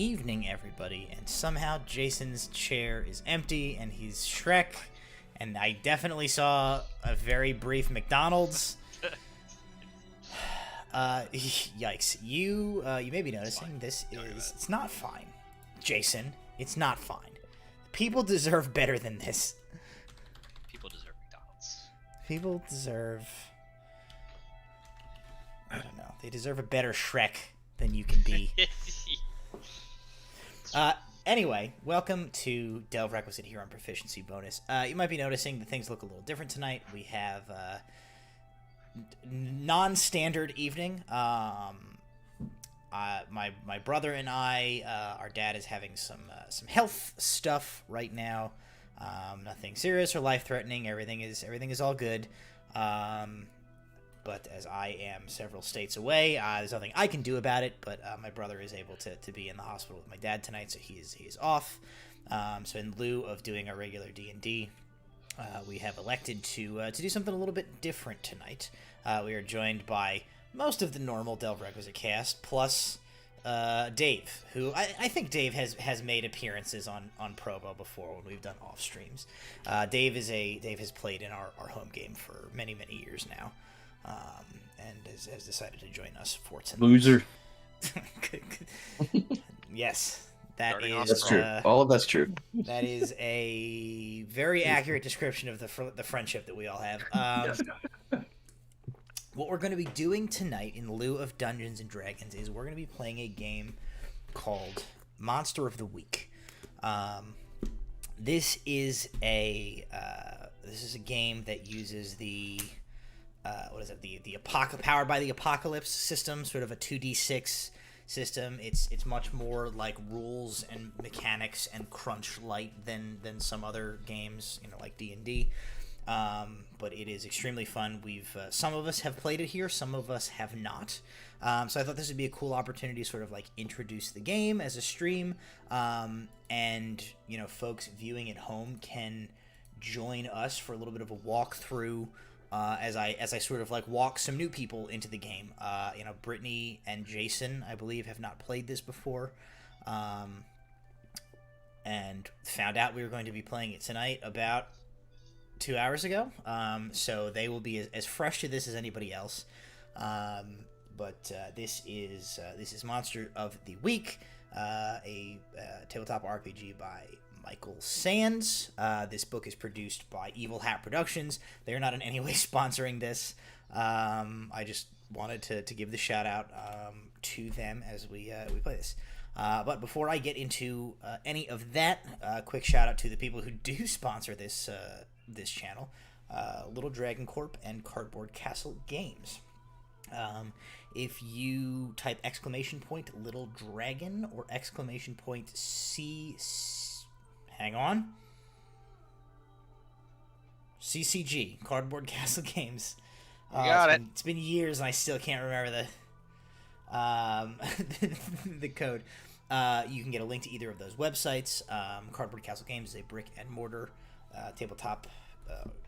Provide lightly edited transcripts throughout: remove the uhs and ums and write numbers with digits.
evening, everybody. And somehow Jason's chair is empty and he's Shrek. And I definitely saw a very brief McDonald's. Yikes. You may be noticing it's not fine. Jason, it's not fine. People deserve better than this. People deserve McDonald's. People deserve... I don't know. They deserve a better Shrek than you can be. Anyway, welcome to Delve Requisite here on Proficiency Bonus. You might be noticing that things look a little different tonight. We have non-standard evening. My brother and I, our dad is having some health stuff right now. Nothing serious or life-threatening. Everything is all good. But as I am several states away, there's nothing I can do about it. But my brother is able to be in the hospital with my dad tonight, so he is off. So in lieu of doing our regular D&D, we have elected to do something a little bit different tonight. We are joined by most of the normal Delve Requisite cast, plus Dave, who I think Dave has made appearances on Provo before when we've done off streams. Dave has played in our home game for many years now. And has decided to join us for tonight. Loser. Yes, that's true. All of that's true. That is a very accurate description of the friendship that we all have. Yes. What we're going to be doing tonight, in lieu of Dungeons and Dragons, is we're going to be playing a game called Monster of the Week. This is a game that uses the powered by the Apocalypse system, sort of a 2d6 system. It's much more like rules and mechanics and crunch light than some other games, like D&D. But it is extremely fun. Some of us have played it here, some of us have not. So I thought this would be a cool opportunity to sort of like introduce the game as a stream, and folks viewing at home can join us for a little bit of a walkthrough. As I sort of like walk some new people into the game. Brittany and Jason, I believe, have not played this before, and found out we were going to be playing it tonight about 2 hours ago. So they will be as fresh to this as anybody else. But this is Monster of the Week, a tabletop RPG by Michael Sands. This book is produced by Evil Hat Productions. They are not in any way sponsoring this. I just wanted to give the shout out to them as we play this. But before I get into any of that, quick shout out to the people who do sponsor this channel: Little Dragon Corp and Cardboard Castle Games. If you type !Little Dragon or CCG, Cardboard Castle Games. It's been years and I still can't remember the code. You can get a link to either of those websites. Cardboard Castle Games is a brick and mortar tabletop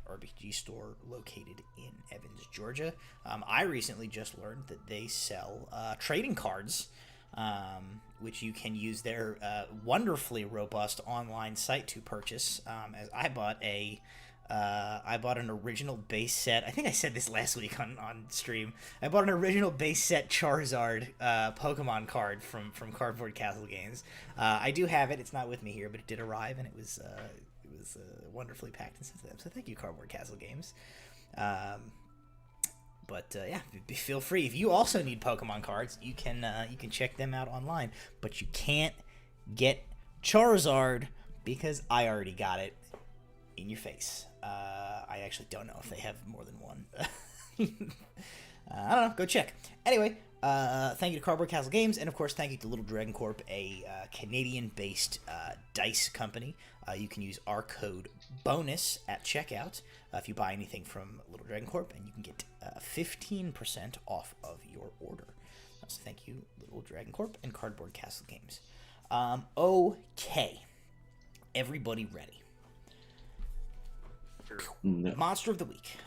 RPG store located in Evans, Georgia. I recently just learned that they sell trading cards, which you can use their wonderfully robust online site to purchase. As I bought an original base set. I think I said this last week on stream. I bought an original base set Charizard Pokemon card from Cardboard Castle Games. I do have it. It's not with me here, but it did arrive, and it was wonderfully packed and sent to them. So thank you, Cardboard Castle Games. But feel free. If you also need Pokemon cards, you can check them out online. But you can't get Charizard because I already got it in your face. I actually don't know if they have more than one. I don't know. Go check. Anyway, thank you to Cardboard Castle Games, and of course, thank you to Little Dragon Corp, a Canadian-based dice company. You can use our code BONUS at checkout if you buy anything from Little Dragon Corp, and you can get 15% off of your order. So thank you, Little Dragon Corp and Cardboard Castle Games. Okay. Everybody ready? No. Monster of the Week.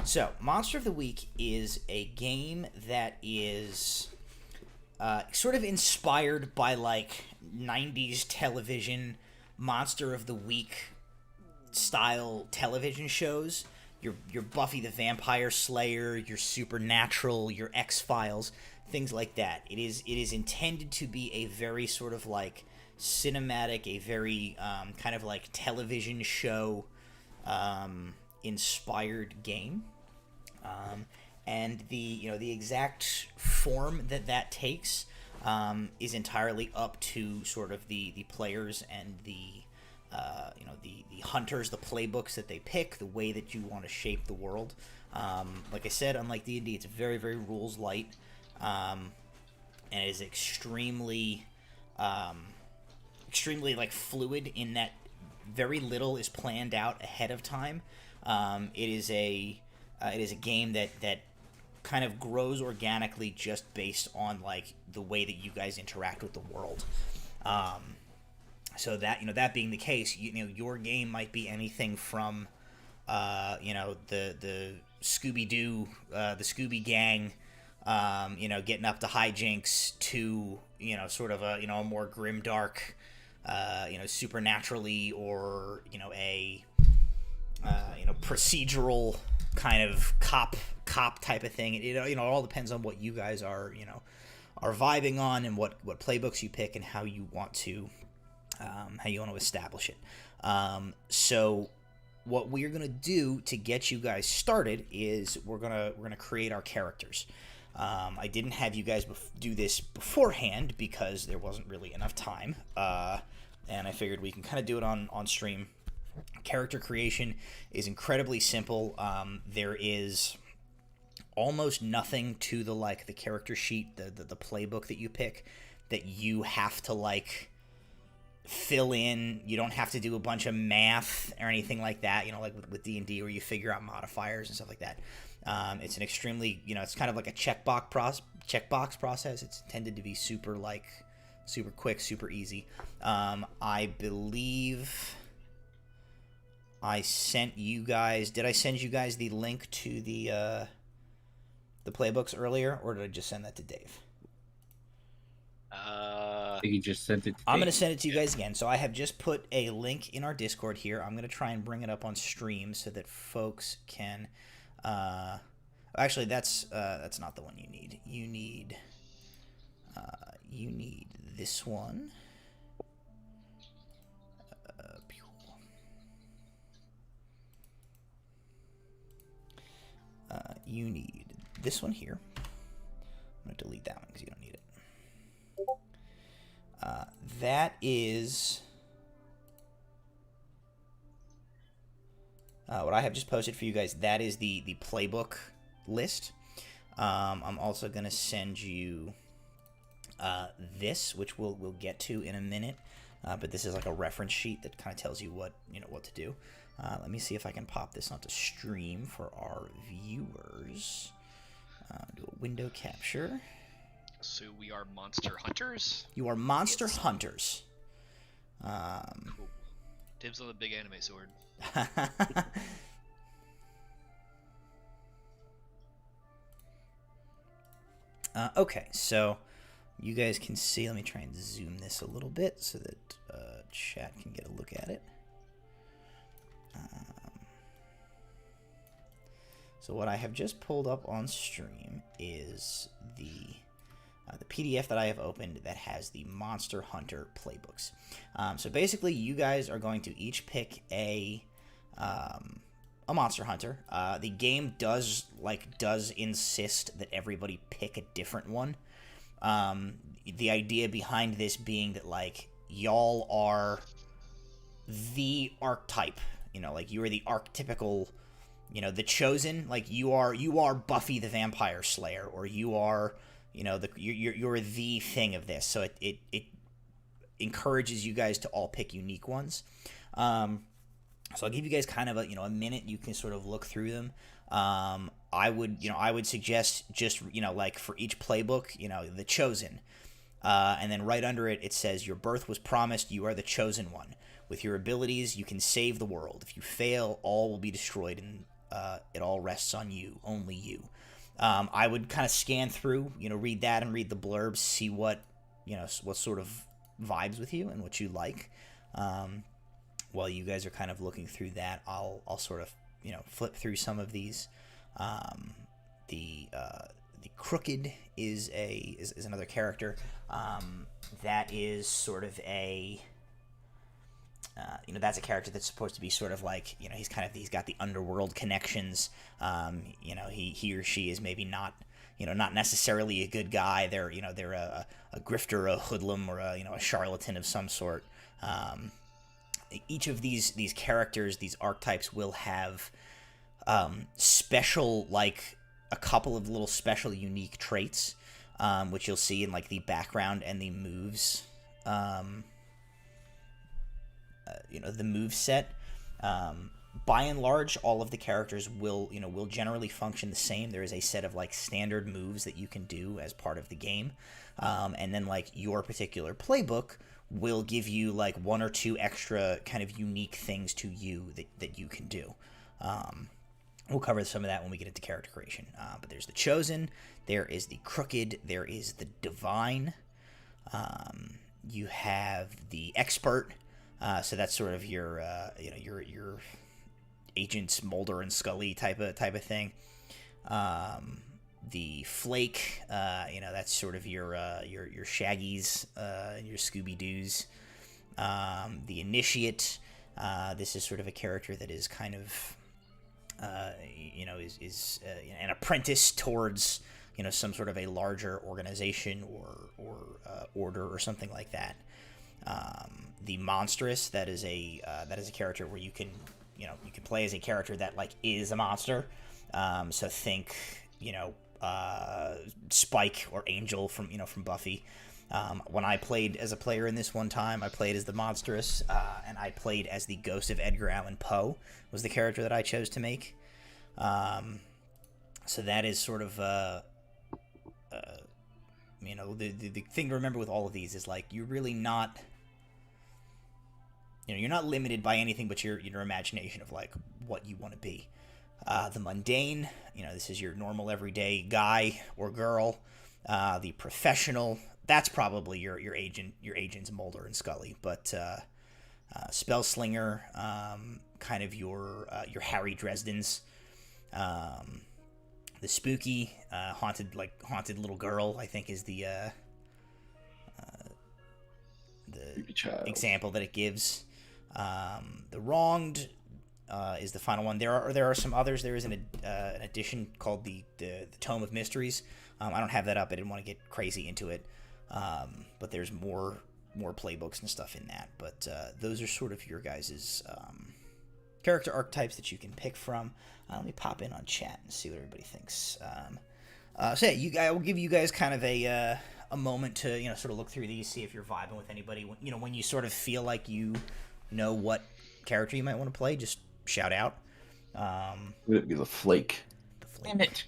So, Monster of the Week is a game that is sort of inspired by like 90s television monster of the week style television shows. Your Buffy the Vampire Slayer, your Supernatural, your X-Files, things like that. It is intended to be a very sort of like cinematic, a very kind of like television show inspired game. And the exact form that takes is entirely up to sort of the players and the hunters, the playbooks that they pick, the way that you want to shape the world. Like I said, unlike D&D, it's very, very rules light, and it is extremely like fluid in that very little is planned out ahead of time. It is a game that kind of grows organically just based on like the way that you guys interact with the world. So that being the case, your game might be anything from the Scooby-Doo, the Scooby Gang, getting up to hijinks to sort of a more grim dark, supernaturally, or a procedural kind of cop type of thing. It all depends on what you guys are vibing on, and what playbooks you pick, and how you want to establish it. So what we're gonna do to get you guys started is we're gonna create our characters. I didn't have you guys do this beforehand because there wasn't really enough time, and I figured we can kind of do it on stream. Character creation is incredibly simple. There is almost nothing to the character sheet, the playbook that you pick, that you have to fill in. You don't have to do a bunch of math or anything like that, like with D&D, where you figure out modifiers and stuff like that. It's an extremely, it's kind of like a checkbox process. It's intended to be super quick, super easy. I believe I sent you guys, did I send you guys the link to the playbooks earlier, or did I just send that to Dave? I think you just sent it to I'm going to send it to you guys again. So I have just put a link in our Discord here. I'm going to try and bring it up on stream so that folks can... actually, that's not the one you need. You need this one. You need this one here. I'm going to delete that one because you don't need it. That is what I have just posted for you guys. That is the playbook list. I'm also going to send you this, which we'll get to in a minute. But this is like a reference sheet that kind of tells you what to do. Let me see if I can pop this onto stream for our viewers. Do a window capture. So we are monster hunters? You are monster hunters. Cool. Dibs on the big anime sword. Okay, so you guys can see. Let me try and zoom this a little bit so that chat can get a look at it. So what I have just pulled up on stream is the PDF that I have opened that has the Monster Hunter playbooks. So basically, you guys are going to each pick a Monster Hunter. The game does insist that everybody pick a different one. The idea behind this being that y'all are the archetype. You are the archetypical. The chosen. You are Buffy the Vampire Slayer, or you are. You're the thing of this, so it encourages you guys to all pick unique ones. So I'll give you guys kind of a minute. You can sort of look through them. I would suggest just for each playbook, the chosen, and then right under it it says your birth was promised. You are the chosen one. With your abilities, you can save the world. If you fail, all will be destroyed, and it all rests on you, only you. I would kind of scan through, read that and read the blurbs, see what sort of vibes with you and what you like. While you guys are kind of looking through that, I'll sort of flip through some of these. The Crooked is another character. That is sort of a that's a character that's supposed to be sort of like, he's got the underworld connections. He or she is maybe not necessarily a good guy. They're a grifter, a hoodlum, or a charlatan of some sort. Each of these characters, these archetypes, will have special, like a couple of little special unique traits, which you'll see in like the background and the moves. The move set. By and large, all of the characters will generally function the same. There is a set of like standard moves that you can do as part of the game, and then like your particular playbook will give you like one or two extra kind of unique things to you that you can do. We'll cover some of that when we get into character creation. But there's the Chosen, there is the Crooked, there is the Divine. You have the Expert. So that's sort of your agents Mulder and Scully type of thing. The Flake, that's sort of your Shaggies and your Scooby Doos. The Initiate, this is sort of a character that is kind of is an apprentice towards some sort of a larger organization or order or something like that. The Monstrous, that is a character where you can play as a character that like is a monster. So think Spike or Angel from Buffy. When I played as a player in this one time, I played as the Monstrous, and I played as the ghost of Edgar Allan Poe was the character that I chose to make. So that is sort of the thing to remember with all of these is like you're really not. You're not limited by anything but your imagination of like what you want to be. The Mundane, this is your normal everyday guy or girl. The Professional, that's probably your agents Mulder and Scully. But Spellslinger, kind of your Harry Dresdens. The Spooky, haunted little girl, I think is the example that it gives. The Wronged is the final one. There are some others. There is an edition called the Tome of Mysteries. I don't have that up. I didn't want to get crazy into it. But there's more playbooks and stuff in that. But those are sort of your guys' character archetypes that you can pick from. Let me pop in on chat and see what everybody thinks. So yeah, I will give you guys kind of a moment to sort of look through these, see if you're vibing with anybody. When you sort of feel like you know what character you might want to play, just shout out. Would it be the Flake? Damn it!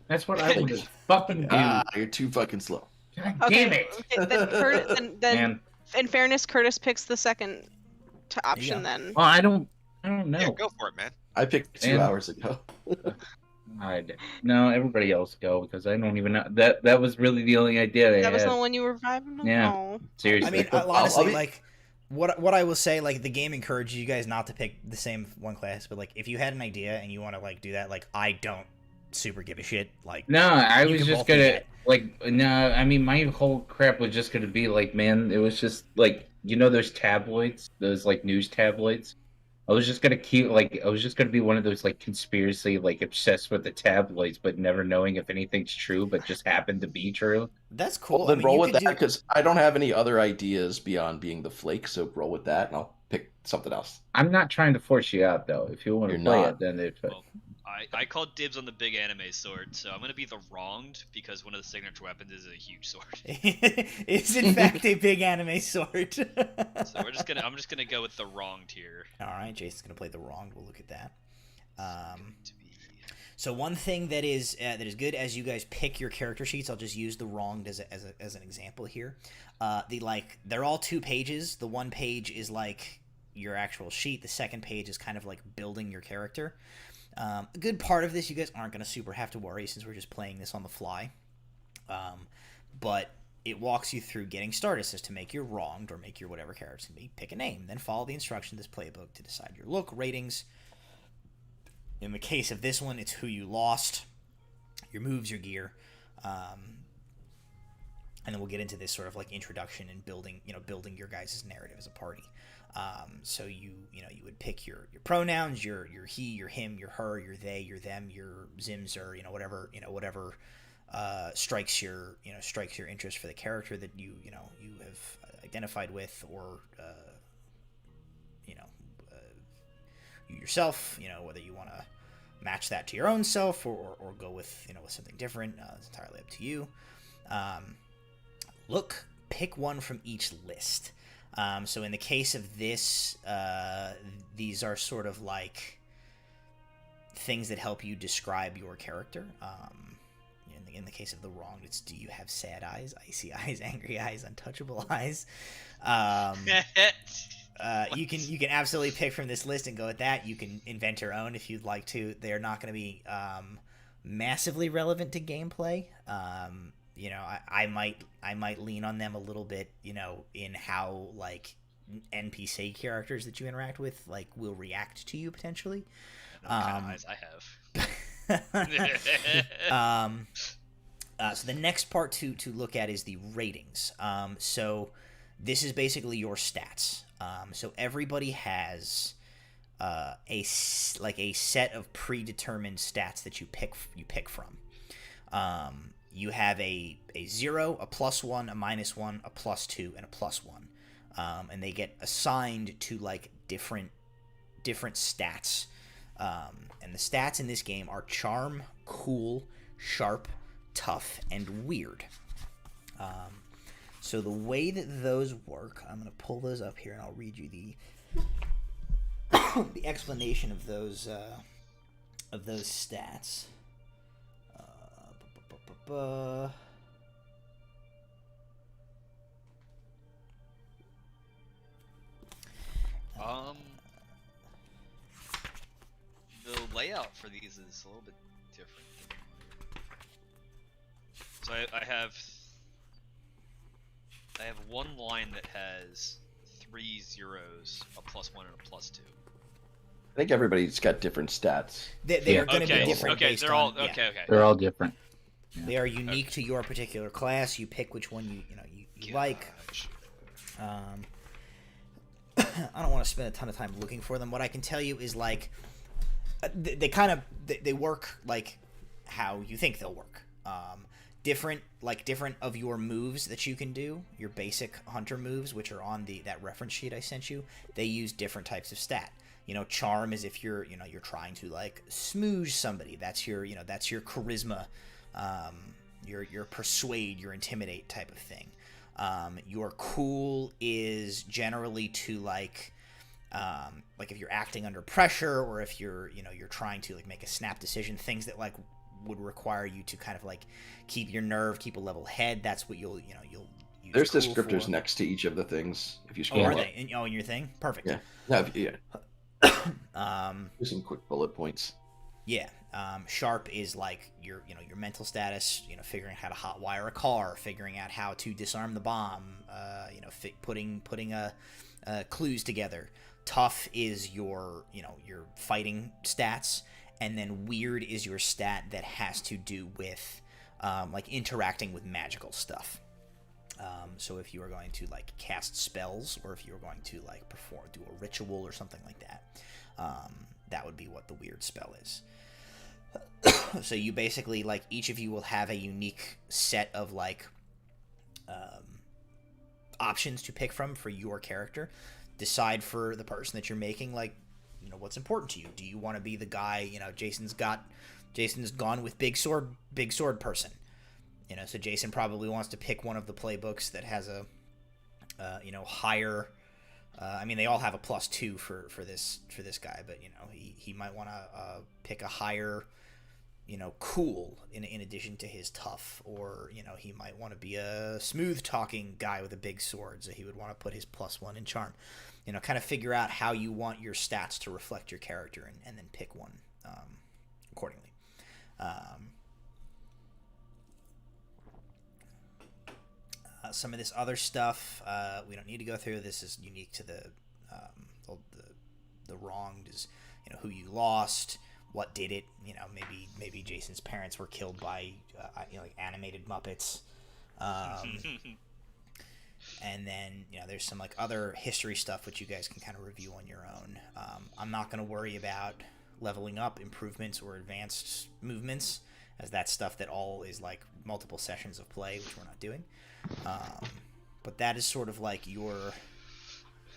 That's what I would fucking do. You're too fucking slow. God damn it! Okay, then in fairness, Curtis picks the second option. Then. Well, I don't know. Yeah, go for it, man. I picked 2 hours ago. No, everybody else go because I don't even know that was really the only idea I That was had. the one you were vibing on? Yeah. Oh. Seriously. I mean, honestly, like what I will say, like the game encourages you guys not to pick the same one class, but like if you had an idea and you want to like do that, like I don't super give a shit. Like no, I was just gonna like no. I mean, my whole crap was just gonna be like, man, it was just like those tabloids, those like news tabloids. I was just gonna be one of those like conspiracy, like obsessed with the tabloids, but never knowing if anything's true, but just happened to be true. That's cool. Well, then roll with that because I don't have any other ideas beyond being the Flake. So roll with that, and I'll pick something else. I'm not trying to force you out though. If you want to play it, then it's. Well, I called dibs on the big anime sword, so I'm gonna be the Wronged because one of the signature weapons is a huge sword. It's in fact a big anime sword. So I'm just gonna go with the Wronged here. All right, Jason's gonna play the Wronged. We'll look at that. So one thing that is good as you guys pick your character sheets, I'll just use the Wronged as an example here. They're all 2 pages. The one page is like your actual sheet. The second page is kind of like building your character. A good part of this, you guys aren't going to super have to worry since we're just playing this on the fly. But it walks you through getting started. It says to make your wronged or make your whatever character can be, pick a name. Then follow the instructions of this playbook to decide your look, ratings. In the case of this one, it's who you lost, your moves, your gear. And then we'll get into this sort of like introduction and building your guys' narrative as a party. So you would pick your pronouns, your he, your him, your her, your they, your them, your zimzer, whatever strikes your interest for the character that you have identified with, or you yourself, whether you want to match that to your own self or go with with something different. It's entirely up to you. Look, pick one from each list. So in the case of this, these are sort of like things that help you describe your character. In the case of the wronged, it's do you have sad eyes, icy eyes, angry eyes, untouchable eyes? You can absolutely pick from this list and go with that. You can invent your own if you'd like to. They're not going to be massively relevant to gameplay. I might lean on them a little bit, in how like NPC characters that you interact with like will react to you potentially. What kind of eyes I have. So the next part to look at is the ratings. So this is basically your stats. So everybody has a set of predetermined stats that you pick from. You have a 0, a +1, a -1, a +2, and a +1, and they get assigned to like different stats. And the stats in this game are charm, cool, sharp, tough, and weird. So the way that those work, I'm going to pull those up here and I'll read you the the explanation of those stats. The layout for these is a little bit different. So I have one line that has 3 zeros, a +1 and a +2. I think everybody's got different stats. They are going to be different. Okay, based they're all on, okay. They're all different. Yeah. They are unique to your particular class. You pick which one you like. I don't want to spend a ton of time looking for them. What I can tell you is like they work like how you think they'll work. Different of your moves that you can do, your basic hunter moves, which are on that reference sheet I sent you. They use different types of stat. Charm is if you're trying to like smooge somebody. That's your charisma, your persuade, your intimidate type of thing. Your cool is generally to like if you're acting under pressure, or if you're trying to like make a snap decision, things that like would require you to kind of like keep your nerve, keep a level head. That's what you'll use. There's cool descriptors for. next to each of the things if you Oh, scroll are up. they? In your thing? Perfect. Yeah. Yeah. Here's some quick bullet points. Yeah. Sharp is like your mental status, figuring out how to hotwire a car, figuring out how to disarm the bomb, putting clues together. Tough is your fighting stats, and then weird is your stat that has to do with like interacting with magical stuff. So if you are going to like cast spells, or if you are going to like do a ritual or something like that, that would be what the weird spell is. So you basically like each of you will have a unique set of like options to pick from for your character. Decide for the person that you're making like what's important to you. Do you want to be the guy? Jason's gone with big sword person. So Jason probably wants to pick one of the playbooks that has a higher. I mean, they all have a +2 for this guy, but he might want to pick a higher, cool in addition to his tough, or he might want to be a smooth talking guy with a big sword, so he would want to put his +1 in charm. Kind of figure out how you want your stats to reflect your character, and then pick one accordingly. Some of this other stuff we don't need to go through. This is unique to the wronged is, who you lost, what did it. Maybe Jason's parents were killed by like animated Muppets. And then there's some like other history stuff which you guys can kind of review on your own. I'm not going to worry about leveling up, improvements, or advanced movements, as that's stuff that all is like multiple sessions of play, which we're not doing. But that is sort of like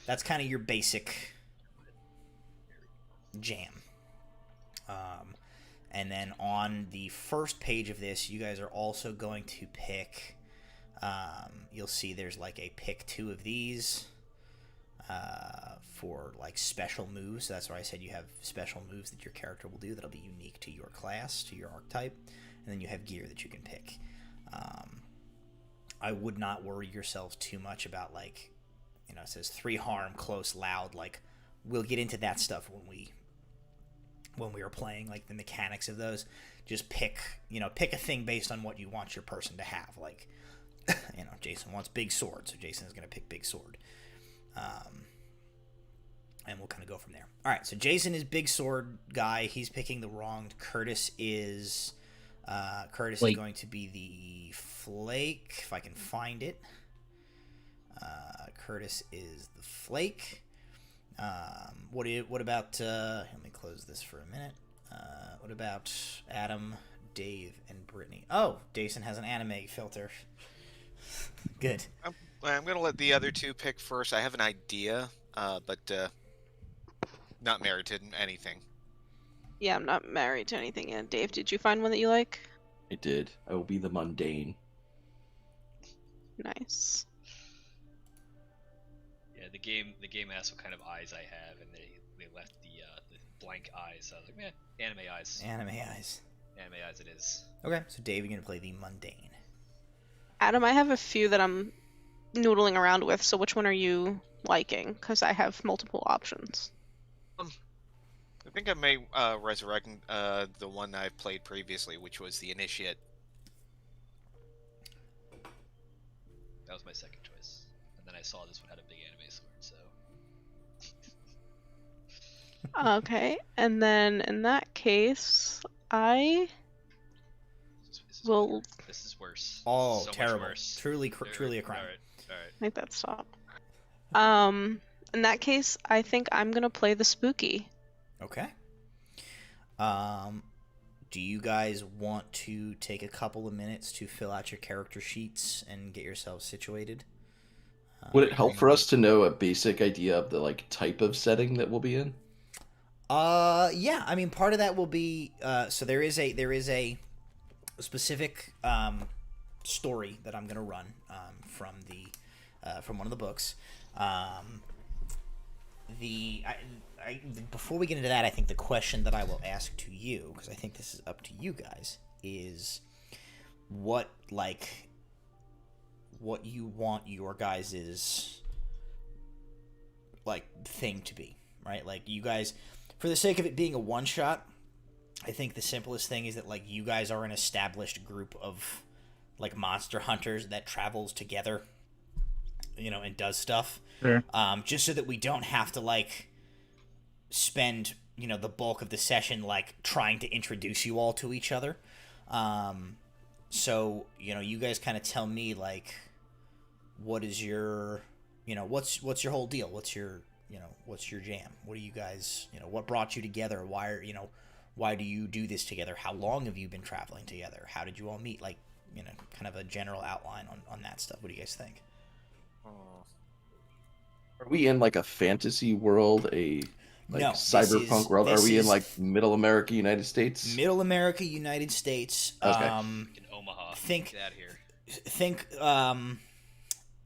that's kind of your basic jam. And then on the first page of this, you guys are also going to pick, you'll see there's like a pick 2 of these for like special moves. So that's why I said you have special moves that your character will do that'll be unique to your class, to your archetype. And then you have gear that you can pick. I would not worry yourselves too much about like, it says 3 harm, close, loud. Like, we'll get into that stuff when we are playing, like the mechanics of those. Just pick a thing based on what you want your person to have. Like, Jason wants big sword, so Jason's going to pick big sword. And we'll kind of go from there. All right, so Jason is big sword guy. He's picking the wronged. Curtis is going to be the flake, if I can find it. Curtis is the flake. What about let me close this for a minute. What about Adam, Dave, and Brittany? Oh, Jason has an anime filter. Good. I'm gonna let the other two pick first. I have an idea, but not married to anything. Yeah, I'm not married to anything yet. Dave, did you find one that you like? I did. I will be the mundane. Nice. Yeah, the game asked what kind of eyes I have, and they left the blank eyes. So I was like, anime eyes. Anime eyes. Anime eyes it is. Okay, so Dave, you're going to play the mundane. Adam, I have a few that I'm noodling around with, so which one are you liking? Because I have multiple options. I think I may resurrect the one I played previously, which was the Initiate. That was my second choice. And then I saw this one had a big anime sword, so... Okay, and then in that case, I will... This is worse. Oh, so terrible. Much worse. Truly a crime. Alright. Make that stop. In that case, I think I'm gonna play the spooky. Okay. Do you guys want to take a couple of minutes to fill out your character sheets and get yourselves situated? Would it help for us to know a basic idea of the like type of setting that we'll be in? Yeah. I mean, part of that will be so there is a specific story that I'm gonna run from one of the books. Before we get into that, I think the question that I will ask to you, because I think this is up to you guys, is what you want your guys' like thing to be, right? Like, you guys, for the sake of it being a one shot, I think the simplest thing is that like you guys are an established group of like monster hunters that travels together, and does stuff. Sure. Just so that we don't have to like spend the bulk of the session like trying to introduce you all to each other. So you guys kind of tell me like, what is your what's your whole deal? What's your jam? What do you guys what brought you together? Why do you do this together? How long have you been traveling together? How did you all meet? Like, kind of a general outline on that stuff. What do you guys think? Are we in like a fantasy world, No, cyberpunk world? Are we in like Middle America, United States? Middle America, United States. Okay. In Omaha. Get out of here.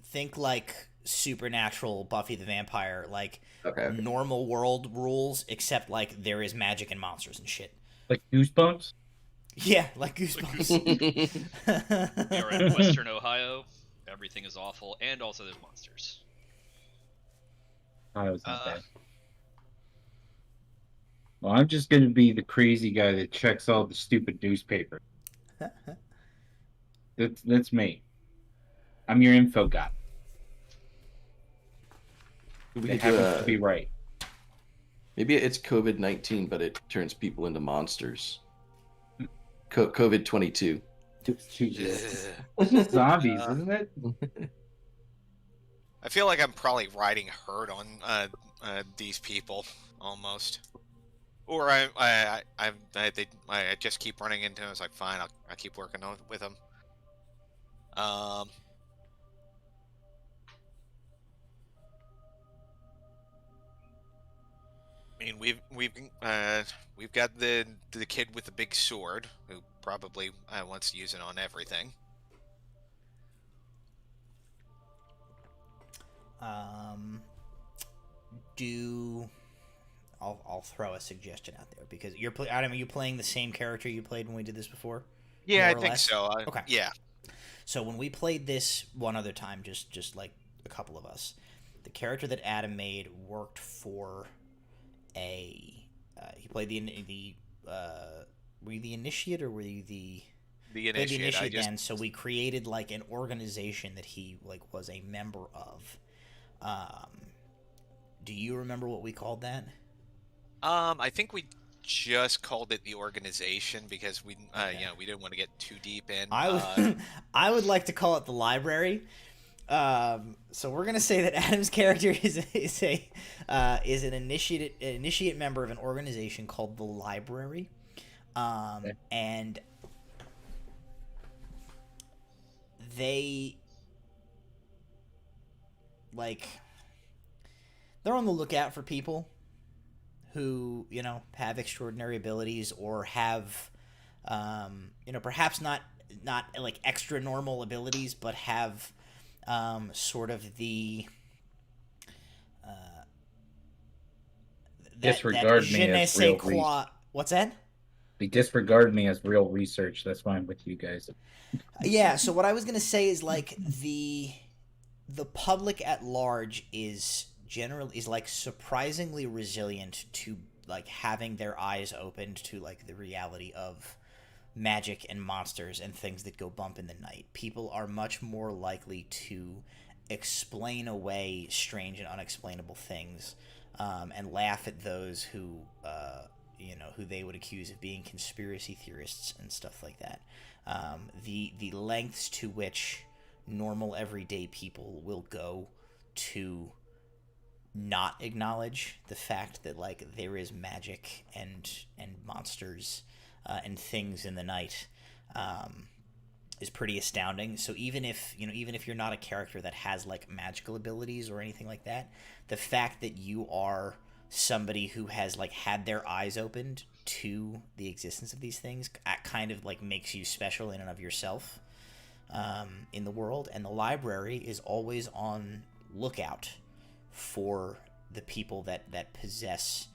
Think like Supernatural, Buffy the Vampire, like Okay. normal world rules, except like there is magic and monsters and shit. Like Goosebumps? Yeah, like Goosebumps. We are in Western Ohio. Everything is awful, and also there's monsters. Oh, it was not bad. Well, I'm just gonna be the crazy guy that checks all the stupid newspapers. That's me. I'm your info guy. We That could do happens to be right. maybe it's COVID-19, but it turns people into monsters. COVID-22. It's just zombies, isn't it? I feel like I'm probably riding herd on these people almost, or I just keep running into them. It's like fine, I keep working on with them. I mean, we've got the kid with the big sword who probably wants to use it on everything. I'll throw a suggestion out there because Adam, are you playing the same character you played when we did this before? Yeah, More I or think less? so. Okay. Yeah. So when we played this one other time, just like a couple of us, the character that Adam made worked for he played were you the initiate or were you the The played the initiate. initiate then? So we created like an organization that he like was a member of. Do you remember what we called that? I think we just called it the organization because we Okay. we didn't want to get too deep in. I would I would like to call it the library. So we're gonna say that Adam's character is an initiate member of an organization called the library, Okay. and they they're on the lookout for people who have extraordinary abilities or have perhaps not like extra normal abilities, but have sort of the Disregard me je ne as sais real quoi. What's that? They disregard me as real research. That's why I'm with you guys. Yeah. So what I was gonna say is like the public at large is like surprisingly resilient to like having their eyes opened to like the reality of magic and monsters and things that go bump in the night. People are much more likely to explain away strange and unexplainable things, and laugh at those who who they would accuse of being conspiracy theorists and stuff like that. The lengths to which normal everyday people will go to not acknowledge the fact that like there is magic and monsters and things in the night is pretty astounding. So even if you're not a character that has like magical abilities or anything like that, the fact that you are somebody who has like had their eyes opened to the existence of these things kind of like makes you special in and of yourself in the world. And the library is always on lookout for the people that possess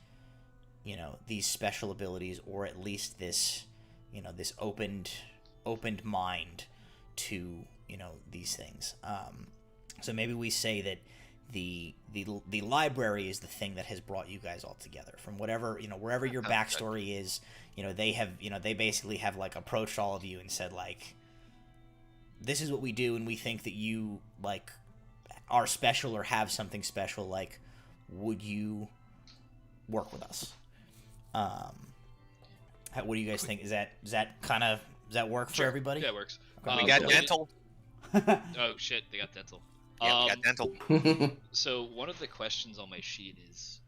these special abilities, or at least this this opened mind to these things. So maybe we say that the library is the thing that has brought you guys all together from whatever wherever your backstory is. They basically have like approached all of you and said like, this is what we do, and we think that you like are special or have something special. Like, would you work with us? What do you guys think? Does that work for Sure. everybody? Yeah, it works. We got so- dental. Oh shit, they got dental. Yeah, we got dental. So one of the questions on my sheet is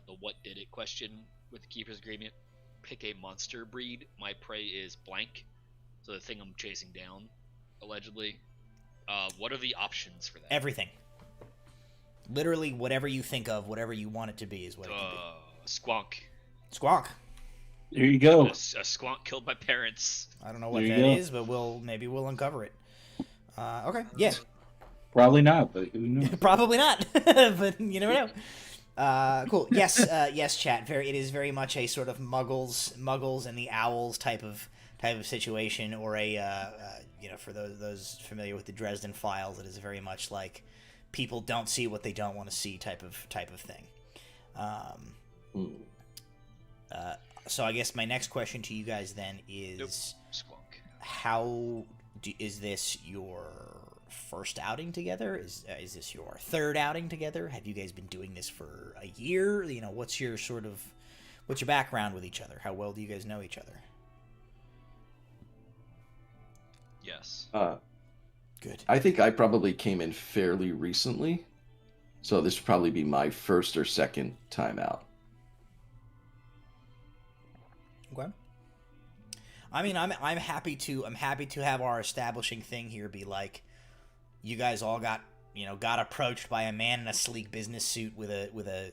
the what did it question with the Keeper's Agreement. Pick a monster breed. My prey is blank, so the thing I'm chasing down, allegedly. What are the options for that? Everything. Literally, whatever you think of, whatever you want it to be, is what it can be. Squonk. Squawk. There you go. A squonk killed my parents. I don't know what There that you is, go. but maybe we'll uncover it. Okay. Yeah. Probably not, but who knows? Probably not, but you never know. Cool. Yes. Yes. Chat. It is very much a sort of muggles and the owls type of situation, or a for those familiar with the Dresden Files, it is very much like people don't see what they don't want to see type of thing. So I guess my next question to you guys then is, Squonk. Is this your first outing together? Is this your third outing together? Have you guys been doing this for a year? You know, what's your background with each other? How well do you guys know each other? Yes. Good. I think I probably came in fairly recently, so this would probably be my first or second time out. Okay. I mean, I'm happy to have our establishing thing here be like, you guys all got approached by a man in a sleek business suit with a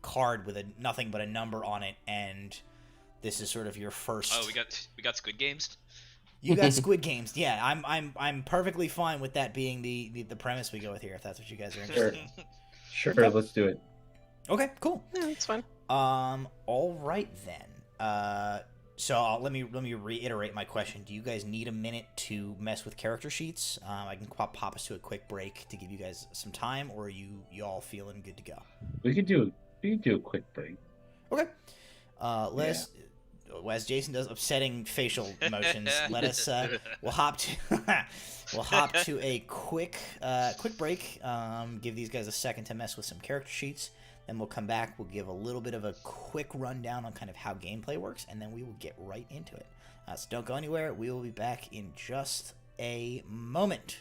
card with nothing but a number on it, and this is sort of your first. Oh, we got Squid Games. You got Squid Games. Yeah, I'm perfectly fine with that being the premise we go with here, if that's what you guys are interested in. Sure, Okay. let's do it. Okay, cool. Yeah, that's fine. All right then. So let me reiterate my question. Do you guys need a minute to mess with character sheets? I can pop us to a quick break to give you guys some time, or are you all feeling good to go? We could do a quick break. Okay. As Jason does upsetting facial motions, let us we'll hop to a quick break. Give these guys a second to mess with some character sheets. Then we'll come back. We'll give a little bit of a quick rundown on kind of how gameplay works, and then we will get right into it. So don't go anywhere. We will be back in just a moment.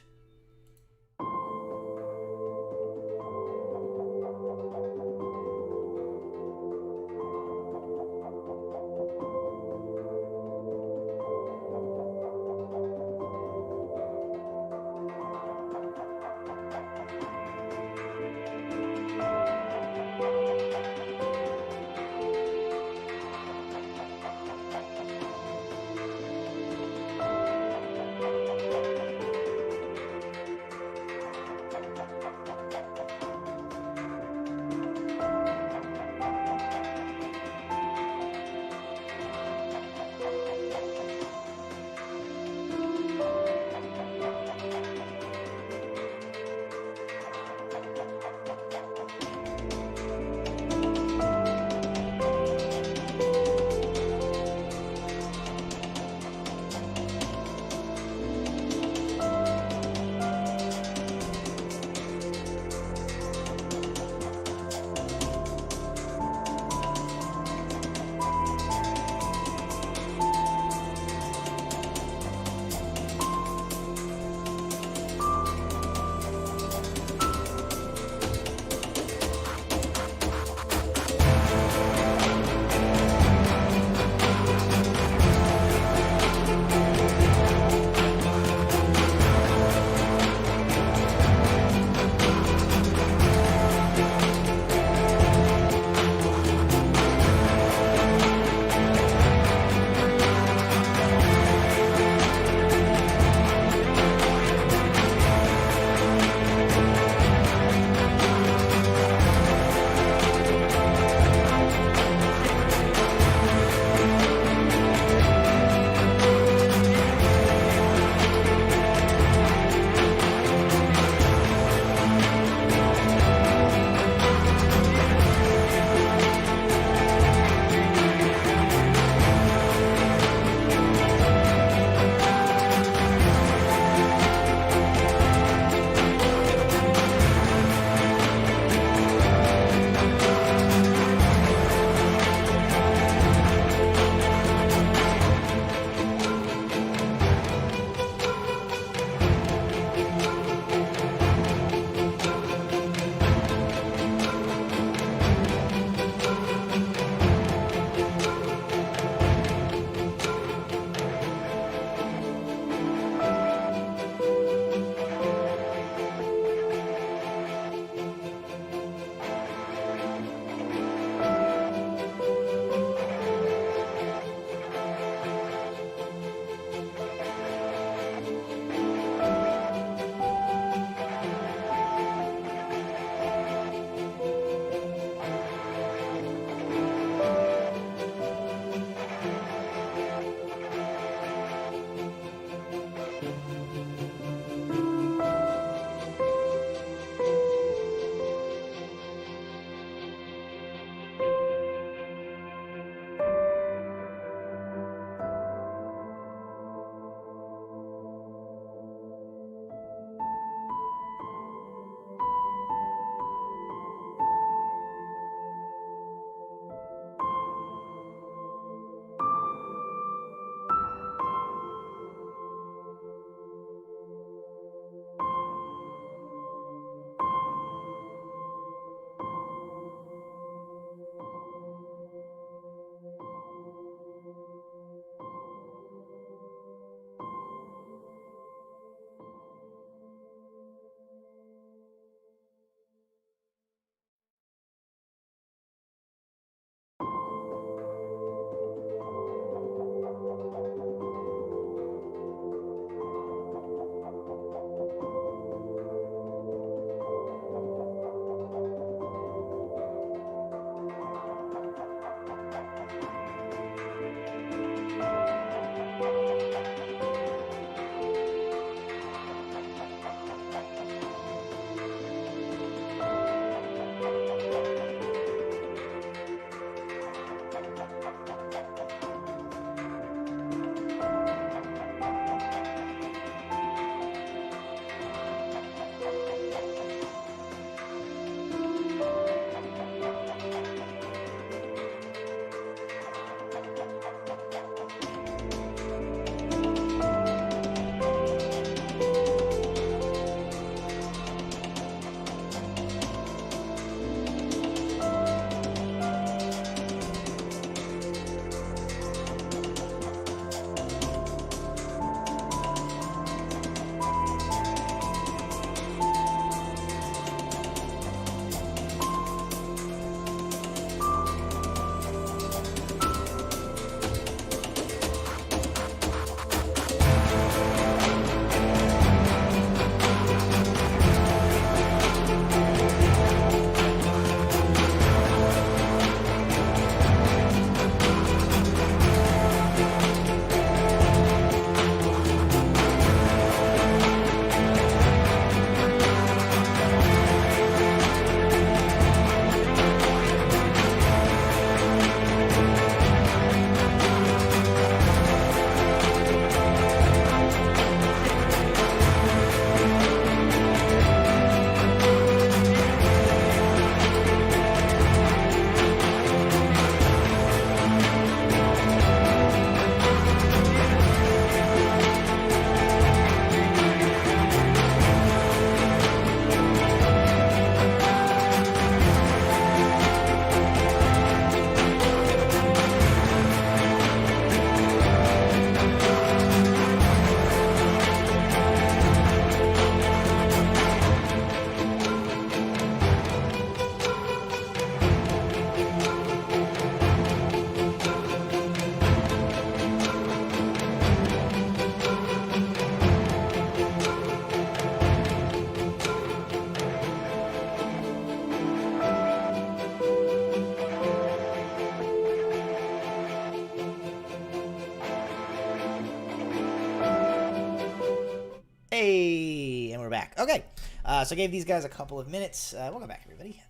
Okay, so I gave these guys a couple of minutes. Welcome back, everybody.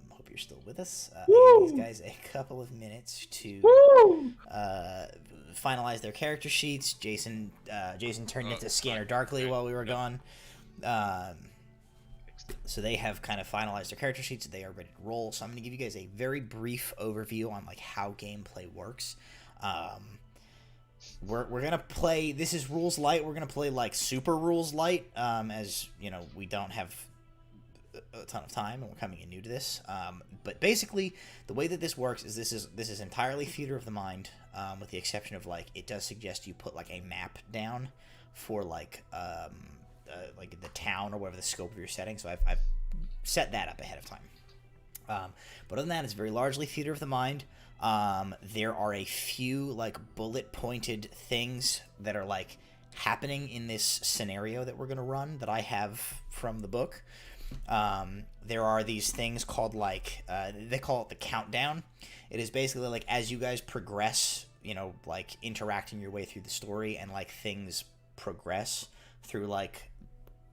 Hope you're still with us. I gave these guys a couple of minutes to finalize their character sheets. Jason turned into Scanner Darkly while we were gone. So they have kind of finalized their character sheets. They are ready to roll. So I'm going to give you guys a very brief overview on like how gameplay works. We're gonna play. This is rules light. We're gonna play like super rules light, as you know, we don't have a ton of time and we're coming in new to this. But basically, the way that this works is this is entirely theater of the mind, with the exception of like it does suggest you put like a map down for like the town or whatever the scope of your setting. So I've set that up ahead of time. But other than that, it's very largely theater of the mind. There are a few like bullet pointed things that are like happening in this scenario that we're going to run that I have from the book. There are these things called like, they call it the countdown. It is basically like as you guys progress, you know, like interacting your way through the story and like things progress through like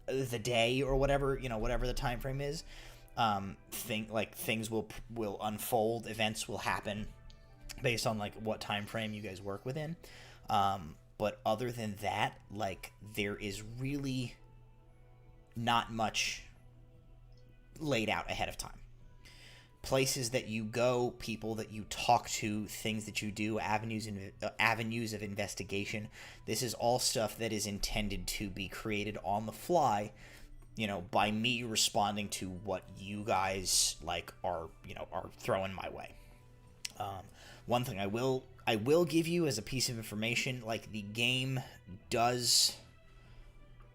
the day or whatever, you know, whatever the time frame is. Things will unfold, events will happen based on like what time frame you guys work within. But other than that, like there is really not much laid out ahead of time. Places that you go, people that you talk to, things that you do, avenues of investigation. This is all stuff that is intended to be created on the fly, you know, by me responding to what you guys like are throwing my way. One thing I will give you as a piece of information, like the game does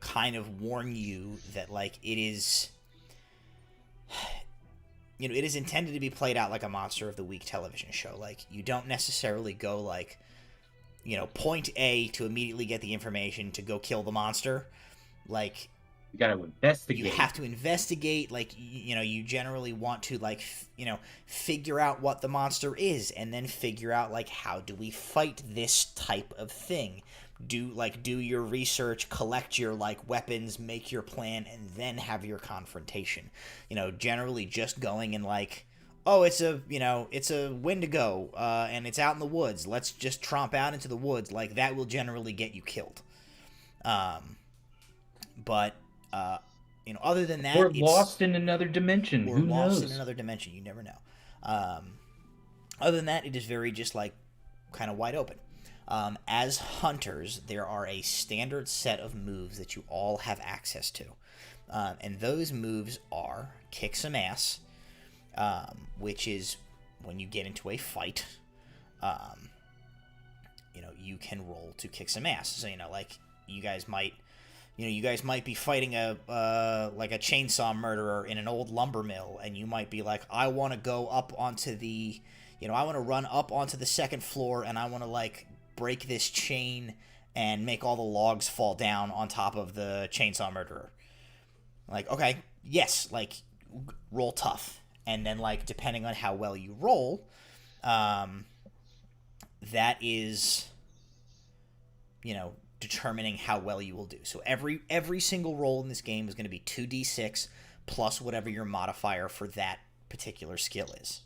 kind of warn you that like it is, you know, it is intended to be played out like a Monster of the Week television show. Like you don't necessarily go like, you know, point A to immediately get the information to go kill the monster. Like you gotta investigate. You have to investigate. Like you know, you generally want to like figure out what the monster is, and then figure out like how do we fight this type of thing. Do your research, collect your like weapons, make your plan, and then have your confrontation. You know, generally just going and like, oh, it's a Wendigo, and it's out in the woods. Let's just tromp out into the woods. Like that will generally get you killed. But you know, other than that, we're lost in another dimension. We're lost in another dimension. You never know. Other than that, it is very just like kind of wide open. As hunters, there are a standard set of moves that you all have access to. And those moves are kick some ass, which is when you get into a fight, you know, you can roll to kick some ass. So, you know, like you guys might be fighting a chainsaw murderer in an old lumber mill, and you might be like, I want to go up onto I want to run up onto the second floor, and I want to like break this chain and make all the logs fall down on top of the chainsaw murderer. Like, okay, yes, like roll tough. And then like depending on how well you roll, that is, you know, determining how well you will do. So every single roll in this game is going to be 2d6 plus whatever your modifier for that particular skill is.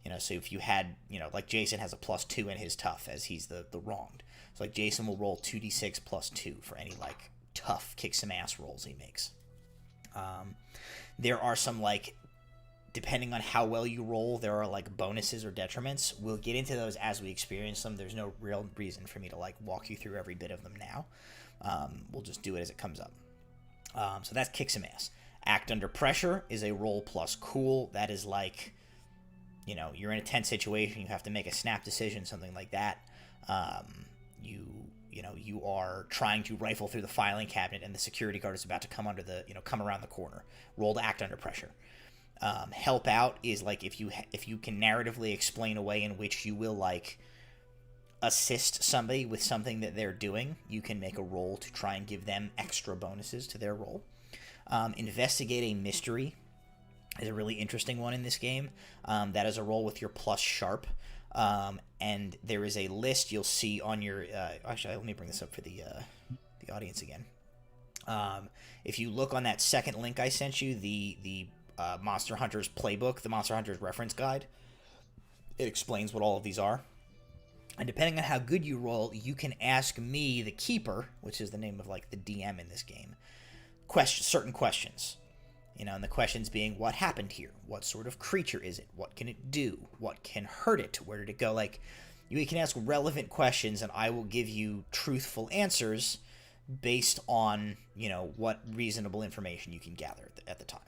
You know, so if you had, you know, like Jason has a +2 in his tough as he's the wronged. So like Jason will roll 2d6 +2 for any like tough kick some ass rolls he makes. There are some like, depending on how well you roll, there are like bonuses or detriments. We'll get into those as we experience them. There's no real reason for me to like walk you through every bit of them now. We'll just do it as it comes up. So that's kick some ass. Act under pressure is a roll plus cool. That is like, you know, you're in a tense situation, you have to make a snap decision, something like that. You are trying to rifle through the filing cabinet, and the security guard is about to come around the corner. Roll to act under pressure. Help out is like if you can narratively explain a way in which you will like assist somebody with something that they're doing, you can make a roll to try and give them extra bonuses to their roll. Investigate a mystery is a really interesting one in this game. That is a roll with your plus sharp. And there is a list you'll see on your... actually, let me bring this up for the audience again. If you look on that second link I sent you, the Monster Hunters playbook, the Monster Hunters reference guide, it explains what all of these are. And depending on how good you roll, you can ask me, the Keeper, which is the name of like the DM in this game, certain questions. And the questions being, what happened here? What sort of creature is it? What can it do? What can hurt it? Where did it go? Like, you can ask relevant questions, and I will give you truthful answers based on, what reasonable information you can gather at the time.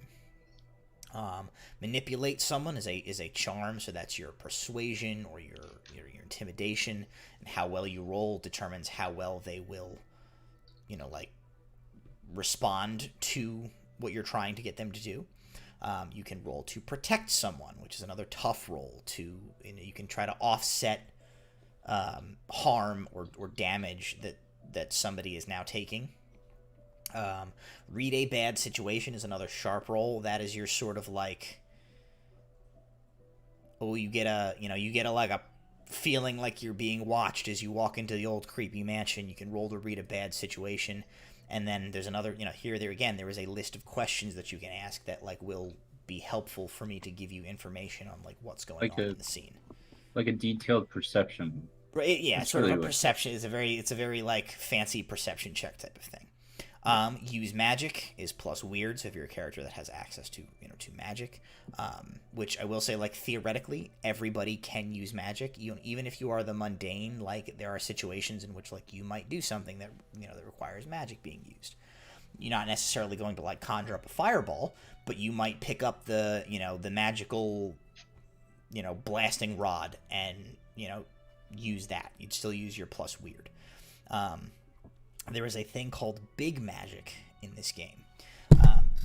Manipulate someone is a charm, so that's your persuasion or your intimidation, and how well you roll determines how well they will, respond to what you're trying to get them to do. You can roll to protect someone, which is another tough roll. You can try to offset harm or damage that somebody is now taking. Read a bad situation is another sharp roll. That is your sort of like, you get a feeling like you're being watched as you walk into the old creepy mansion. You can roll to read a bad situation. And then there's another, there again, there is a list of questions that you can ask that like will be helpful for me to give you information on like what's going on in the scene. Like a detailed perception. Right, yeah, it's sort of a perception. It's a very like fancy perception check type of thing. Use magic is plus weird, so if you're a character that has access to to magic, which I will say, like, theoretically everybody can use magic. Even if you are the mundane, like there are situations in which like you might do something that that requires magic being used. You're not necessarily going to like conjure up a fireball, but you might pick up the the magical blasting rod and use that. You'd still use your plus weird. There is a thing called big magic in this game.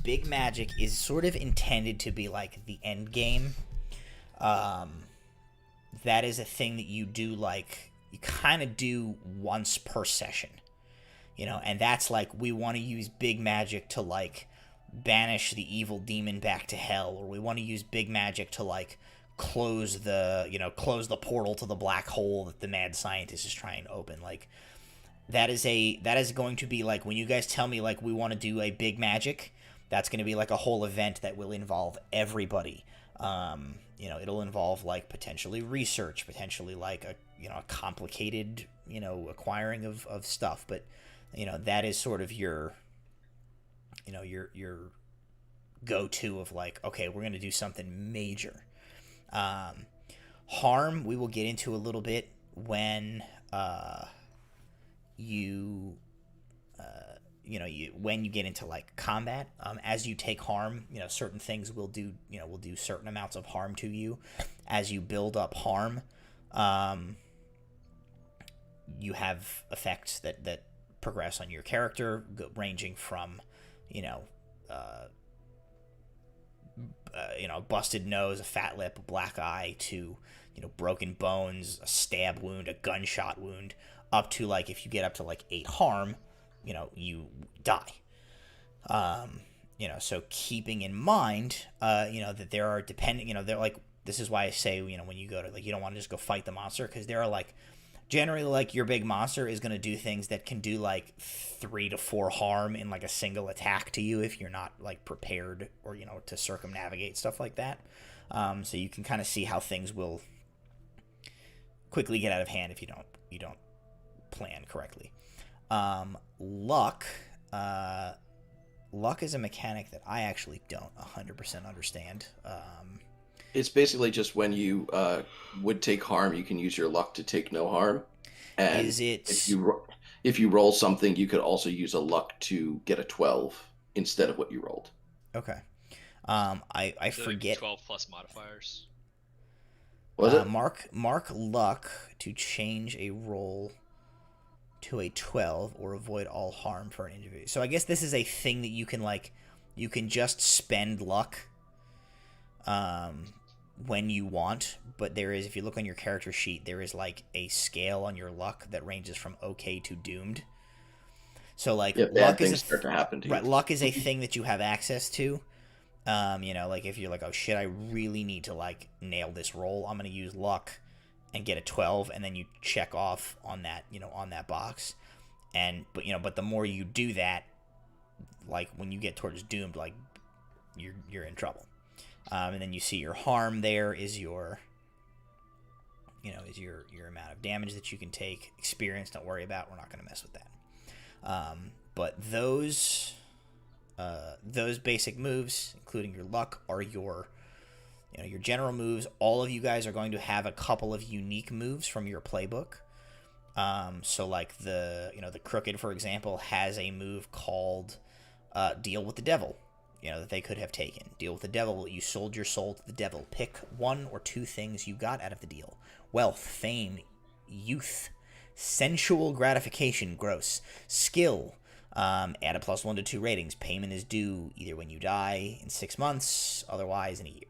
Big magic is sort of intended to be like the end game. That is a thing that you do, like, you kind of do once per session. And that's like, we want to use big magic to like banish the evil demon back to hell, or we want to use big magic to like close the portal to the black hole that the mad scientist is trying to open. Like, that is going to be like, when you guys tell me like we want to do a big magic, that's going to be like a whole event that will involve everybody. It'll involve like potentially research, potentially like a complicated acquiring of stuff, but that is sort of your go-to of like, okay, we're going to do something major. Harm we will get into a little bit when when you get into like combat. As you take harm, certain things will do certain amounts of harm to you. As you build up harm, you have effects that progress on your character, ranging from busted nose, a fat lip, a black eye, to broken bones, a stab wound, a gunshot wound, up to like, if you get up to like 8 harm, you die. So keeping in mind, that there are they're like, this is why I say, when you go to like, you don't want to just go fight the monster, because there are like, generally like your big monster is going to do things that can do like 3 to 4 harm in like a single attack to you if you're not like prepared or to circumnavigate stuff like that. So you can kind of see how things will quickly get out of hand if you don't plan correctly. Luck is a mechanic that I actually don't 100% understand. It's basically just when you would take harm, you can use your luck to take no harm. And if you roll something, you could also use a luck to get a 12 instead of what you rolled. Okay. I forget. 12 plus modifiers. Was it? Mark luck to change a roll to a 12 or avoid all harm for an individual. So I guess this is a thing that you can just spend luck when you want, but there is, if you look on your character sheet, there is like a scale on your luck that ranges from okay to doomed. So like, luck is start to happen to you. Right, luck is a thing that you have access to. Like if you're like, oh shit, I really need to like nail this roll, I'm gonna use luck and get a 12, and then you check off on that, on that box. But the more you do that, like when you get towards doomed, like you're in trouble. And then you see your harm there is your your amount of damage that you can take. Experience, don't worry about. We're not going to mess with that. But those basic moves, including your luck, are your general moves. All of you guys are going to have a couple of unique moves from your playbook. So like the Crooked, for example, has a move called Deal with the Devil, that they could have taken. Deal with the Devil, you sold your soul to the devil. Pick one or two things you got out of the deal. Wealth, fame, youth, sensual gratification, gross, skill, add a +1 to 2 ratings. Payment is due either when you die in 6 months, otherwise in a year.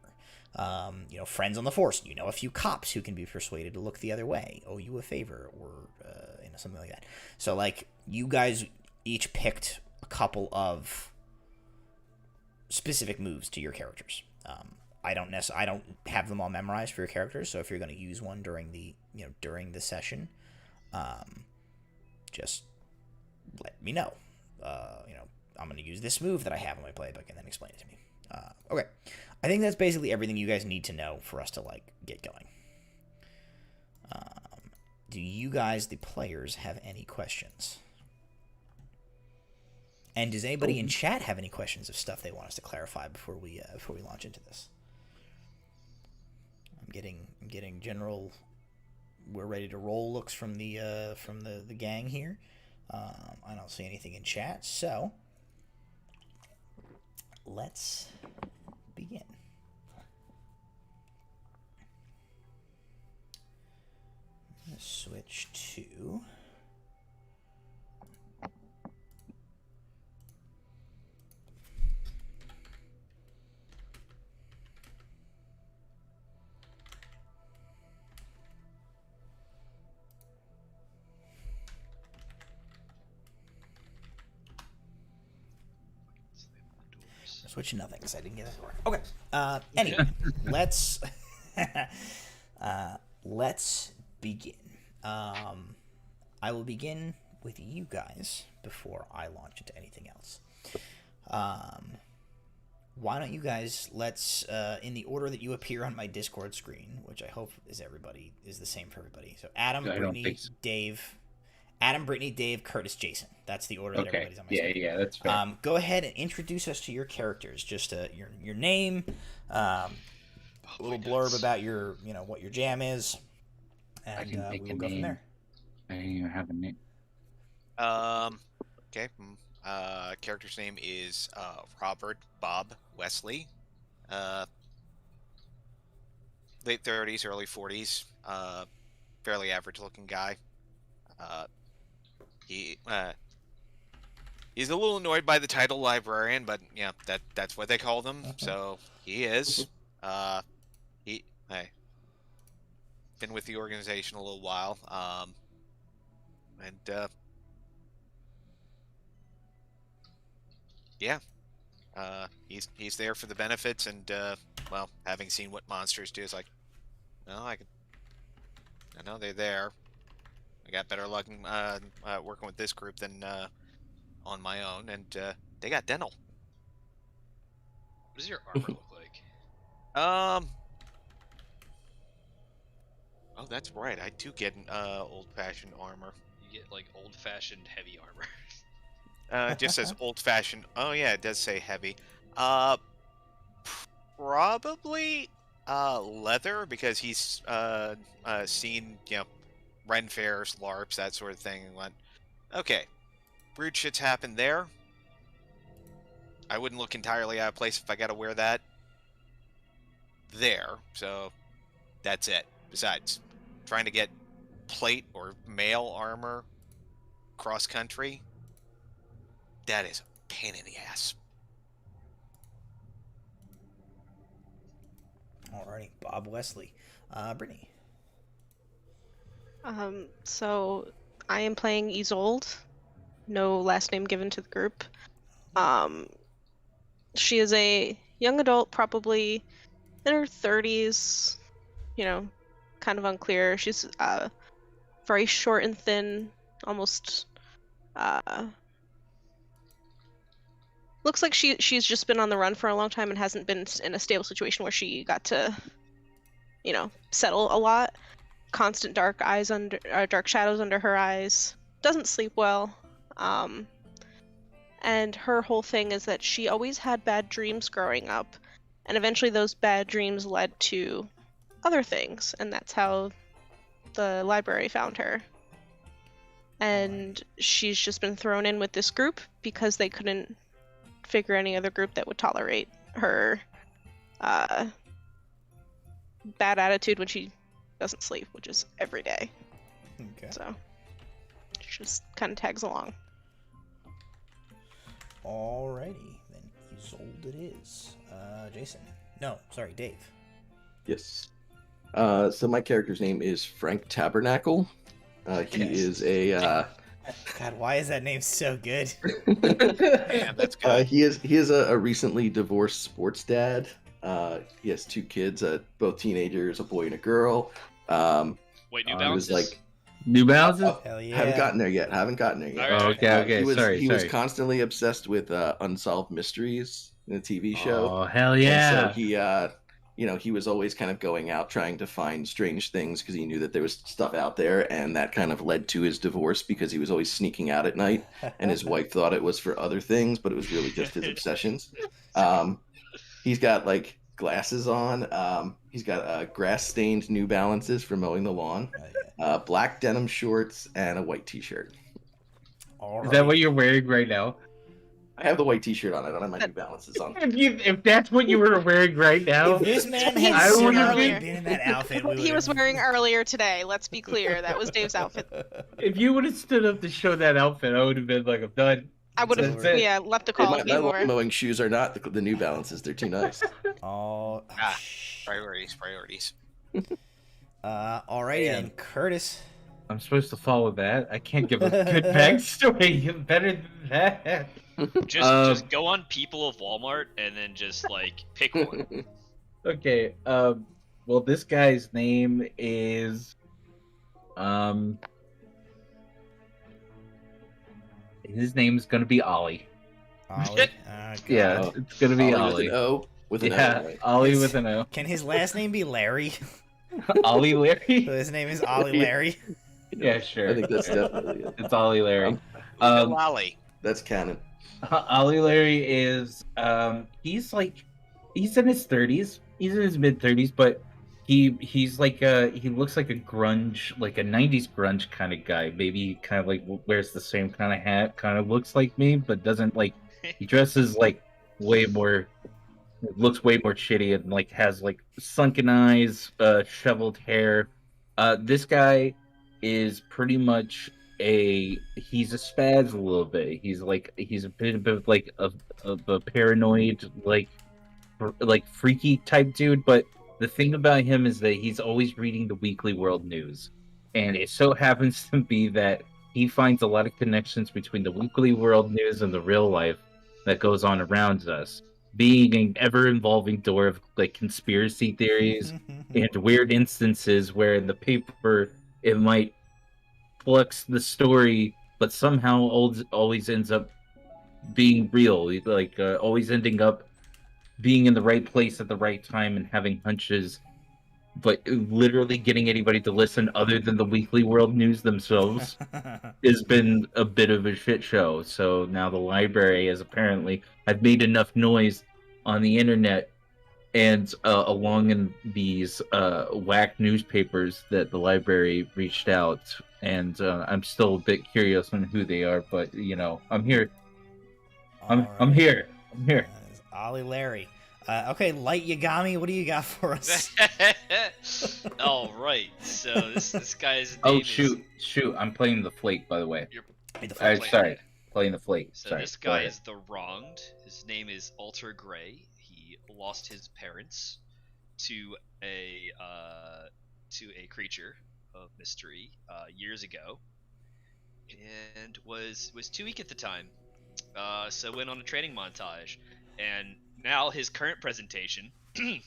Friends on the force. A few cops who can be persuaded to look the other way, owe you a favor, or something like that. So like you guys each picked a couple of specific moves to your characters. I don't have them all memorized for your characters, so if you're going to use one during the session, just let me know. I'm going to use this move that I have in my playbook, and then explain it to me. Okay, I think that's basically everything you guys need to know for us to get going. Do you guys, the players, have any questions? And does anybody in chat have any questions of stuff they want us to clarify before we launch into this? I'm getting general. We're ready to roll looks from the gang here. I don't see anything in chat, so let's begin. Let's switch to switch to nothing because I didn't get that work. Okay. Anyway, let's begin. I will begin with you guys before I launch into anything else. Why don't you guys let's in the order that you appear on my Discord screen, which I hope is the same for everybody. So Adam, Brittany, Dave. Adam, Brittany, Dave, Curtis, Jason. That's the order that everybody's on my screen. Yeah, that's fair. Go ahead and introduce us to your characters. Just your name, a little blurb about your what your jam is, and we will go from there. I don't even have a name. Okay. Character's name is Robert Bob Wesley. Late 30s, early 40s. Fairly average looking guy. He's a little annoyed by the title librarian, but yeah, that's what they call them. Okay. So he is. Been with the organization a little while. He's there for the benefits, and having seen what monsters do, is like, I know they're there. I got better luck working with this group than on my own, and they got dental. What does your armor look like? Oh, that's right. I do get old-fashioned armor. You get like old-fashioned heavy armor. It just says old-fashioned. Oh yeah, it does say heavy. Probably leather, because he's seen Ren fairs, LARPs, that sort of thing, and went, okay, rude shit's happened there. I wouldn't look entirely out of place if I gotta wear that there, so that's it. Besides, trying to get plate or mail armor cross-country, that is a pain in the ass. Alrighty, Bob Wesley. Brittany. So I am playing Isolde. No last name given to the group. She is a young adult, probably in her 30s, kind of unclear. She's very short and thin, almost looks like she's just been on the run for a long time and hasn't been in a stable situation where she got to, settle a lot. Constant dark shadows under her eyes. Doesn't sleep well. And her whole thing is that she always had bad dreams growing up, and eventually those bad dreams led to other things, and that's how the library found her. And she's just been thrown in with this group because they couldn't figure any other group that would tolerate her bad attitude when she doesn't sleep, which is every day. Okay. So she just kind of tags along. Alrighty, then Isolde it is. Jason. No, sorry, Dave. Yes. So my character's name is Frank Tabernacle. He is a. God, why is that name so good? Man, that's good. He is a recently divorced sports dad. He has 2 kids, both teenagers, a boy and a girl. Wait, New He Balances? was like, New Balances? Hell yeah. haven't gotten there yet. Oh, okay. He was Sorry. constantly obsessed with unsolved mysteries in a TV show. Oh, hell yeah. And so he was always kind of going out trying to find strange things because he knew that there was stuff out there, and that kind of led to his divorce because he was always sneaking out at night, and his wife thought it was for other things, but it was really just his obsessions. He's got like glasses on. He's got grass-stained New Balances for mowing the lawn, black denim shorts, and a white T-shirt. All Is that what you're wearing right now? I have the white T-shirt on. I don't have my New Balances on. If that's what you were wearing right now, If this man I had would've certainly been- been in that outfit, What he was wearing earlier today, let's be clear, that was Dave's outfit. if you would have stood up to show that outfit, I would have been like, I'm done. I would have, That's it. left the call my if he wore. lawn mowing shoes are not the New Balances. They're too nice. Priorities. Alrighty then, Curtis. I'm supposed to follow that. I can't give a good backstory better than that. Just go on People of Walmart and then just like pick one. Okay. Well, this guy's name is his name's gonna be Ollie. Ollie. Yeah, Oh. it's gonna be Ollie Ollie. with an O. Yeah, Right? Ollie with an O. Can his last name be Larry? Ollie So Larry. his name is Ollie Larry. Yeah, sure. I think that's definitely it. It's Ollie Larry. Lolly. That's canon. Ollie Larry is he's in his 30s. He's in his mid 30s, but he's like he looks like a grunge, like a 90s grunge kind of guy. Maybe kind of like wears the same kind of hat, kind of looks like me, but doesn't like. He dresses like way more. Looks way more shitty and like has like sunken eyes, shoveled hair. This guy is pretty much he's a spaz a little bit. He's a bit of like a paranoid like freaky type dude. But the thing about him is that he's always reading the Weekly World News, and it so happens to be that he finds a lot of connections between the Weekly World News and the real life that goes on around us, being an ever-evolving door of like conspiracy theories and weird instances where in the paper it might flux the story, but somehow always ends up being real, like always ending up being in the right place at the right time and having hunches, but literally getting anybody to listen other than the Weekly World News themselves has been a bit of a shit show. So now the library has apparently had made enough noise on the internet and along in these whack newspapers that the library reached out, and I'm still a bit curious on who they are, but I'm here. I'm here. Ollie Larry. Okay, Light Yagami, what do you got for us? All right, so this guy's name Oh is... shoot! I'm playing the flake, by the way. Flake. Sorry, playing the flake. So Sorry. this guy is the Wronged. His name is Alter Gray. He lost his parents to a creature of mystery years ago, and was too weak at the time. So went on a training montage, and now his current presentation, he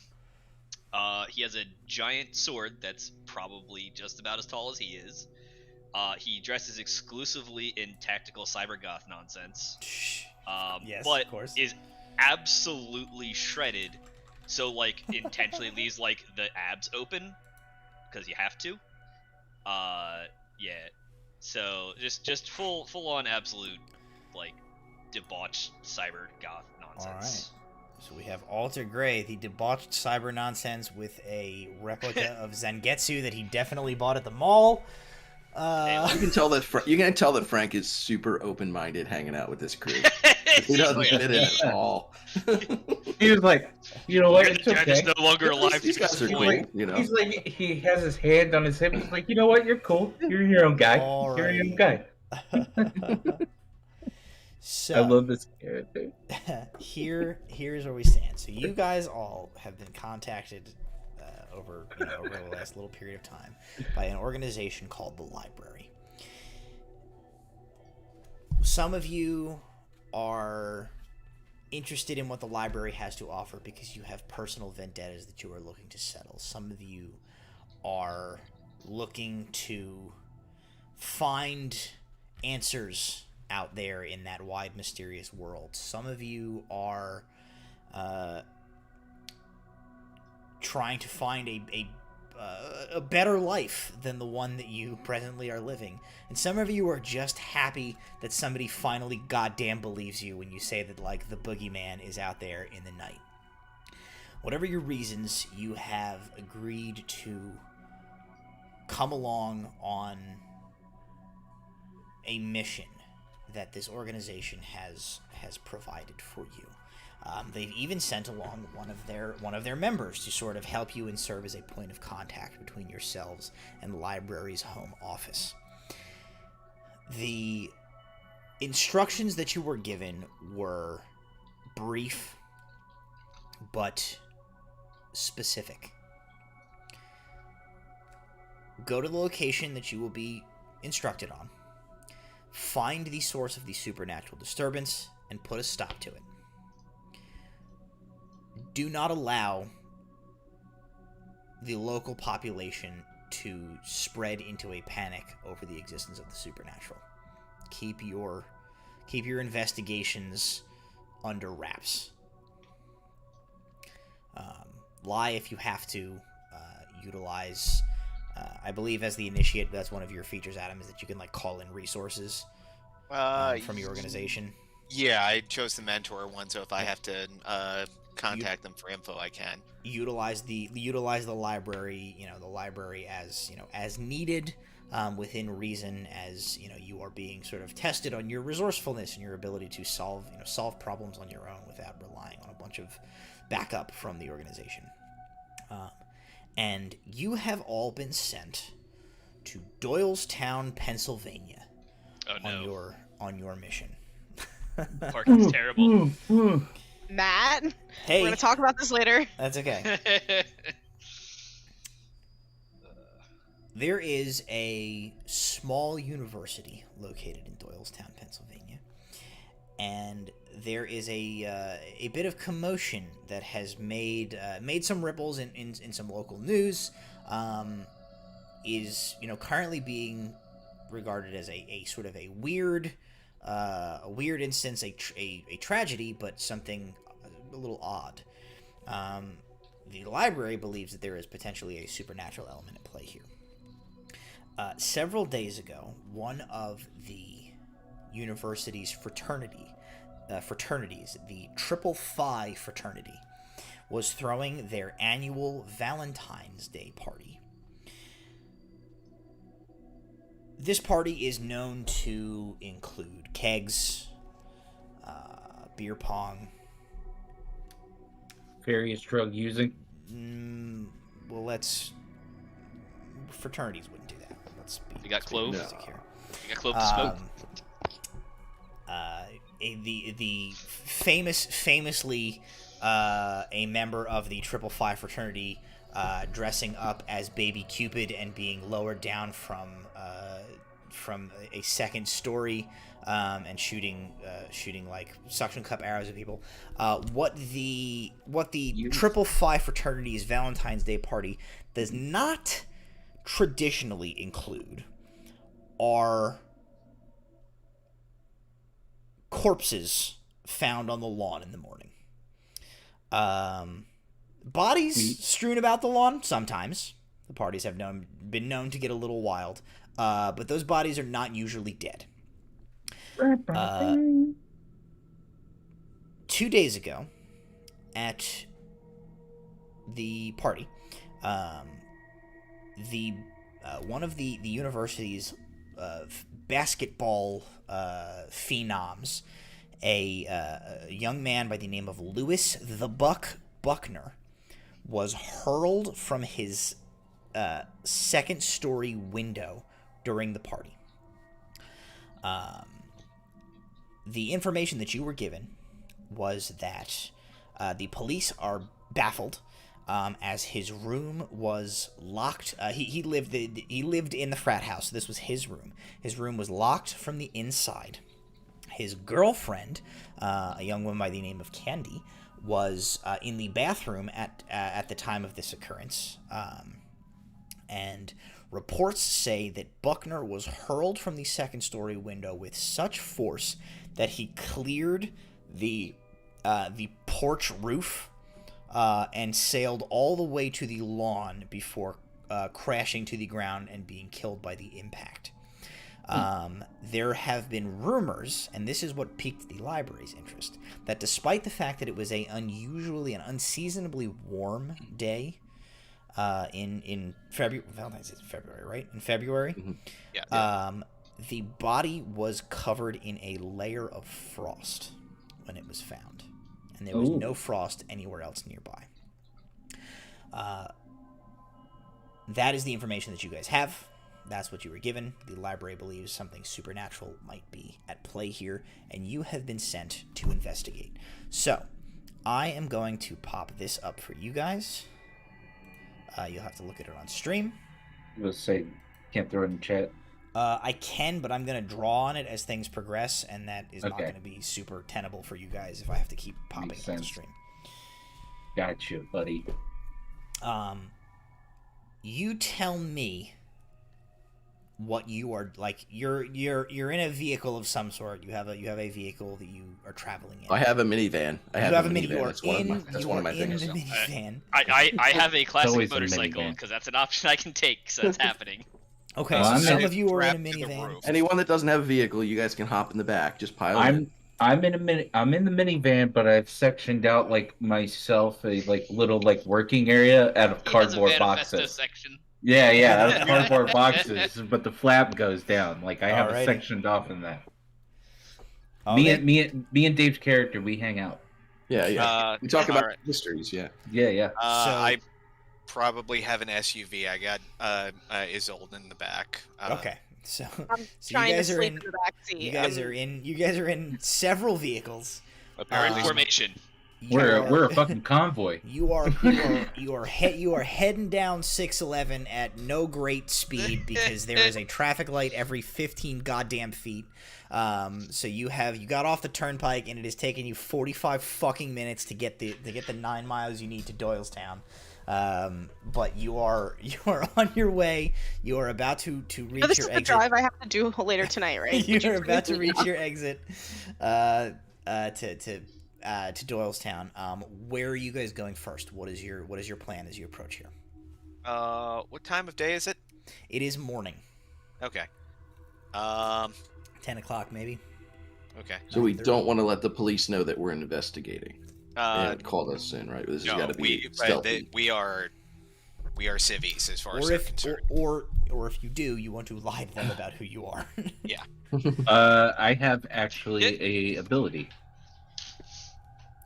has a giant sword that's probably just about as tall as he is. He dresses exclusively in tactical cybergoth nonsense. Yes, but of course. is absolutely shredded. So like intentionally leaves like the abs open because you have to. Yeah. So just full on absolute like debauched cyber goth nonsense. All right. So we have Alter Gray, the debauched cyber nonsense with a replica of Zangetsu that he definitely bought at the mall. You can tell that Frank is super open-minded hanging out with this crew. He doesn't fit in at all. He was like, you know what? It's I'm just okay. no longer alive to These guys are disappoint. cool, you know. He's like, he has his hand on his hip. He's like, you know what? You're cool. You're your own guy. All You're your own right. guy. So I love this character. here's where we stand. So you guys all have been contacted over the last little period of time by an organization called the Library. Some of you are interested in what the Library has to offer because you have personal vendettas that you are looking to settle. Some of you are looking to find answers out there in that wide, mysterious world. Some of you are trying to find a better life than the one that you presently are living. And some of you are just happy that somebody finally goddamn believes you when you say that, like, the boogeyman is out there in the night. Whatever your reasons, you have agreed to come along on a mission that this organization has provided for you. They've even sent along one of their members to sort of help you and serve as a point of contact between yourselves and the library's home office. The instructions that you were given were brief but specific. Go to the location that you will be instructed on. Find the source of the supernatural disturbance and put a stop to it. Do not allow the local population to spread into a panic over the existence of the supernatural. Keep your investigations under wraps. Lie if you have to. Utilize. I believe as the initiate, that's one of your features, Adam, is that you can like call in resources from your organization. Yeah, I chose the mentor one, so if I have to contact them for info, I can. Utilize the library, the library as needed, within reason, as you are being sort of tested on your resourcefulness and your ability to solve problems on your own without relying on a bunch of backup from the organization. And you have all been sent to Doylestown, Pennsylvania, on your mission. Parking's terrible. Matt, Hey, we're gonna talk about this later. That's okay. There is a small university located in Doylestown, Pennsylvania, and there is a bit of commotion that has made some ripples in some local news. Is currently being regarded as a sort of a weird instance, a tragedy, but something a little odd. The library believes that there is potentially a supernatural element at play here. Several days ago, one of the university's fraternities, the Triple Phi fraternity, was throwing their annual Valentine's Day party. This party is known to include kegs, beer pong, various drug using. Well, fraternities wouldn't do that. You got clove? Here. You got clove to smoke? The famously a member of the Triple Phi fraternity dressing up as Baby Cupid and being lowered down from a second story and shooting like suction cup arrows at people. What the Triple Phi fraternity's Valentine's Day party does not traditionally include are corpses found on the lawn in the morning. Bodies strewn about the lawn sometimes. The parties have been known to get a little wild, but those bodies are not usually dead. 2 days ago, at the party, one of the university's basketball phenoms, a young man by the name of Lewis the Buck Buckner, was hurled from his second-story window during the party. The information that you were given was that the police are baffled as his room was locked. He lived in the frat house. So this was his room. His room was locked from the inside. His girlfriend, a young woman by the name of Candy, was in the bathroom at the time of this occurrence. And reports say that Buckner was hurled from the second-story window with such force that he cleared the porch roof and sailed all the way to the lawn before crashing to the ground and being killed by the impact. There have been rumors, and this is what piqued the library's interest, that despite the fact that it was an unusually and unseasonably warm day in February, Valentine's Day is February, right? In February, Mm-hmm. Yeah. The body was covered in a layer of frost when it was found, and there was no frost anywhere else nearby. That is the information that you guys have. That's what you were given. The library believes something supernatural might be at play here, and you have been sent to investigate. So, I am going to pop this up for you guys. You'll have to look at it on stream. We'll say, can't throw it in chat. I can, but I'm going to draw on it as things progress, and that is not Okay. going to be super tenable for you guys if I have to keep popping Makes it on the sense. stream. Gotcha, buddy. You tell me what you are like. You're in a vehicle of some sort. You have a vehicle that you are traveling in. I have a minivan. I have a minivan. That's one of my in things. the minivan. I have a classic always a motorcycle minivan. because that's an option I can take, so it's happening. Okay, Well, so I'm some in- of you are in a Strapped to the minivan. roof. Anyone that doesn't have a vehicle, you guys can hop in the back. Just pile in. I'm in the minivan, but I've sectioned out like myself a little working area out of He has a cardboard manifesto boxes. section. Yeah, out of cardboard boxes, but the flap goes down. Like I have Alrighty. it sectioned off in that. Okay. Me and Dave's character, we hang out. Yeah. We talk about alright. mysteries. Yeah. Yeah. I probably have an SUV. I got Isolde in the back. Okay, so I'm you trying to guys are sleep in. in the backseat. You guys are in several vehicles. Apparent formation. We're a fucking convoy. You are heading down 611 at no great speed because there is a traffic light every 15 goddamn feet. So you got off the turnpike and it has taken you 45 fucking minutes to get the 9 miles you need to Doylestown. But you are on your way. You are about to reach Oh, this your is the exit. drive I have to do later tonight, right? You're about to reach your exit to Doylestown. Where are you guys going first? What is your plan as you approach here? What time of day is it? It is morning. Okay. 10 o'clock maybe. Okay. So we 9:30. don't want to let the police know that we're investigating. They haven't called us in, right? This has got to be stealthy. we are civvies as far as Or they're if concerned. or if you do, you want to lie to them about who you are. I have actually a ability.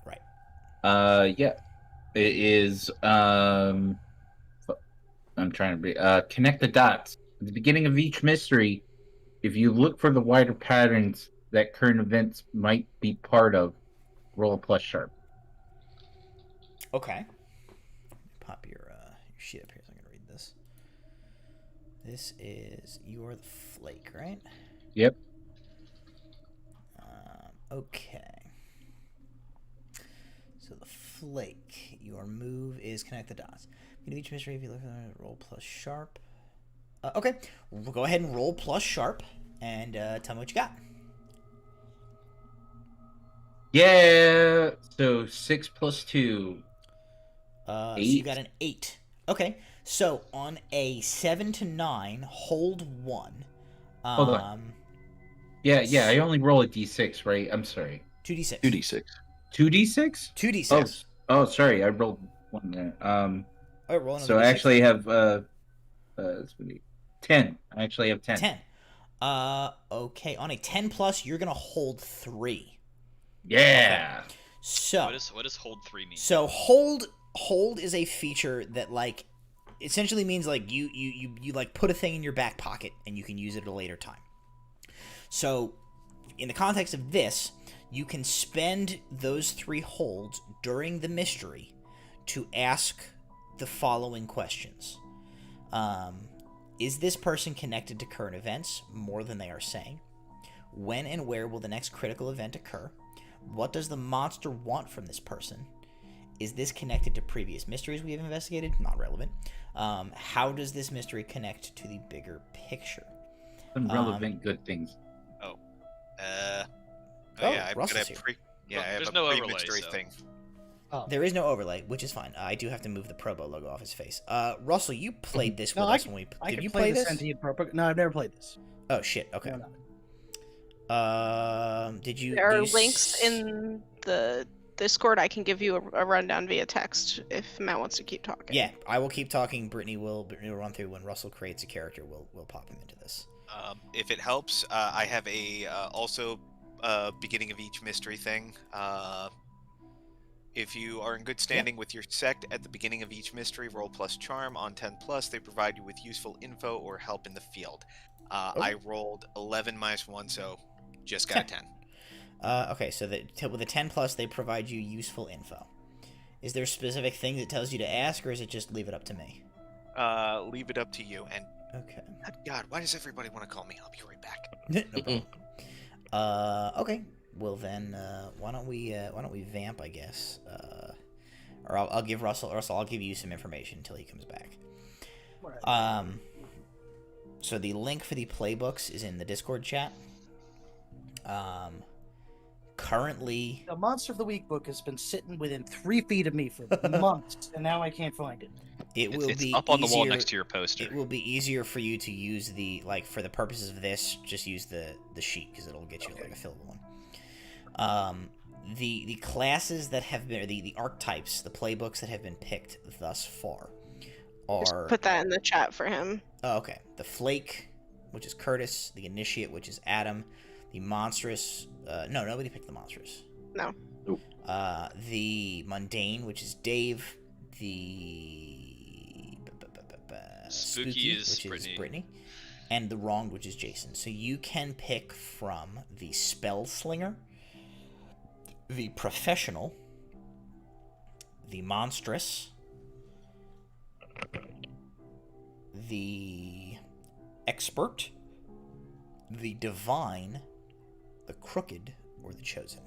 Right. Yeah. It is I'm trying to be connect the dots. At the beginning of each mystery, if you look for the wider patterns that current events might be part of, roll a plus sharp. Okay. Pop your sheet up here so I can read this. This is you are the flake, right? Yep. Okay. So the flake, your move is connect the dots. In each mystery, if you look at roll plus sharp. Okay, we'll go ahead and roll plus sharp, and tell me what you got. Yeah. So 6 plus 2. So you got an 8. Okay. So on a 7 to 9, hold 1. Hold on. Yeah. I only roll a d6, right? I'm sorry. 2d6. 2d6. 2d6? 2d6. Oh, sorry. I rolled 1 there. Oh, roll another So I d6. actually have 10. I actually have 10. 10. Okay. On a 10 plus, you're gonna hold 3. Yeah. Okay. So what does hold 3 mean? So hold is a feature that like essentially means like you like put a thing in your back pocket and you can use it at a later time. So in the context of this, you can spend those 3 holds during the mystery to ask the following questions. Is this person connected to current events more than they are saying? When and where will the next critical event occur? What does the monster want from this person? Is this connected to previous mysteries we have investigated? Not relevant. How does this mystery connect to the bigger picture? Some relevant good things. Yeah, I'm Russell's gonna here. I have There's a no pre-mystery overlay, so. thing. Oh. There is no overlay, which is fine. I do have to move the Probo logo off his face. Russell, you played this with us when we... Did you play this? No, I've never played this. Oh, shit. Okay. Did you... There are do you links in the Discord. I can give you a rundown via text if Matt wants to keep talking. Yeah, I will keep talking. Brittany will run through when Russell creates a character. We'll pop him into this. If it helps, I have a also beginning of each mystery thing. If you are in good standing with your sect at the beginning of each mystery, roll plus charm. On 10 plus, they provide you with useful info or help in the field. I rolled 11 minus 1, so just got a 10. Okay, so with a 10 plus, they provide you useful info. Is there a specific thing that tells you to ask, or is it just leave it up to me? Leave it up to you. And okay. God, why does everybody want to call me? I'll be right back. No problem. Okay. Well then, why don't we vamp? I guess, or I'll give Russell. I'll give you some information until he comes back. Right. So the link for the playbooks is in the Discord chat. Currently, The Monster of the Week book has been sitting within 3 feet of me for months, and now I can't find it. It's be up on the wall easier- next to your poster. It will be easier for you to use for the purposes of this. Just use the sheet because it'll get you like a fillable one. The classes that have been the archetypes, the playbooks that have been picked thus far are Just put that in the chat for him. Oh, okay. The Flake, which is Curtis, the Initiate, which is Adam, the Monstrous. No, nobody picked the Monstrous. No. Nope. The Mundane, which is Dave, the Spooky is which Brittany. is Brittany, and the Wronged, which is Jason. So you can pick from the Spell Slinger, the Professional, the Monstrous, the Expert, the Divine, the Crooked, or the Chosen.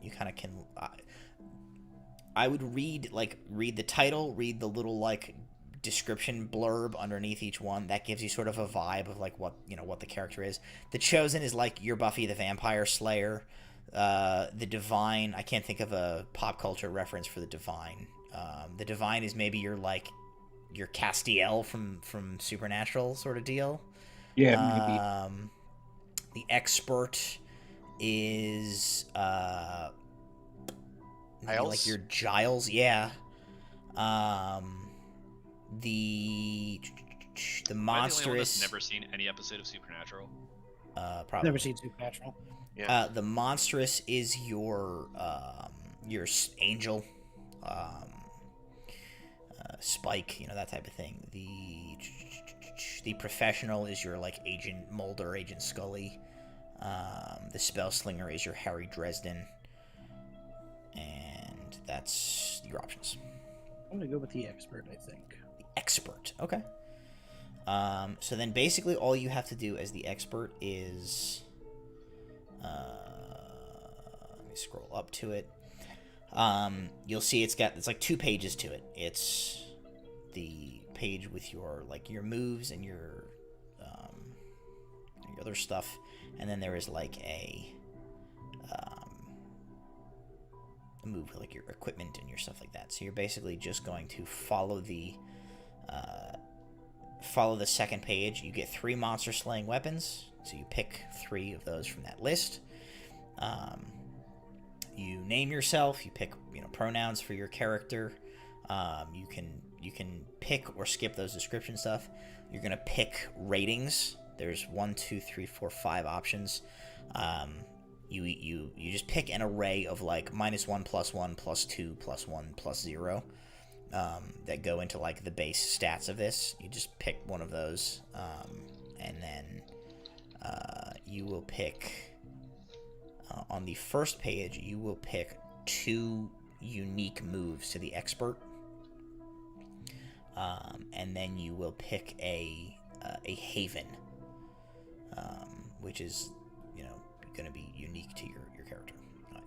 You kind of can. I would read the title, read the little like description blurb underneath each one. That gives you sort of a vibe of like what the character is. The Chosen is like your Buffy the Vampire Slayer. The Divine, I can't think of a pop culture reference for the Divine. The Divine is maybe your Castiel from Supernatural sort of deal. Yeah, maybe. The Expert is like your Giles, yeah. The Am I the only one Monstrous. that's never seen any episode of Supernatural? Probably. Never seen Supernatural. Yeah. The Monstrous is your Angel, Spike, that type of thing. The Professional is your like Agent Mulder, Agent Scully. The Spell Slinger is your Harry Dresden, and that's your options. I'm gonna go with the Expert, I think. The Expert, okay. So then basically all you have to do as the Expert is, let me scroll up to it. You'll see it's like 2 pages to it. It's the page with your moves and your other stuff, and then there is like a move with like your equipment and your stuff like that. So you're basically just going to follow the second page. You get 3 monster slaying weapons, so you pick 3 of those from that list. You name yourself. You pick pronouns for your character. You can pick or skip those description stuff. You're gonna pick ratings. There's 1, 2, 3, 4, 5 options. You just pick an array of like -1, +1, +2, +1, +0 that go into like the base stats of this. You just pick one of those, and then you will pick on the first page. You will pick 2 unique moves to the expert, and then you will pick a haven, which is going to be unique to your character.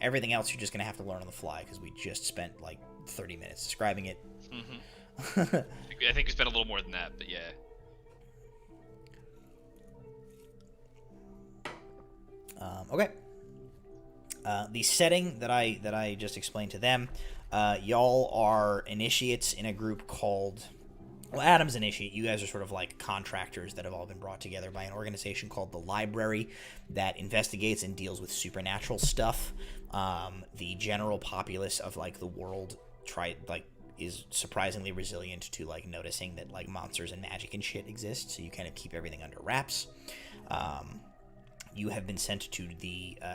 Everything else you're just going to have to learn on the fly, because we just spent like 30 minutes describing it. Mm-hmm. I think we spent a little more than that, but yeah. Okay. The setting that I just explained to them, y'all are initiates in a group called... Well, Adam's initiate. You guys are sort of like contractors that have all been brought together by an organization called the Library that investigates and deals with supernatural stuff. The general populace of like the world is surprisingly resilient to like noticing that like monsters and magic and shit exist, so you kind of keep everything under wraps. You have been sent to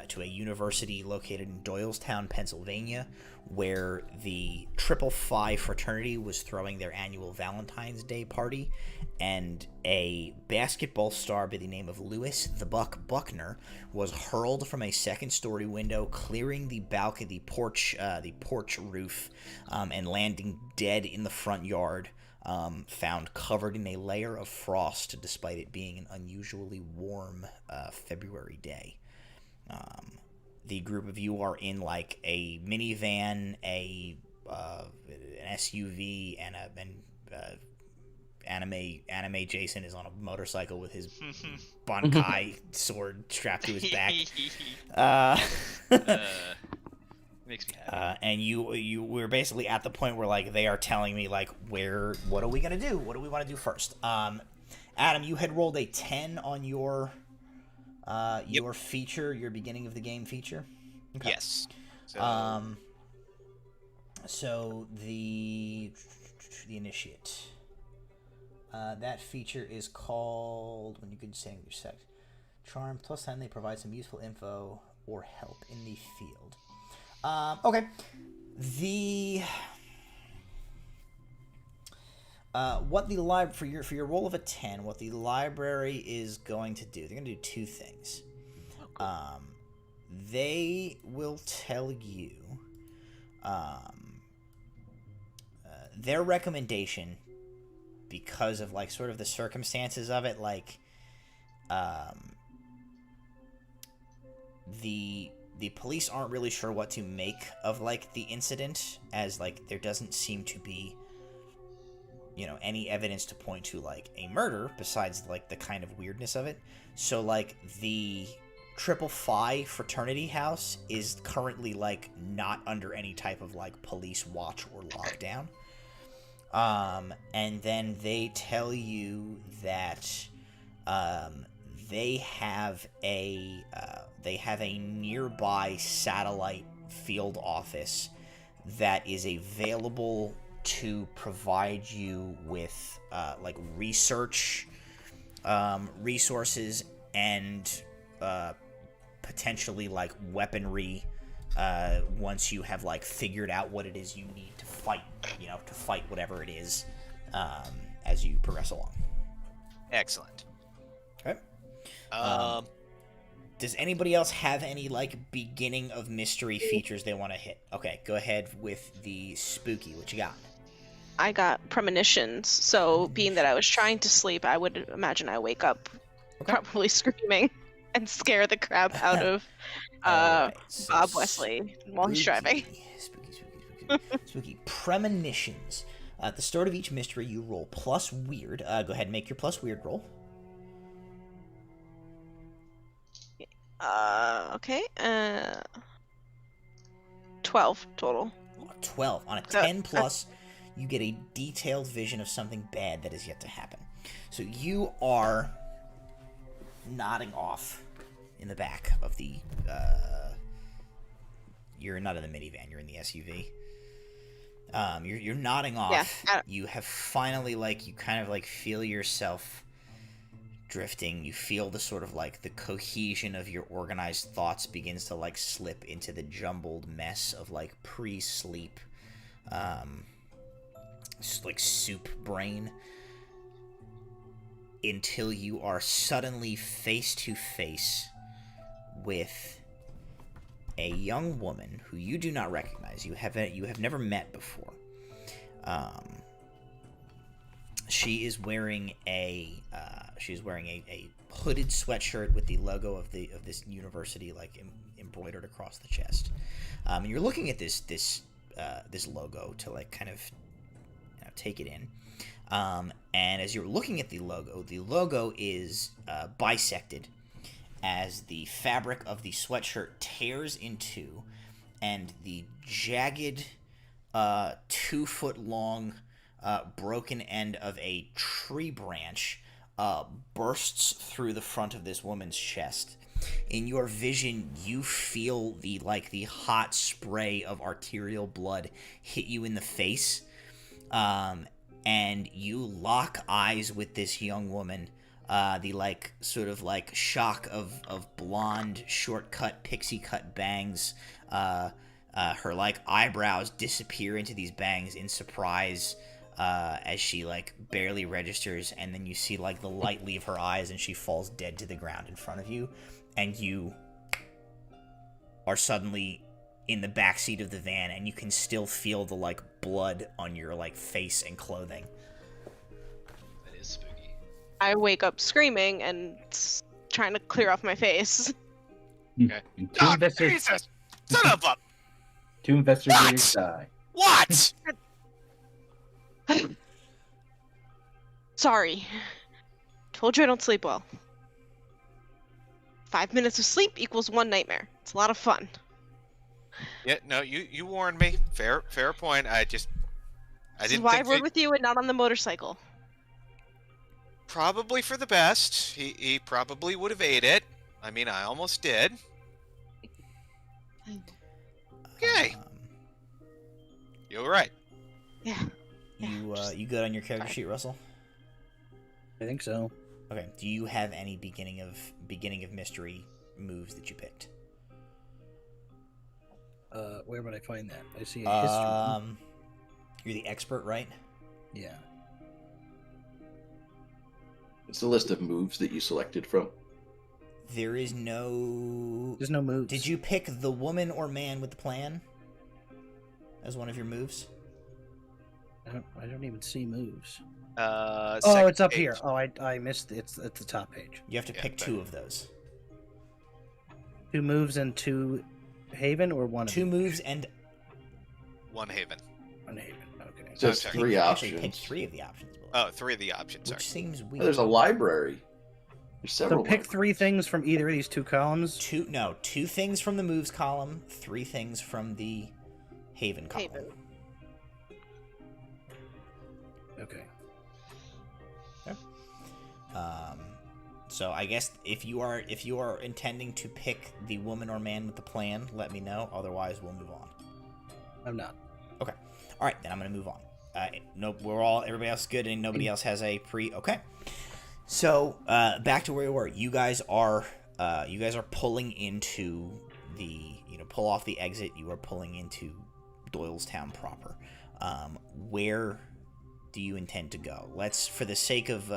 to a university located in Doylestown, Pennsylvania, where the Triple Phi fraternity was throwing their annual Valentine's Day party, and a basketball star by the name of Lewis the Buck Buckner was hurled from a second-story window, clearing the porch roof, and landing dead in the front yard. Found covered in a layer of frost, despite it being an unusually warm February day. The group of you are in like a minivan, an SUV, and anime Jason is on a motorcycle with his Bankai sword strapped to his back. Makes me happy. And we're basically at the point where like they are telling me like what are we gonna do? What do we want to do first? Adam, you had rolled a 10 on your feature, your beginning of the game feature. Okay. Yes. So... So the initiate. That feature is called when you can say your sex. Charm +10. They provide some useful info or help in the field. Okay. What the library for your roll of a 10, what the library is going to do, they're going to do 2 things. They will tell you their recommendation, because of like sort of the circumstances of it, like the police aren't really sure what to make of like the incident, as like there doesn't seem to be any evidence to point to like a murder besides like the kind of weirdness of it. So like the Triple Phi fraternity house is currently like not under any type of like police watch or lockdown. And then they tell you that they have a nearby satellite field office that is available to provide you with like research resources and potentially like weaponry once you have like figured out what it is you need to fight whatever it is as you progress along. Excellent. Okay. Does anybody else have any like beginning of mystery features they want to hit? Okay, go ahead with the spooky. What you got? I got premonitions, so being that I was trying to sleep, I would imagine I wake up probably screaming and scare the crap out of so Bob Wesley while he's driving. Spooky. Premonitions. At the start of each mystery, you roll plus weird. Go ahead and make your plus weird roll. Okay. 12 total. 12. On a 10 plus, you get a detailed vision of something bad that is yet to happen. So you are nodding off in the back of the... you're not in the minivan, you're in the SUV. You're nodding off. Yeah. You have finally, you kind of, feel yourself drifting. You feel the sort of, the cohesion of your organized thoughts begins to, slip into the jumbled mess of, pre-sleep, soup brain, until you are suddenly face to face with a young woman who you do not recognize. You have never met before. She is wearing a hooded sweatshirt with the logo of this university embroidered across the chest. And you're looking at this logo to kind of take it in. And as you're looking at the logo is bisected as the fabric of the sweatshirt tears in two, and the jagged 2-foot-long broken end of a tree branch bursts through the front of this woman's chest. In your vision, you feel the hot spray of arterial blood hit you in the face, and you lock eyes with this young woman. The shock of blonde, short-cut, pixie-cut bangs. Her eyebrows disappear into these bangs in surprise as she barely registers, and then you see the light leave her eyes and she falls dead to the ground in front of you, and you are suddenly in the backseat of the van, and you can still feel the blood on your face and clothing. That is spooky. I wake up screaming and trying to clear off my face. Okay. Oh, Jesus! Son of a... Two investigators die. What? Sorry. Told you I don't sleep well. 5 minutes of sleep equals 1 nightmare. It's a lot of fun. Yeah, no, you warned me. Fair point. I This is didn't why I think rode with you and not on the motorcycle. probably for the best. He probably would have ate it. I mean, I almost did. Okay. You're right. Yeah. You good on your character sheet, Russell? I think so. Okay. Do you have any beginning of mystery moves that you picked? Where would I find that? I see a history. You're the expert, right? Yeah. It's a list of moves that you selected from. There's no moves. Did you pick the woman or man with the plan as one of your moves? I don't even see moves. Second It's up page. here. Oh, I missed it. It's at the top page. You have to pick 2 of those. 2 moves and 2 Haven, or one? Two moves and One Haven. One Haven. Okay. So it's sorry. 3 actually options. pick 3 of the options. Will. Oh, 3 of the options. Which Sorry. seems Oh, weird. there's a library. There's several. So pick libraries. 3 things from either of these 2 columns. 2 things from the moves column, 3 things from the Haven column. Haven. Okay. So I guess if you are intending to pick the woman or man with the plan, let me know. Otherwise, we'll move on. I'm not. Okay. All right, then I'm gonna move on. Nope, everybody else is good, and nobody else has a pre. Okay. So back to where we were. You guys are pulling into the pull off the exit. You are pulling into Doylestown proper. Where do you intend to go? Let's, for the sake of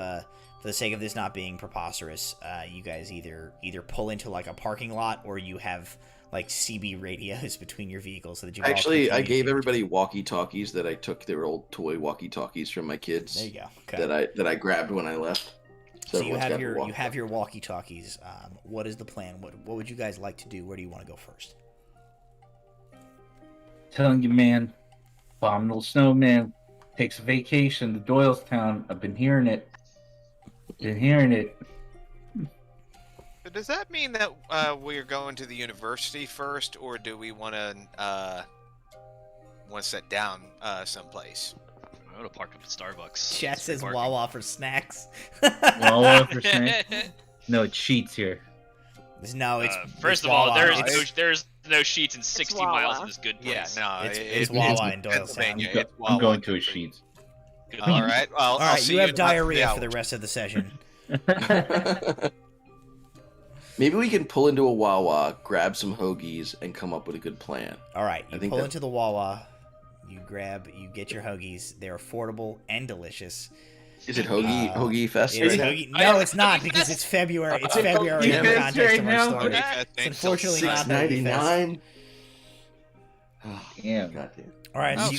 this not being preposterous, you guys either pull into a parking lot, or you have CB radios between your vehicles so that you Actually, I gave everybody walkie-talkies that I took. They were old toy walkie-talkies from my kids. There you go. Okay. That I grabbed when I left. So you everyone's have got your their you have your walkie-talkies. What is the plan? What would you guys like to do? Where do you want to go first? Telling you, man, abominable snowman, takes a vacation to Doylestown. I've been hearing it. So does that mean that we're going to the university first, or do we want to sit down someplace? I'm gonna park up at Starbucks. Chat says Wawa for snacks. Wawa for snacks? No, it's Sheets here. No, it's first it's of all, Wawa. there's no Sheets in 60 miles of this good place. Yeah, no, it's Wawa in Doylestown. I'm going to a Sheets. All right, well, all right, you have diarrhea for the rest of the session. Maybe we can pull into a Wawa, grab some hoagies, and come up with a good plan. All right, you pull into the Wawa, you get your hoagies. They're affordable and delicious. Is it hoagie fest? No, it's not because it's February. It's February in the context of our story. It's unfortunately not $6.99. Damn. All right, so you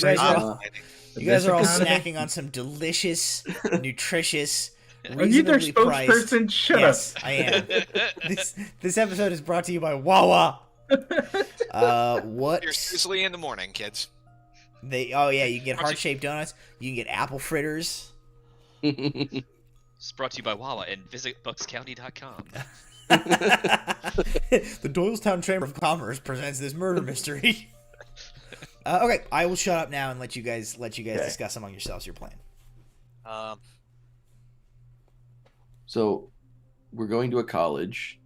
guys are all snacking on some delicious, nutritious, reasonably priced. Spokesperson, shut yes, up. I am. This episode is brought to you by Wawa. What? You're seriously in the morning, kids. You can get heart-shaped donuts. You can get apple fritters. It's brought to you by Wawa and visit buckscounty.com. The Doylestown Chamber of Commerce presents this murder mystery. Okay, I will shut up now and let you guys discuss among yourselves your plan. So, we're going to a college.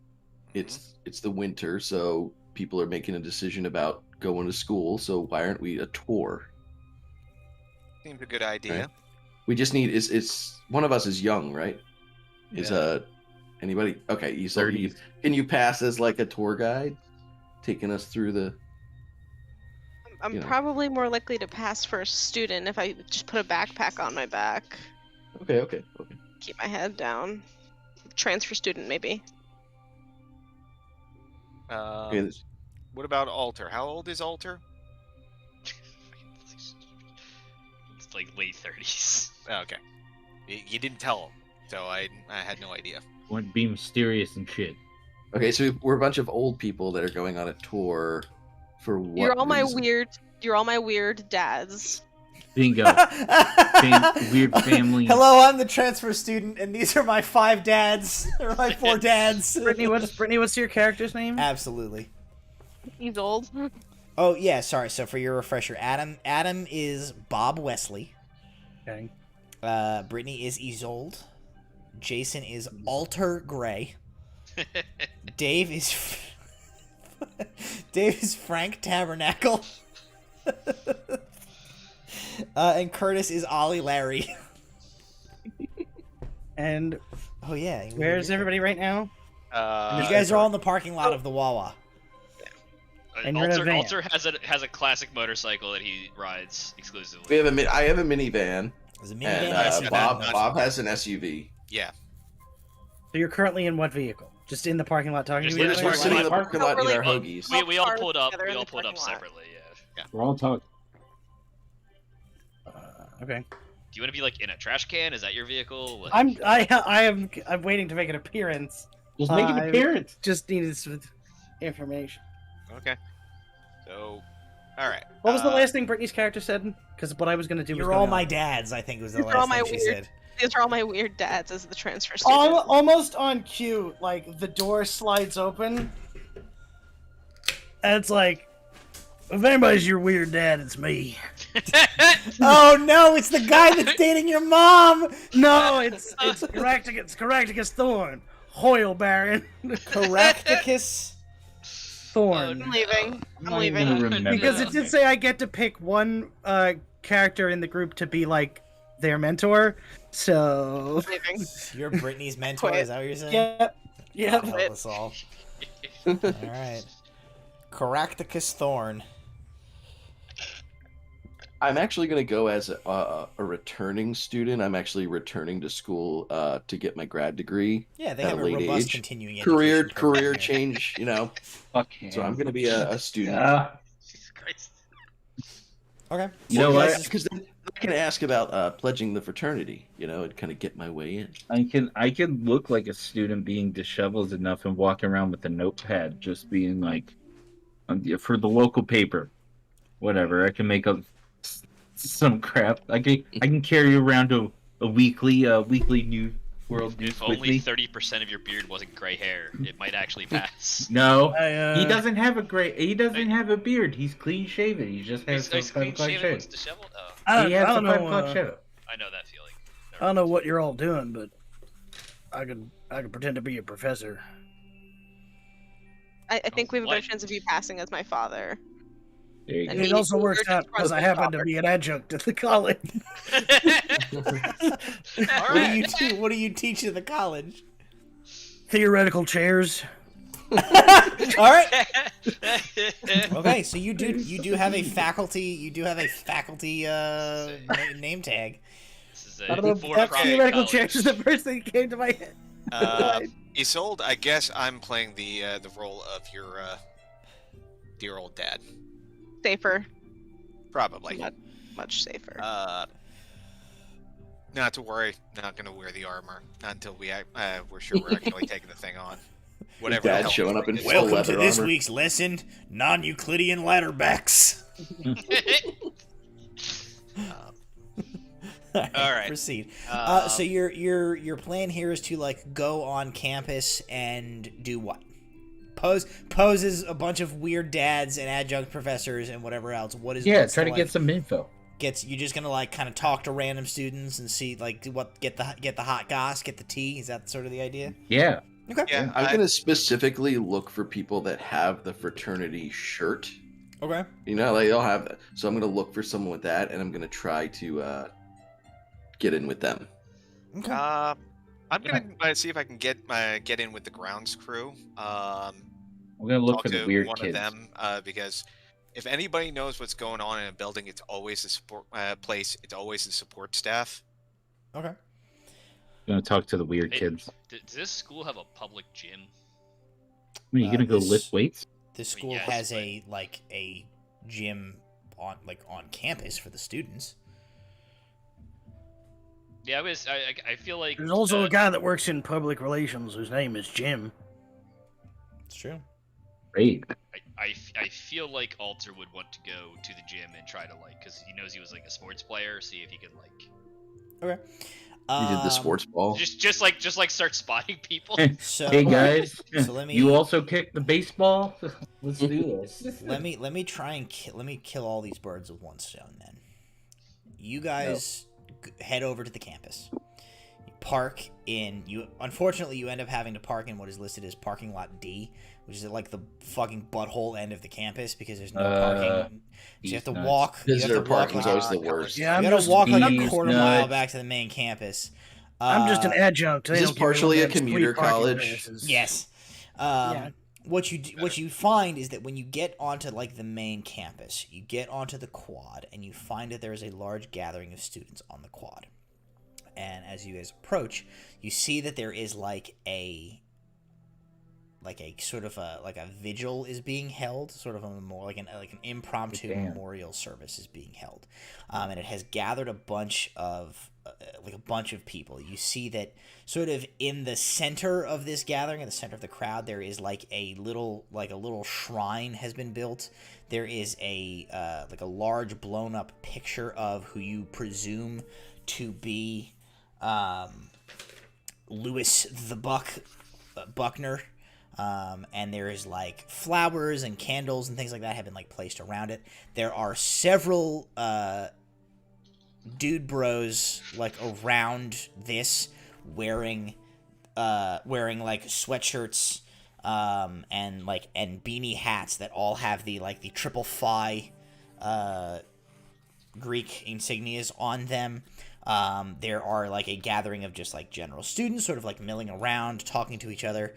It's the winter, so people are making a decision about going to school. So why aren't we a tour? Seems a good idea. Right? We just need it's one of us is young, right? Yeah. Is anybody? Okay, can you pass as like a tour guide, taking us through the? I'm probably more likely to pass for a student if I just put a backpack on my back. Okay. Keep my head down. Transfer student, maybe. What about Alter? How old is Alter? It's like late 30s. Okay. You didn't tell him, so I had no idea. Want to be mysterious and shit. Okay, so we're a bunch of old people that are going on a tour for what You're all reason? my weird dads. Bingo. Weird family. Hello, I'm the transfer student, and these are my 5 dads, or my 4 dads. Brittany, what's your character's name? Absolutely. He's old. Oh yeah, sorry. So for your refresher, Adam is Bob Wesley. Okay. Brittany is Isolde. Jason is Alter Gray. Dave is Frank Tabernacle. And Curtis is Ollie Larry. And oh yeah, where's everybody right now? You guys are all in the parking lot of the Wawa. And you're in a van. Alter has a classic motorcycle that he rides exclusively. I have a minivan. There's a minivan. And Bob has an SUV. Yeah. So you're currently in what vehicle? Just in the parking lot talking to We're each just other? sitting in the parking lot in our really- hoagies. We all pulled up. Together We in all the pulled up parking lot. separately. Yeah. We're all talking. Okay. Do you want to be like in a trash can? Is that your vehicle? Like... I'm waiting to make an appearance. Just make an appearance. Just needed some information. Okay. So, all right. What was the last thing Brittany's character said? Because what I was going to do was You're all my dads, I think was the last thing she said. These are all my weird dads as the transfer student. Almost on cue, like the door slides open, and it's like, if anybody's your weird dad, it's me. Oh no, it's the guy that's dating your mom. No, it's Caractacus Thorn, Hoyle Baron. Caractacus Thorn. I'm leaving. Because it did say I get to pick one character in the group to be like their mentor. So you're Brittany's mentor. Is that what you're saying? Yep. Help us all. All right. Caractacus Thorn. I'm actually going to go as a returning student. I'm actually returning to school to get my grad degree. Yeah, they at have a late robust age. continuing career change. Fuck So I'm going to be a student. Jesus Christ. Okay. You know what? Because then I can ask about pledging the fraternity. And kind of get my way in. I can look like a student being disheveled enough and walking around with a notepad, just being like, for the local paper, whatever. I can make a some crap. I can carry around a weekly new world news If with only me. 30% of your beard wasn't gray hair, it might actually pass. No, I, he doesn't have a beard. He's clean shaven. He just has He's a 5 clean o'clock shaven, shadow. looks disheveled. Oh, I He has don't a 5 know. o'clock shadow. I know that feeling. I don't know what you're all doing, but I could pretend to be a professor. I think we have a better What? chance of you passing as my father. There you And go. It also works you're out just because I Russell's happen to daughter. be an adjunct at the college. All What do you right. do? What do you teach at the college? Theoretical chairs. All right. Okay, so you do have a faculty name tag. This is a I don't know. for-profit Theoretical college. chairs is the first thing that came to my head. Isolde, I guess I'm playing the role of your dear old dad. Safer. Probably. Much safer. Not to worry. Not gonna wear the armor not until we're sure we're actually taking the thing on. Whatever. the Dad hell showing this up in thing is. full Welcome leather to this armor. week's lesson: non-Euclidean ladderbacks. All right. proceed. Um, So your plan here is to like go on campus and do what? Poses a bunch of weird dads and adjunct professors and whatever else. What's Try to the, get some info. you're just gonna like kind of talk to random students and see like get the hot goss, get the tea. Is that sort of the idea? Yeah. Okay. Yeah, I'm gonna specifically look for people that have the fraternity shirt. Okay. You know, like they'll have that. So I'm gonna look for someone with that, and I'm gonna try to get in with them. Okay. I'm gonna see if I can get in with the grounds crew. I'm gonna look Talk for to the weird one kids. of them because if anybody knows what's going on in a building, it's always the support place. It's always the support staff. Okay. I'm gonna talk to the weird Hey, kids. Does this school have a public gym? Are you gonna go this- lift weights? This school Yes, has but- a gym on campus for the students. Yeah, I feel like There's also a guy that works in public relations whose name is Jim. It's true. Great. I feel like Alter would want to go to the gym and try to because he knows he was like a sports player, see if he could Okay. You did the sports ball. just start spotting people. So Hey guys, So let me you also kick the baseball. Let's do this. let me try and kill all these birds with one stone. Then you guys head over to the campus. You park in unfortunately you end up having to park in what is listed as parking lot D, which is at like the fucking butthole end of the campus because there's no parking. So you have to nuts. walk. Visitor walk parking's like, always the worst. Yeah, you I'm gotta just, walk like a These quarter mile nuts. back to the main campus. I'm just an adjunct. They Is this don't give me partially one a of them commuter sweet parking college? passes. Yes. Yeah. What you find is that when you get onto like the main campus, you get onto the quad and you find that there is a large gathering of students on the quad. And as you guys approach, you see that there is like a sort of a vigil is being held, sort of a memorial, like an impromptu Damn. memorial service is being held, and it has gathered a bunch of people. You see that sort of in the center of this gathering, in the center of the crowd, there is like a little shrine has been built. There is a large blown up picture of who you presume to be Lewis the Buckner. And there is like flowers and candles and things like that have been like placed around it. There are several dude bros like around this wearing like sweatshirts and beanie hats that all have the triple phi Greek insignias on them. There are like a gathering of just like general students sort of like milling around, talking to each other.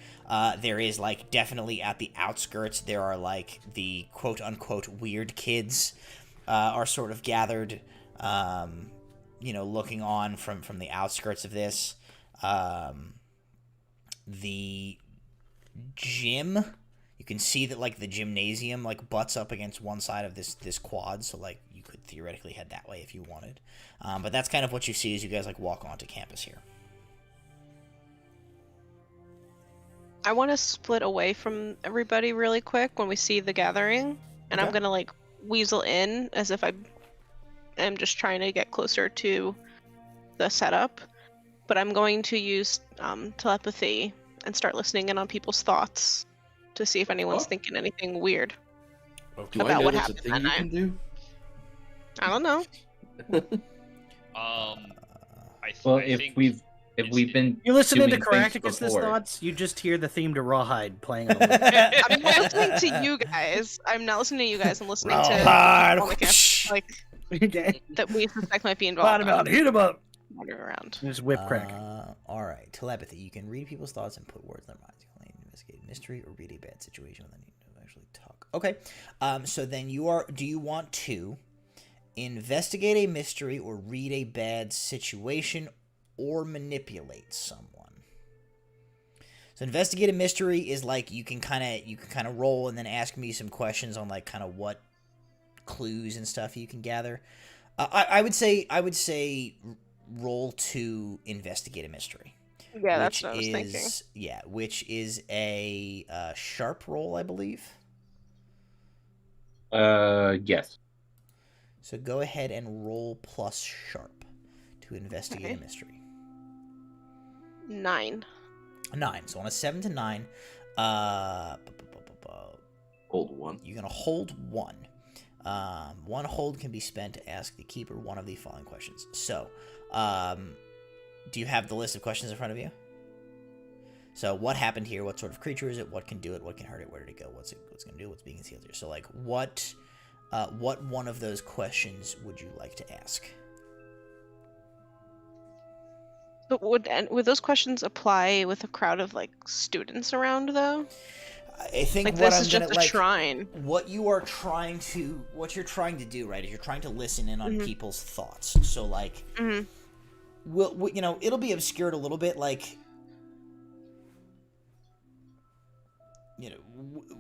There is like definitely at the outskirts, there are like the quote unquote weird kids are sort of gathered, looking on from the outskirts of this. The gym, you can see that like the gymnasium like butts up against one side of this quad, so like you could theoretically head that way if you wanted. But that's kind of what you see as you guys like walk onto campus here. I want to split away from everybody really quick when we see the gathering, and I'm Okay. gonna like weasel in as if I'm am just trying to get closer to the setup. But I'm going to use telepathy and start listening in on people's thoughts to see if anyone's thinking anything weird Do I about know what that's a happened thing that you night. can do? I don't know. Well, I if think we've been You listen into doing things Caractacus' before. thoughts, you just hear the theme to Rawhide playing on the loop. I'm not listening to you guys. I'm not listening to you guys. I'm listening to Rawhide. people on the campus, like Okay. that we suspect might be Bottom involved. out, hit him up. Wandering around. Just whip crack. All right, telepathy. You can read people's thoughts and put words in their minds. You can only investigate a mystery or read a bad situation without needing to actually talk. Okay. So then do you want to investigate a mystery or read a bad situation or manipulate someone? So investigate a mystery is like you can kind of roll and then ask me some questions on like kind of what clues and stuff you can gather. I would say roll to investigate a mystery. Yeah, that's what I was thinking. Yeah, which is a sharp roll, I believe. Yes. So go ahead and roll plus sharp to investigate a mystery. 9. 9. So on a 7 to 9, Hold 1. you're gonna hold 1. One hold can be spent to ask the keeper one of the following questions. So, do you have the list of questions in front of you? So, what happened here? What sort of creature is it? What can do it? What can hurt it? Where did it go? What's going to do? What's being concealed here? So, like, what one of those questions would you like to ask? But would those questions apply with a crowd of like students around though? I think like what this I'm is just gonna, a shrine. What you're trying to do, right, is you're trying to listen in on people's thoughts. So like, it'll be obscured a little bit, like,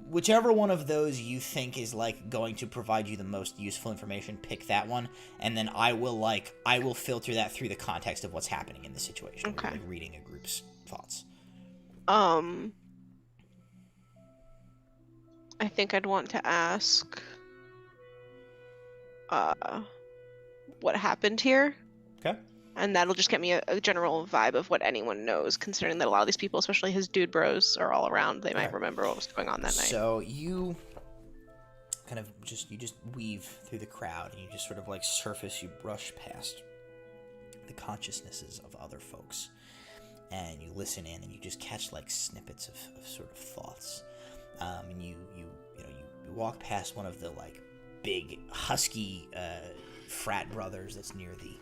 whichever one of those you think is like going to provide you the most useful information, pick that one, and then I will filter that through the context of what's happening in the situation. Okay. Like reading a group's thoughts. I think I'd want to ask what happened here. Okay. And that'll just get me a general vibe of what anyone knows, considering that a lot of these people, especially his dude bros, are all around. They might remember what was going on that night. So you kind of just weave through the crowd, and you just sort of like surface, you brush past the consciousnesses of other folks, and you listen in, and you just catch like snippets of sort of thoughts. And you walk past one of the like big husky frat brothers that's near the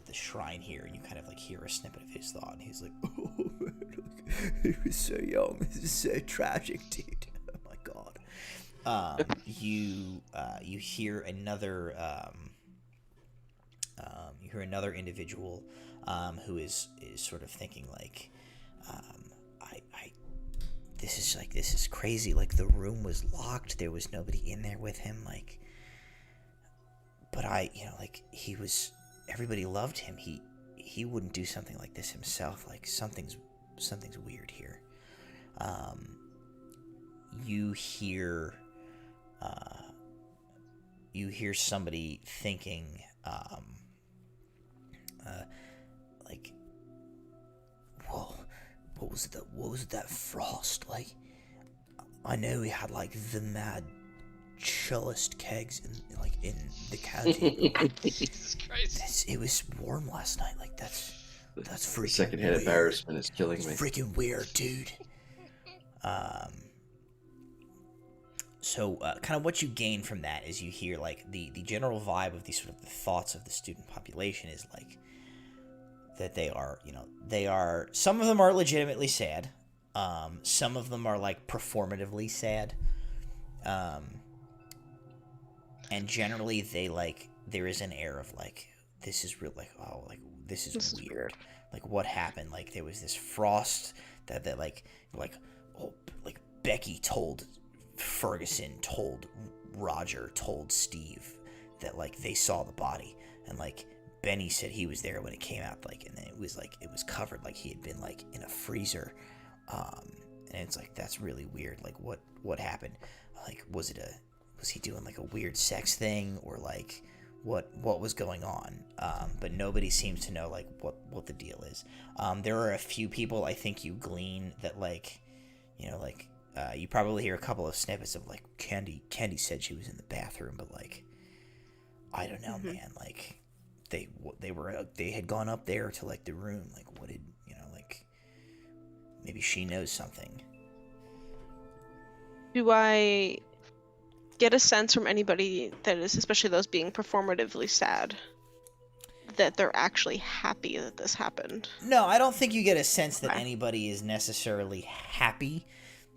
the shrine here, and you kind of like hear a snippet of his thought, and he's like, "Oh, look, he was so young. This is so tragic, dude. Oh my god." You hear another individual who is sort of thinking like, this is crazy. Like, the room was locked. There was nobody in there with him. Like, but everybody loved him. He wouldn't do something like this himself. Like, something's weird here. You hear somebody thinking, like, well, what was that Frost? Like, I know he had like the mad chillest kegs in the canteen. Jesus Christ! It was warm last night. Like, that's freaking Secondhand weird. embarrassment is killing me. Freaking weird, dude. So kind of what you gain from that is you hear like the general vibe of the sort of the thoughts of the student population is like that they are some of them are legitimately sad. Some of them are like performatively sad. And generally they like, there is an air of like, this is real, like, oh, like this is weird. Like, what happened? Like, there was this Frost that like oh, like Becky told Ferguson, told Roger, told Steve that like they saw the body, and like Benny said he was there when it came out, like, and then it was covered like he had been like in a freezer, and it's like, that's really weird. Like, what happened? Like, was it was he doing like a weird sex thing or like what was going on? But nobody seems to know like what the deal is. There are a few people I think you glean that like, you know, like you probably hear a couple of snippets of like Candy said she was in the bathroom, but like I don't know, man. Like they had gone up there to like the room. Like what did you know? Like maybe she knows something. Do I get a sense from anybody that is, especially those being performatively sad, that they're actually happy that this happened? No, I don't think you get a sense that anybody is necessarily happy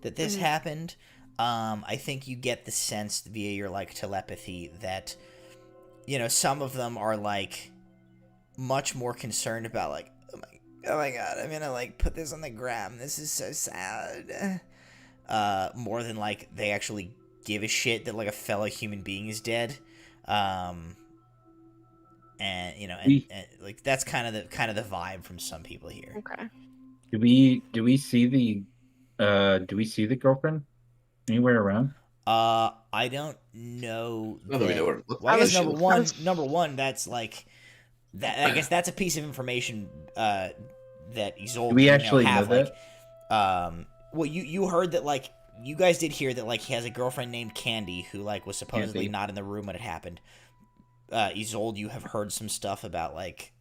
that this happened. I think you get the sense via your like telepathy that, you know, some of them are like much more concerned about like, oh my god, I'm gonna like put this on the gram. This is so sad. More than like they actually give a shit that like a fellow human being is dead. And you know, and like that's kind of the vibe from some people here. Okay. Do we see the girlfriend anywhere around? I don't know. Not that we know what it looks Well, I like. guess number one, that's like that. I guess that's a piece of information that Isolde. Do we actually have, know like, that? Well, you heard that like you guys did hear that like he has a girlfriend named Candy who like was supposedly not in the room when it happened. Isolde, you have heard some stuff about like,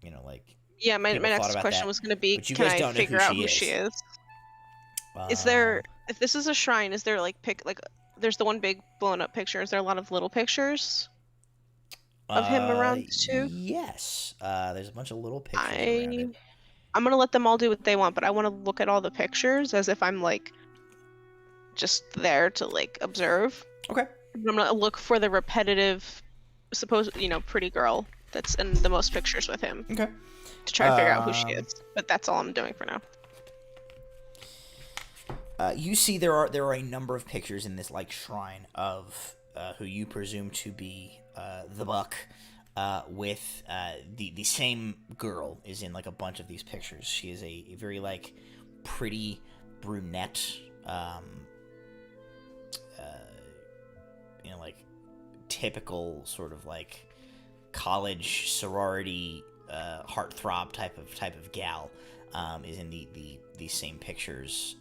you know, like. Yeah, my next question was going to be, can I figure out who she is? Is there, if this is a shrine, is there like there's the one big blown up picture. Is there a lot of little pictures of him around too? Yes. There's a bunch of little pictures around it. I'm going to let them all do what they want, but I want to look at all the pictures as if I'm like just there to like observe. Okay. I'm going to look for the repetitive, pretty girl that's in the most pictures with him. Okay. To try to figure out who she is. But that's all I'm doing for now. You see there are a number of pictures in this like shrine of who you presume to be the Buck, with the same girl is in like a bunch of these pictures. She is a very like pretty brunette, you know, like typical sort of like college sorority heartthrob type of gal, is in the same pictures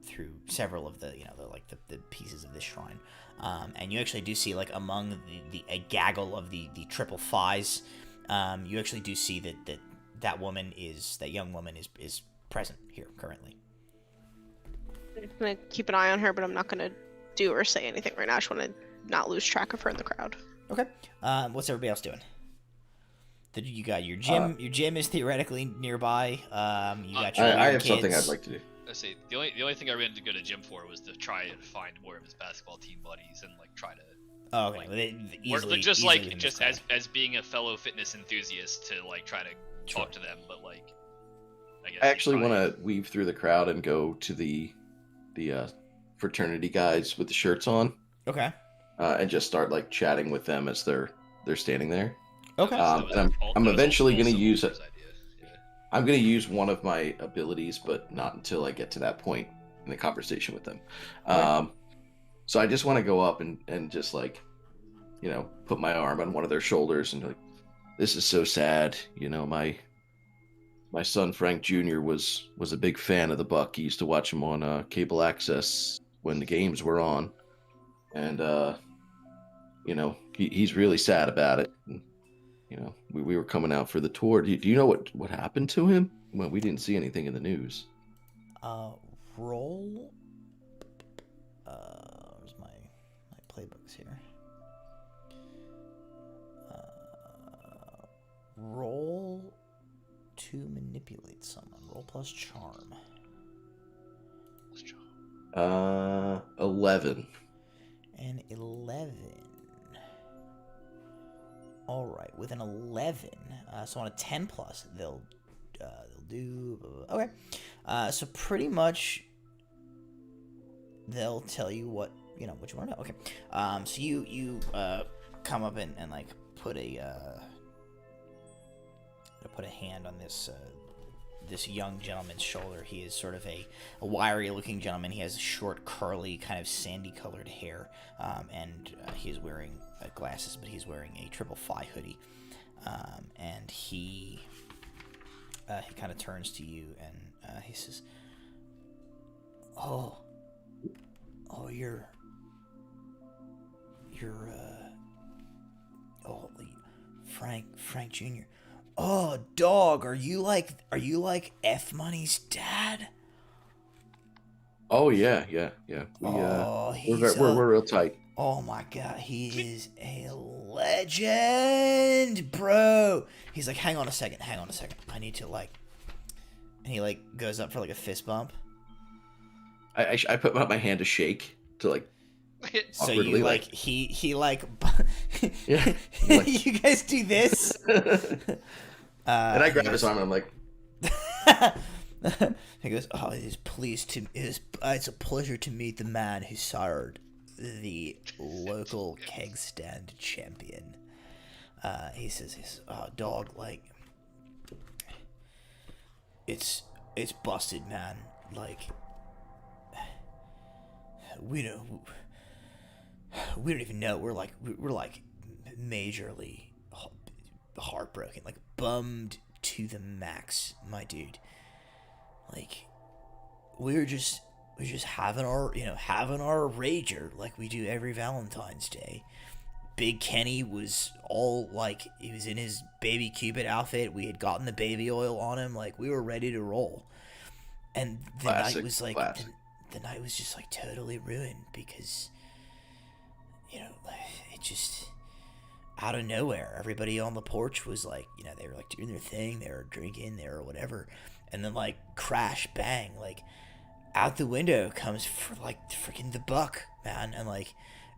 through several of the the pieces of this shrine, and you actually do see like among a gaggle of the triple phi's, you actually do see that young woman is present here currently. I'm gonna keep an eye on her, but I'm not gonna do or say anything right now. I just want to not lose track of her in the crowd. Okay. What's everybody else doing? You got your gym. Your gym is theoretically nearby. You got your I have kids. something I'd like to do. Let's see. The only thing I ran to go to gym for was to try and find more of his basketball team buddies and like try to. Oh, okay. As being a fellow fitness enthusiast to like try to talk to them, but like. I actually want to weave through the crowd and go to the fraternity guys with the shirts on. Okay. And just start like chatting with them as they're standing there. Okay. And I'm eventually going to use it. I'm going to use one of my abilities, but not until I get to that point in the conversation with them. So I just want to go up and just like, you know, put my arm on one of their shoulders and like, this is so sad. You know, my son Frank Jr. was a big fan of the Buck. He used to watch him on cable access when the games were on, and you know, he's really sad about it. And, you know, we were coming out for the tour. Do you know what happened to him? Well, we didn't see anything in the news. Roll. Where's my playbooks here? Roll to manipulate someone. Roll plus charm. 11. An 11. All right, with an 11, so on a 10 plus, they'll do. Okay, so pretty much they'll tell you what you want to know. Okay, so you come up and like put a hand on this this young gentleman's shoulder. He is sort of a wiry-looking gentleman. He has short, curly, kind of sandy-colored hair, and he is wearing glasses, but he's wearing a triple phi hoodie. And he kind of turns to you and he says, "Oh, you're Frank Jr. Oh, dog, are you like F Money's dad?" Oh yeah. We're real tight. Oh my god, he is a legend, bro. He's like, hang on a second. I need to and he goes up for a fist bump. I put my hand to shake to So awkwardly, you yeah, you guys do this. And I grab his arm and I'm like, he goes, "Oh, it's a pleasure to meet the man who sired the local keg stand champion." He says, "Oh, dog, it's busted, man. We don't even know. We're majorly heartbroken, bummed to the max, my dude. We're just having our rager like we do every Valentine's Day. Big Kenny was all he was in his baby Cupid outfit. We had gotten the baby oil on him. We were ready to roll. And the night was the night was just totally ruined because it just out of nowhere, everybody on the porch was they were doing their thing, they were drinking, they were whatever, and then crash bang, out the window comes freaking the buck, man. And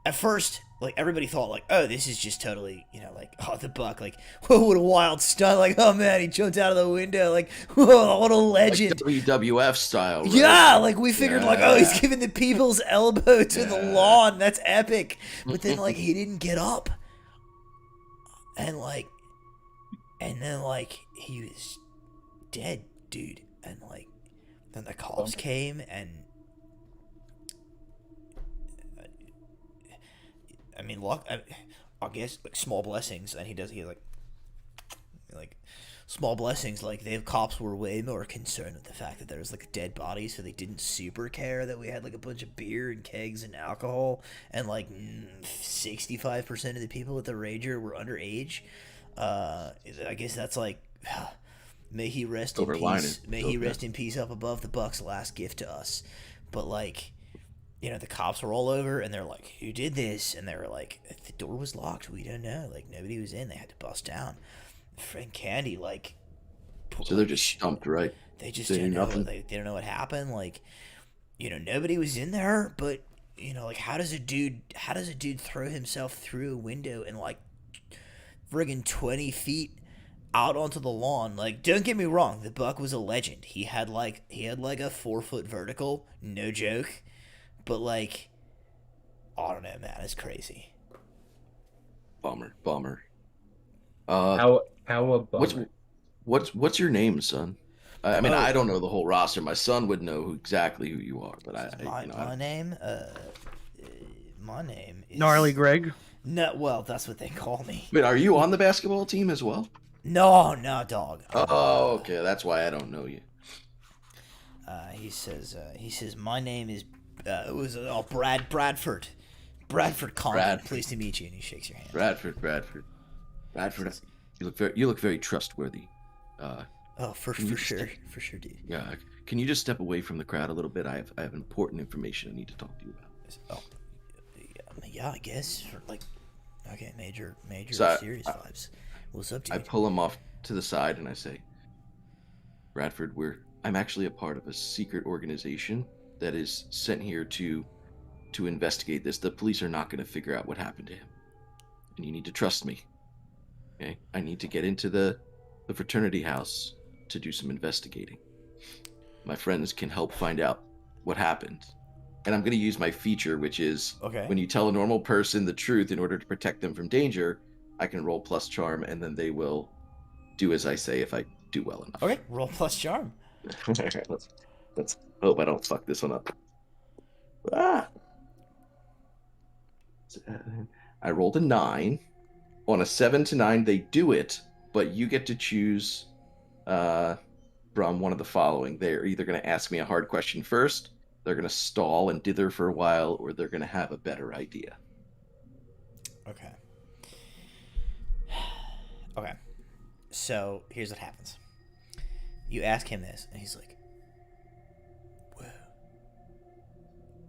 at first everybody thought oh, this is just totally oh, the buck, whoa, what a wild stunt, oh man, he jumped out of the window, whoa, what a legend, WWF style, right? Yeah, we figured oh, he's giving the people's elbow to the lawn, that's epic. But then he didn't get up, and then he was dead, dude. And then the cops came, and I mean, I guess small blessings. And he's small blessings. The cops were way more concerned with the fact that there was a dead body, so they didn't super care that we had a bunch of beer and kegs and alcohol, and 65% of the people at the Rager were underage. I guess that's may he rest in peace. May he rest in peace up above, the Buck's last gift to us. But the cops were all over, and they're who did this? And they were the door was locked. We don't know. Nobody was in. They had to bust down. Frank Candy, so they're just stumped, right? They just didn't know. They don't know what happened. Nobody was in there. But how does a dude throw himself through a window and friggin' 20 feet out onto the lawn? Don't get me wrong, the Buck was a legend. He had a 4-foot vertical, no joke. But I don't know, man, it's crazy. Bummer. How a bummer. What's your name, son? I mean, I don't know the whole roster. My son would know exactly who you are, but my name is Gnarly Greg. No, well, that's what they call me. Wait, are you on the basketball team as well? No, dog. Oh, okay, that's why I don't know you. He says my name is Bradford Condon. Pleased to meet you. And he shakes your hand. Bradford. You look very trustworthy. For sure, dude. Yeah. Can you just step away from the crowd a little bit? I have important information I need to talk to you about. Yeah, I guess. Okay, major So serious vibes. What's up, dude? I pull him off to the side and I say, Bradford, I'm actually a part of a secret organization that is sent here to investigate this. The police are not going to figure out what happened to him, and you need to trust me. Okay, I need to get into the fraternity house to do some investigating. My friends can help find out what happened, and I'm going to use my feature, which is when you tell a normal person the truth in order to protect them from danger, I can roll plus charm, and then they will do as I say if I do well enough. Okay, roll plus charm. Let's hope I don't fuck this one up. Ah. I rolled a 9. On a 7 to 9, they do it, but you get to choose from one of the following. They're either going to ask me a hard question first, they're going to stall and dither for a while, or they're going to have a better idea. Okay. Okay. So here's what happens. You ask him this, and he's like, "Whoa,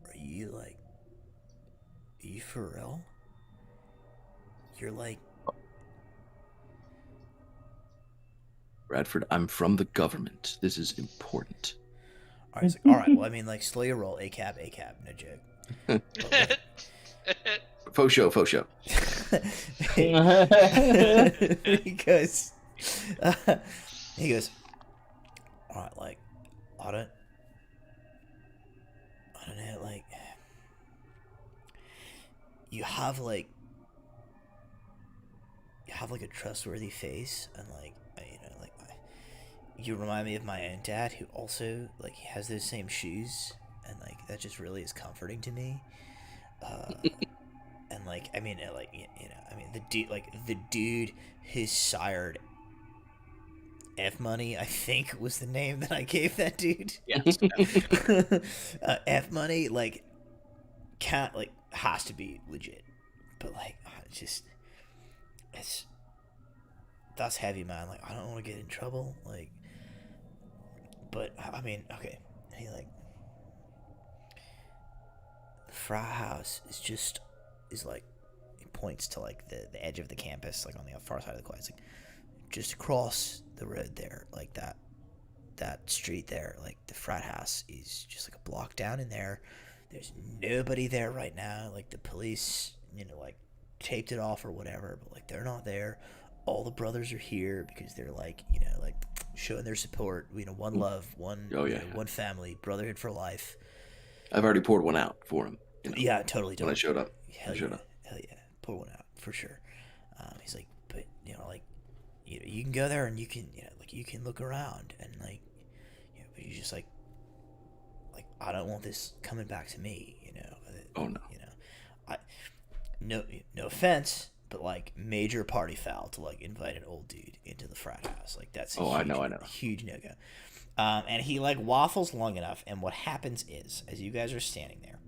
are you for real? You're like..." Bradford, I'm from the government. This is important. All right, he's like, all right, well, I mean, like, slow your roll. ACAB, no joke. Faux show. He goes, all right, like, I don't know, like, you have like a trustworthy face, and like, you remind me of my own dad, who also, like, he has those same shoes, and like, that just really is comforting to me. And like, I mean, like, I mean, the dude who sired F Money, I think, was the name that I gave that dude. Yes. F Money, like, can't, like, has to be legit, but like, that's heavy, man. Like, I don't want to get in trouble, like, but I mean, okay. He like, the frat house is like, he points to like the edge of the campus, like on the far side of the quad. It's like just across the road there, like that street there, like the frat house is just like a block down in there. There's nobody there right now. Like, the police, like, taped it off or whatever, but like, they're not there. All the brothers are here because they're like, like, showing their support. One love, one family, brotherhood for life. I've already poured one out for him. Yeah, totally. When I showed up. Hell yeah. Pour one out for sure. He's like, but like, you can go there and you can, like, you can look around and like, but you just like, I don't want this coming back to me. Oh no. No offense, but like, major party foul to like invite an old dude into the frat house. Like, that's I know. Huge no go. And he like waffles long enough, and what happens is, as you guys are standing there,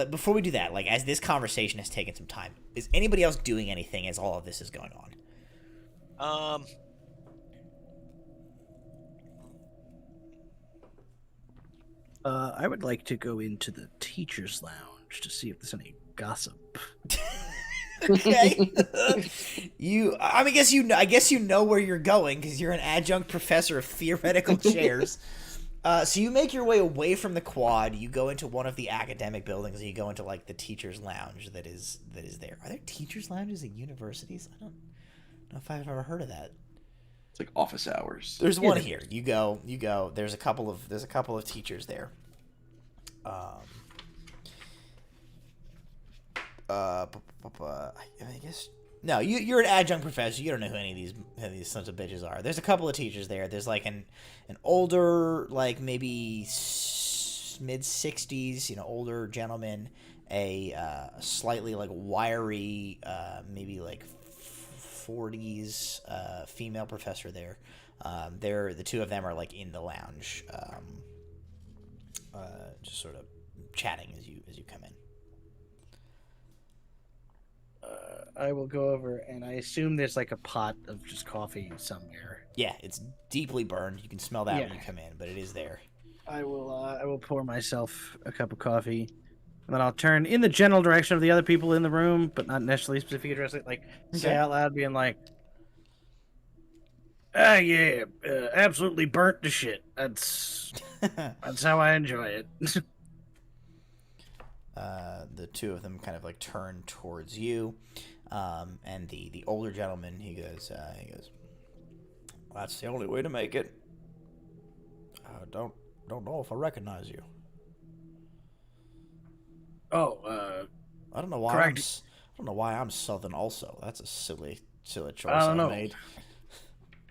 before we do that, like, as this conversation has taken some time, is anybody else doing anything as all of this is going on? I would like to go into the teacher's lounge to see if there's any gossip. Okay. I guess you know where you're going because you're an adjunct professor of theoretical chairs. So you make your way away from the quad. You go into one of the academic buildings, and you go into like the teacher's lounge that is there. Are there teacher's lounges at universities? I don't know if I've ever heard of that. It's like office hours. There's one here. You go. There's a couple of teachers there. I guess no. You're an adjunct professor. You don't know who any of these sons of bitches are. There's a couple of teachers there. There's like an older, like maybe mid-60s, older gentleman. A slightly like wiry, maybe like 40s female professor there. The two of them are like in the lounge, just sort of chatting as you come in. I will go over, and I assume there's like a pot of just coffee somewhere. Yeah, it's deeply burned. You can smell that when you come in, but it is there. I will pour myself a cup of coffee, and then I'll turn in the general direction of the other people in the room, but not necessarily specifically address it. Like, say out loud, being like, yeah, absolutely burnt to shit. That's how I enjoy it. The two of them kind of like turn towards you, and the older gentleman, he goes, that's the only way to make it. Don't know if I recognize you. Oh, I don't know why. I don't know why I'm Southern. Also, that's a silly choice I don't know. made.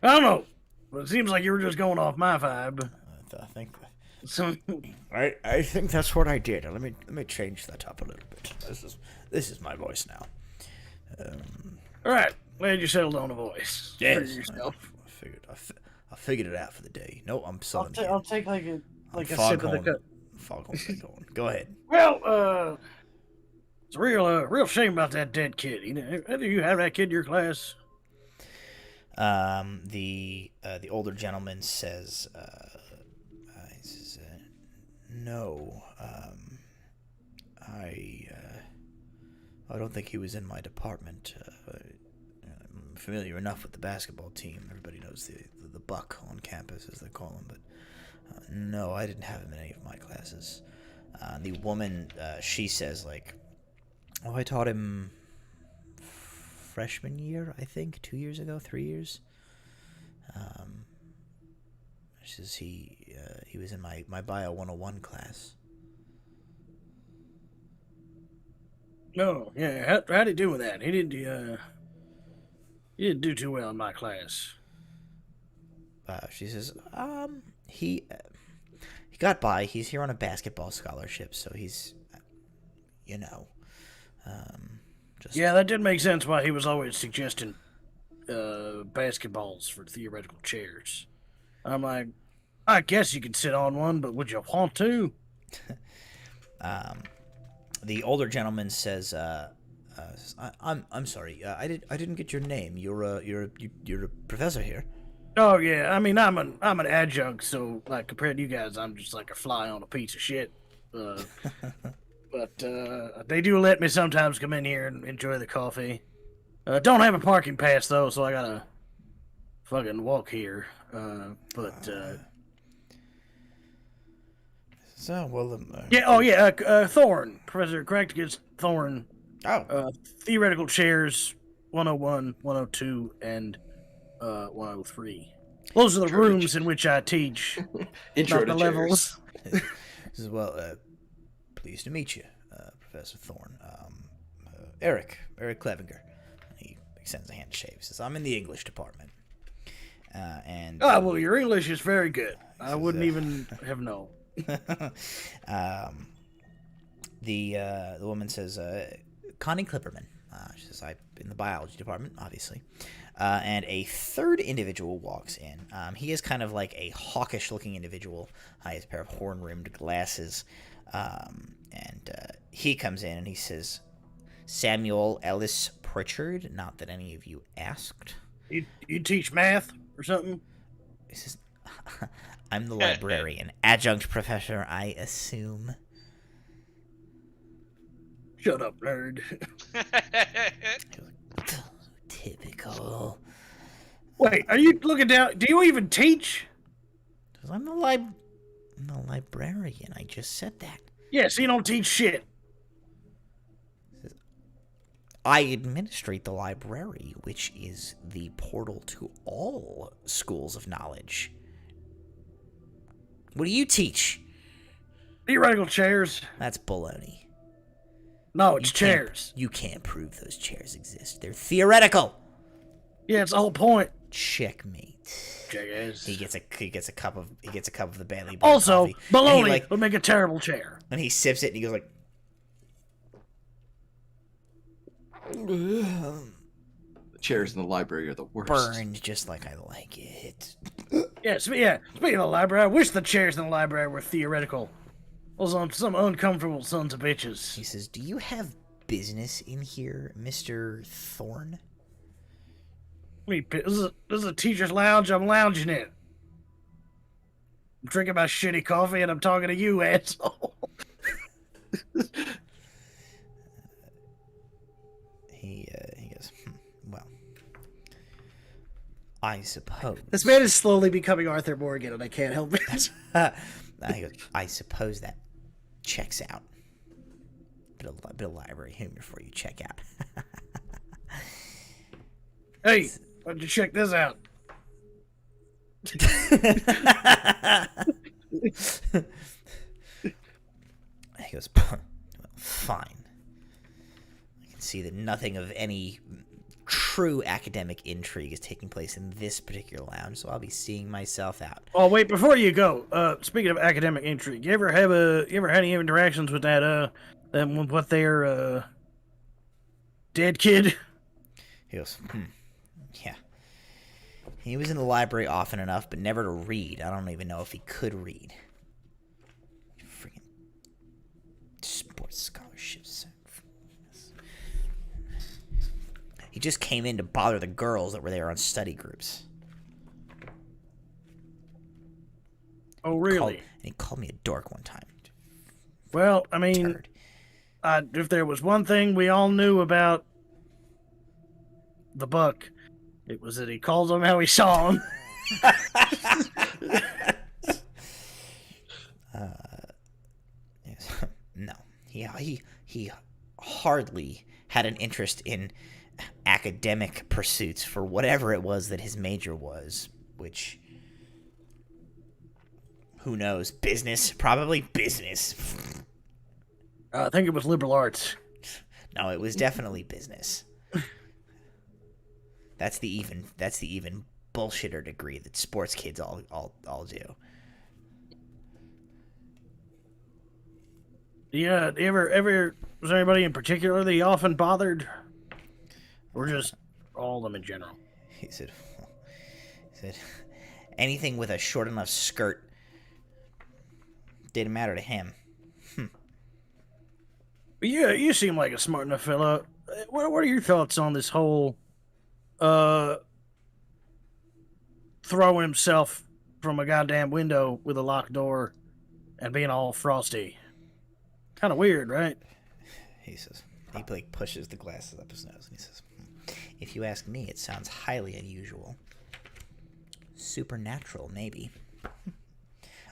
I don't know. Well, it seems like you were just going off my vibe. I think. So, I think that's what I did. Let me change that up a little bit. This is my voice now. all right, glad you settled on a voice. Yes, For yourself. I figured it out for the day. No, I'm Southern. I'll take like a sip of the cup. Foghorn Leghorn. Go ahead. Well, it's a real shame about that dead kid. Do you have that kid in your class? The older gentleman says, he says, no, I don't think he was in my department. I'm familiar enough with the basketball team. Everybody knows the buck on campus, as they call him, but no, I didn't have him in any of my classes. The woman, she says, like, I taught him freshman year, I think, 2 years ago, 3 years. She says he was in my Bio 101 class. No, yeah. How'd he do with that? He didn't do too well in my class. She says, he got by. He's here on a basketball scholarship, so he's, just... Yeah, that did make sense why he was always suggesting basketballs for theoretical chairs. I'm like, I guess you could sit on one, but would you want to? The older gentleman says, I'm sorry. I didn't get your name. You're a professor here. Oh yeah, I mean I'm an adjunct, so like compared to you guys, I'm just like a fly on a piece of shit. But they do let me sometimes come in here and enjoy the coffee. Don't have a parking pass though, so I gotta fucking walk here. So well. Thorn, Professor Cracticus Thorn. Oh. Theoretical chairs 101, 102, and 103. Those are the rooms in which I teach. Intro not to the chairs. levels. Says, well, pleased to meet you, Professor Thorne. Eric Clevenger. He extends a handshake. He says, I'm in the English department. Well, your English is very good. I wouldn't even have known. The woman says, Connie Clipperman. She says, I'm in the biology department, obviously. And a third individual walks in. He is kind of like a hawkish-looking individual. He has a pair of horn-rimmed glasses. And he comes in and he says, Samuel Ellis Pritchard, not that any of you asked. You teach math or something? He says, I'm the librarian. Adjunct professor, I assume. Shut up, nerd. Typical. Wait, are you looking down? Do you even teach? I'm the librarian. I just said that. Yeah, so you don't teach shit. I administrate the library, which is the portal to all schools of knowledge. What do you teach? Theoretical chairs. That's baloney. No, it's chairs. You can't prove those chairs exist. They're theoretical. Yeah, it's the whole point. Checkmate. Jackass. He gets a cup of the Bailey. Also, coffee, baloney would make a terrible chair. And he sips it and he goes like, The chairs in the library are the worst. burned just like I like it. Yeah. Speaking of the library, I wish the chairs in the library were theoretical. Those are some uncomfortable sons of bitches. He says, do you have business in here, Mr. Thorne? This is a teacher's lounge. I'm lounging in. I'm drinking my shitty coffee and I'm talking to you, asshole. He goes, well, I suppose. This man is slowly becoming Arthur Morgan, and I can't help it. He goes, I suppose that checks out. Bit of library humor for you. Check out. Hey, why don't you check this out? He goes, well, fine. I can see that nothing of any true academic intrigue is taking place in this particular lounge, so I'll be seeing myself out. Oh wait, before you go, speaking of academic intrigue, you ever had any interactions with with their dead kid? He goes, yeah. He was in the library often enough, but never to read. I don't even know if he could read. Freaking sports scholarships. He just came in to bother the girls that were there on study groups. Oh, really? He called me a dork one time. Well, I mean, if there was one thing we all knew about the Buck, it was that he calls them how he saw them. No, he hardly had an interest in academic pursuits for whatever it was that his major was, which, who knows, business, probably business. I think it was liberal arts. No, it was definitely business. That's the even bullshitter degree that sports kids all do. Yeah, ever was there anybody in particular that he often bothered? Or just all of them in general? He said, anything with a short enough skirt didn't matter to him. Yeah, you seem like a smart enough fella. What are your thoughts on this whole throwing himself from a goddamn window with a locked door and being all frosty? Kind of weird, right? He says, he like pushes the glasses up his nose and he says, if you ask me, it sounds highly unusual. Supernatural, maybe.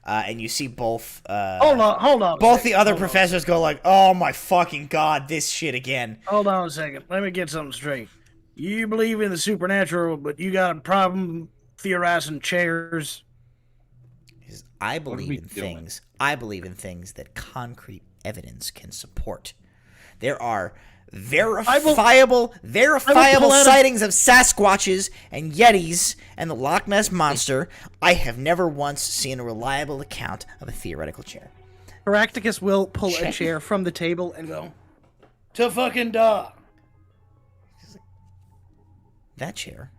And you see both... hold on. Both the other professors go like, oh my fucking god, this shit again. Hold on a second. Let me get something straight. You believe in the supernatural, but you got a problem theorizing chairs? I believe in things. I believe in things that concrete evidence can support. There are verifiable sightings of Sasquatches and Yetis and the Loch Ness Monster. I have never once seen a reliable account of a theoretical chair. Heracticus will pull a chair from the table and go, to fucking duh. That chair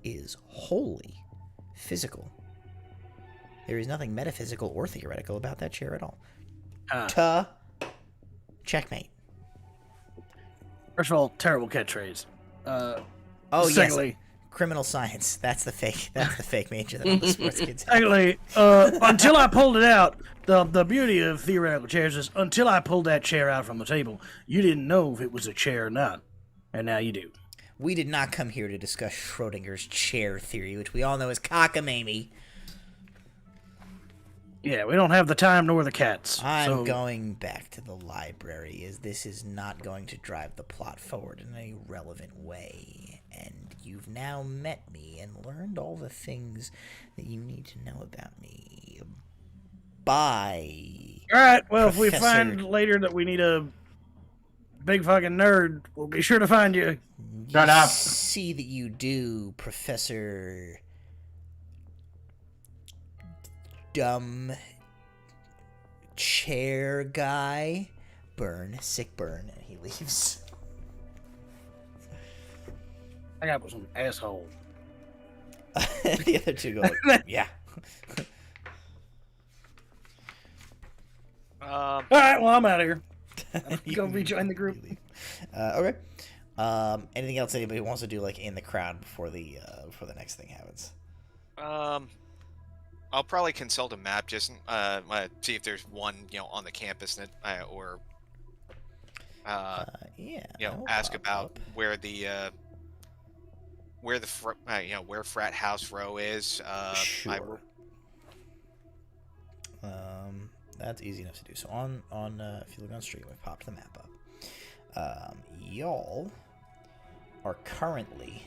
is wholly physical. There is nothing metaphysical or theoretical about that chair at all. Checkmate. First of all, terrible catchphrase. Secondly, yes. Criminal science. That's the fake major that all the sports kids have. Secondly, until I pulled it out, the beauty of theoretical chairs is until I pulled that chair out from the table, you didn't know if it was a chair or not. And now you do. We did not come here to discuss Schrodinger's chair theory, which we all know is cockamamie. Yeah, we don't have the time nor the cats. I'm going back to the library, as this is not going to drive the plot forward in a relevant way. And you've now met me and learned all the things that you need to know about me. Bye. Alright, well, Professor... if we find later that we need a big fucking nerd, we'll be sure to find you. Shut up. See that you do, Professor... Dumb chair guy. Sick burn, and he leaves. I got some asshole. The other two go like, yeah. All right, well, I'm out of here. Go rejoin the group. Okay. Anything else anybody wants to do, like in the crowd before the next thing happens? I'll probably consult a map, just see if there's one, on the campus that, ask about where where frat house row is. Sure. That's easy enough to do. So on if you look on stream, I popped the map up. Y'all are currently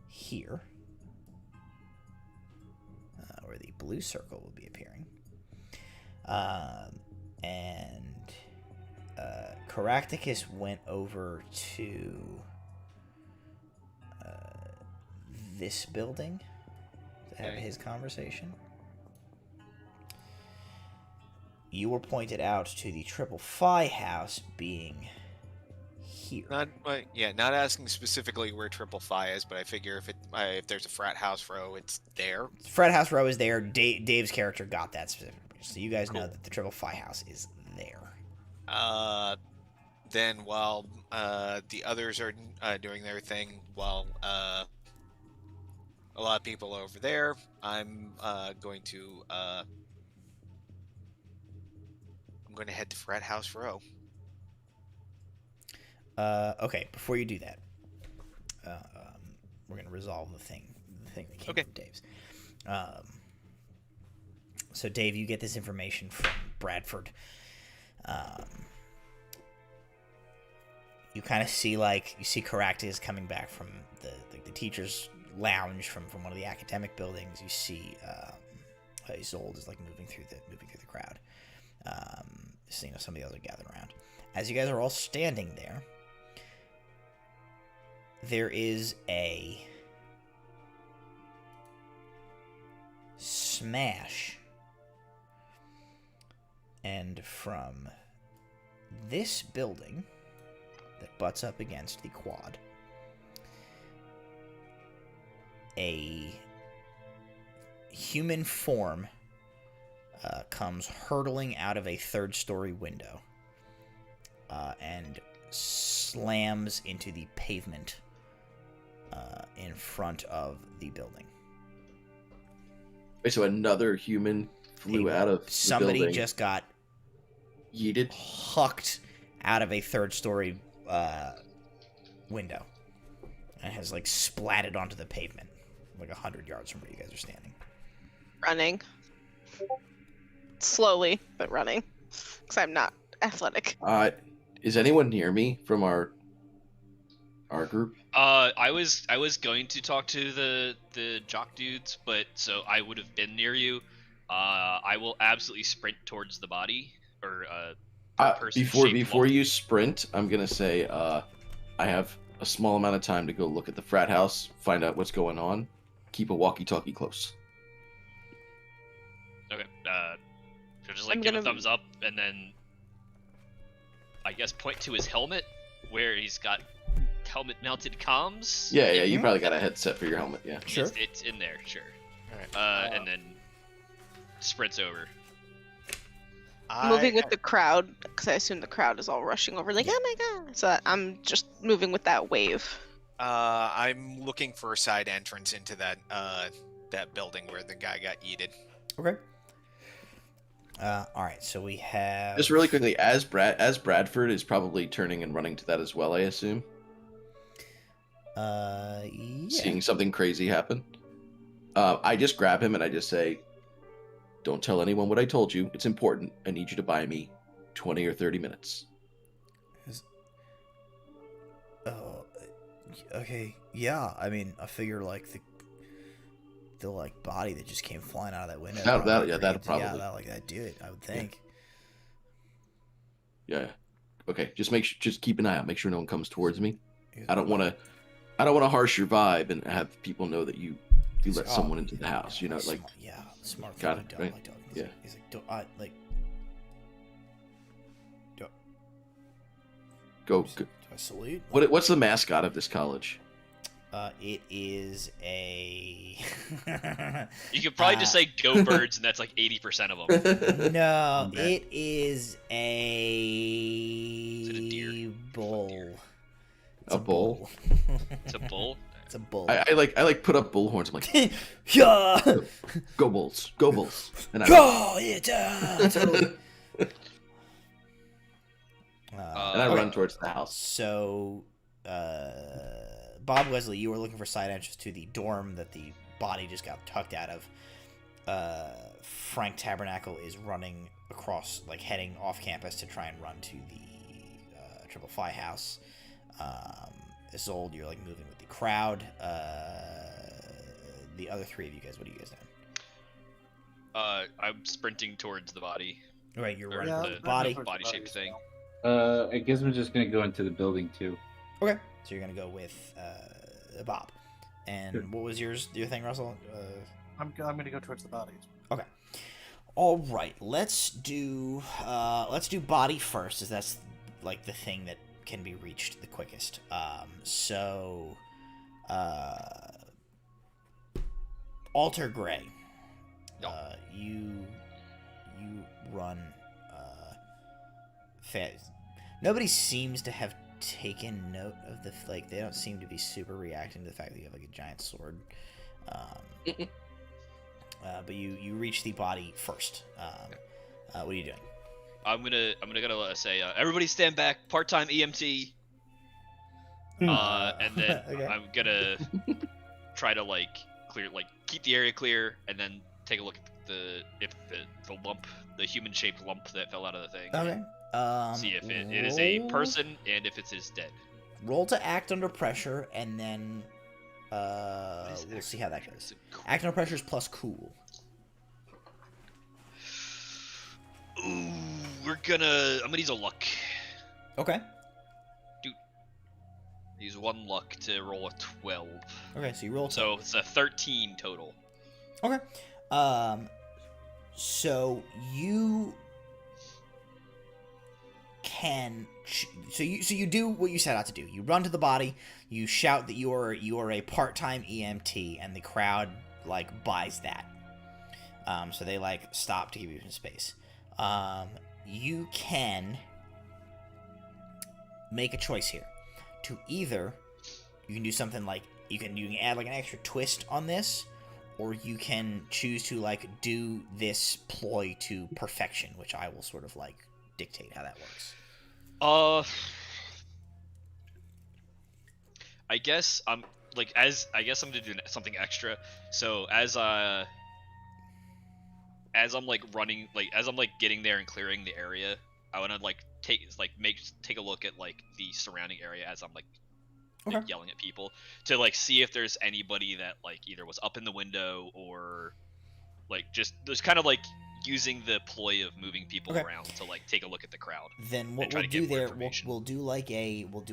here. Where the blue circle will be appearing. And Caractacus went over to this building to have his conversation. You were pointed out to the Triple Phi house being here. Not asking specifically where Triple Phi is, but I figure if there's a frat house row, it's there. Frat house row is there. Dave's character got that specifically, so you guys know that the Triple Phi house is there. Then while the others are doing their thing, while a lot of people are over there, I'm going to head to Frat House Row. Okay, before you do that, we're gonna resolve the thing that came from Dave's. So Dave, you get this information from Bradford. You kind of see Caractacus coming back from the teacher's lounge from one of the academic buildings. You see Isolde is moving through the crowd. So, some of the others are gathered around. As you guys are all standing there, there is a smash, and from this building that butts up against the quad, a human form comes hurtling out of a third-story window and slams into the pavement in front of the building. Wait, so another human flew out of the building? Somebody just got yeeted, hucked out of a third-story window and has splatted onto the pavement 100 yards from where you guys are standing. Running. Slowly, but running. Because I'm not athletic. Is anyone near me from our group? I was going to talk to the jock dudes, but so I would have been near you. I will absolutely sprint towards the body or person. Before you sprint, I'm gonna say I have a small amount of time to go look at the frat house, find out what's going on. Keep a walkie-talkie close. Okay. So just give a thumbs up and then I guess point to his helmet where he's got helmet mounted comms. Yeah, you probably got a headset for your helmet, yeah. Sure. It's in there, sure. Alright. And then sprints over. Moving with the crowd, because I assume the crowd is all rushing over, oh my god. So I'm just moving with that wave. I'm looking for a side entrance into that building where the guy got yeeted. Okay. All right, so we have... Just really quickly, as Bradford is probably turning and running to that as well, I assume. Yeah. Seeing something crazy happen. I just grab him and I just say, "Don't tell anyone what I told you. It's important. I need you to buy me 20 or 30 minutes." Okay. Yeah. I mean, I figure the body that just came flying out of that window. That'll probably. Yeah, that'd do it. I would think. Yeah. Okay. Just keep an eye out. Make sure no one comes towards me. I don't want to harsh your vibe and have people know that you let someone into the house. Smart. Got it. Right? Yeah. He's Go. Do I salute? What's the mascot of this college? It is a... You could probably just say "Go Birds" and that's 80% of them. No, it is a... Is it a deer? Bull. A bull? It's a bull? It's a bull. I put up bull horns. I'm like, yeah! Go Bulls. Go Bulls. And Go! Yeah! Totally. And I run towards the house. So, Bob Wesley, you were looking for side entrance to the dorm that the body just got tucked out of. Frank Tabernacle is running across, heading off campus to try and run to the Triple Phi house. Isolde, you're moving with the crowd. The other three of you guys, what are you guys doing? I'm sprinting towards the body. Right, you're Or running the the body. body shaped thing. I guess I'm just gonna go into the building too. Okay. So you're gonna go with Bob. And Sure. what was yours? Your thing, Russell? I'm gonna go towards the bodies. Okay. All right. Let's do body first, as that's like the thing that can be reached the quickest. Alter Gray. You run fast. Nobody seems to have taken note of the like. They don't seem to be super reacting to the fact that you have like a giant sword. But you reach the body first. What are you doing? I'm gonna say everybody stand back. Part-time EMT. And then Okay. I'm gonna try to keep the area clear, and then take a look at the lump, the human-shaped lump that fell out of the thing. Okay. See if it is a person and if it is dead. Roll to act under pressure, and then we'll see how that goes. Act under pressure is plus cool. Ooh, I'm gonna use a luck. Okay. Use one luck to roll a 12. Okay, so you roll. So it's a 13 total. Okay. So you can. So you do what you set out to do. You run to the body. You shout that you are a part-time EMT, and the crowd buys that. So they stop to give you some space. You can make a choice here. To either, you can do something you can add an extra twist on this, or you can choose to do this ploy to perfection, which I will sort of dictate how that works. I guess I'm gonna do something extra. So as I'm running, as I'm getting there and clearing the area, I want to take a look at the surrounding area as I'm Okay. yelling at people to see if there's anybody that either was up in the window or just there's kind of using the ploy of moving people Okay. around to take a look at the crowd. Then what try we'll to get do more there, information. we'll do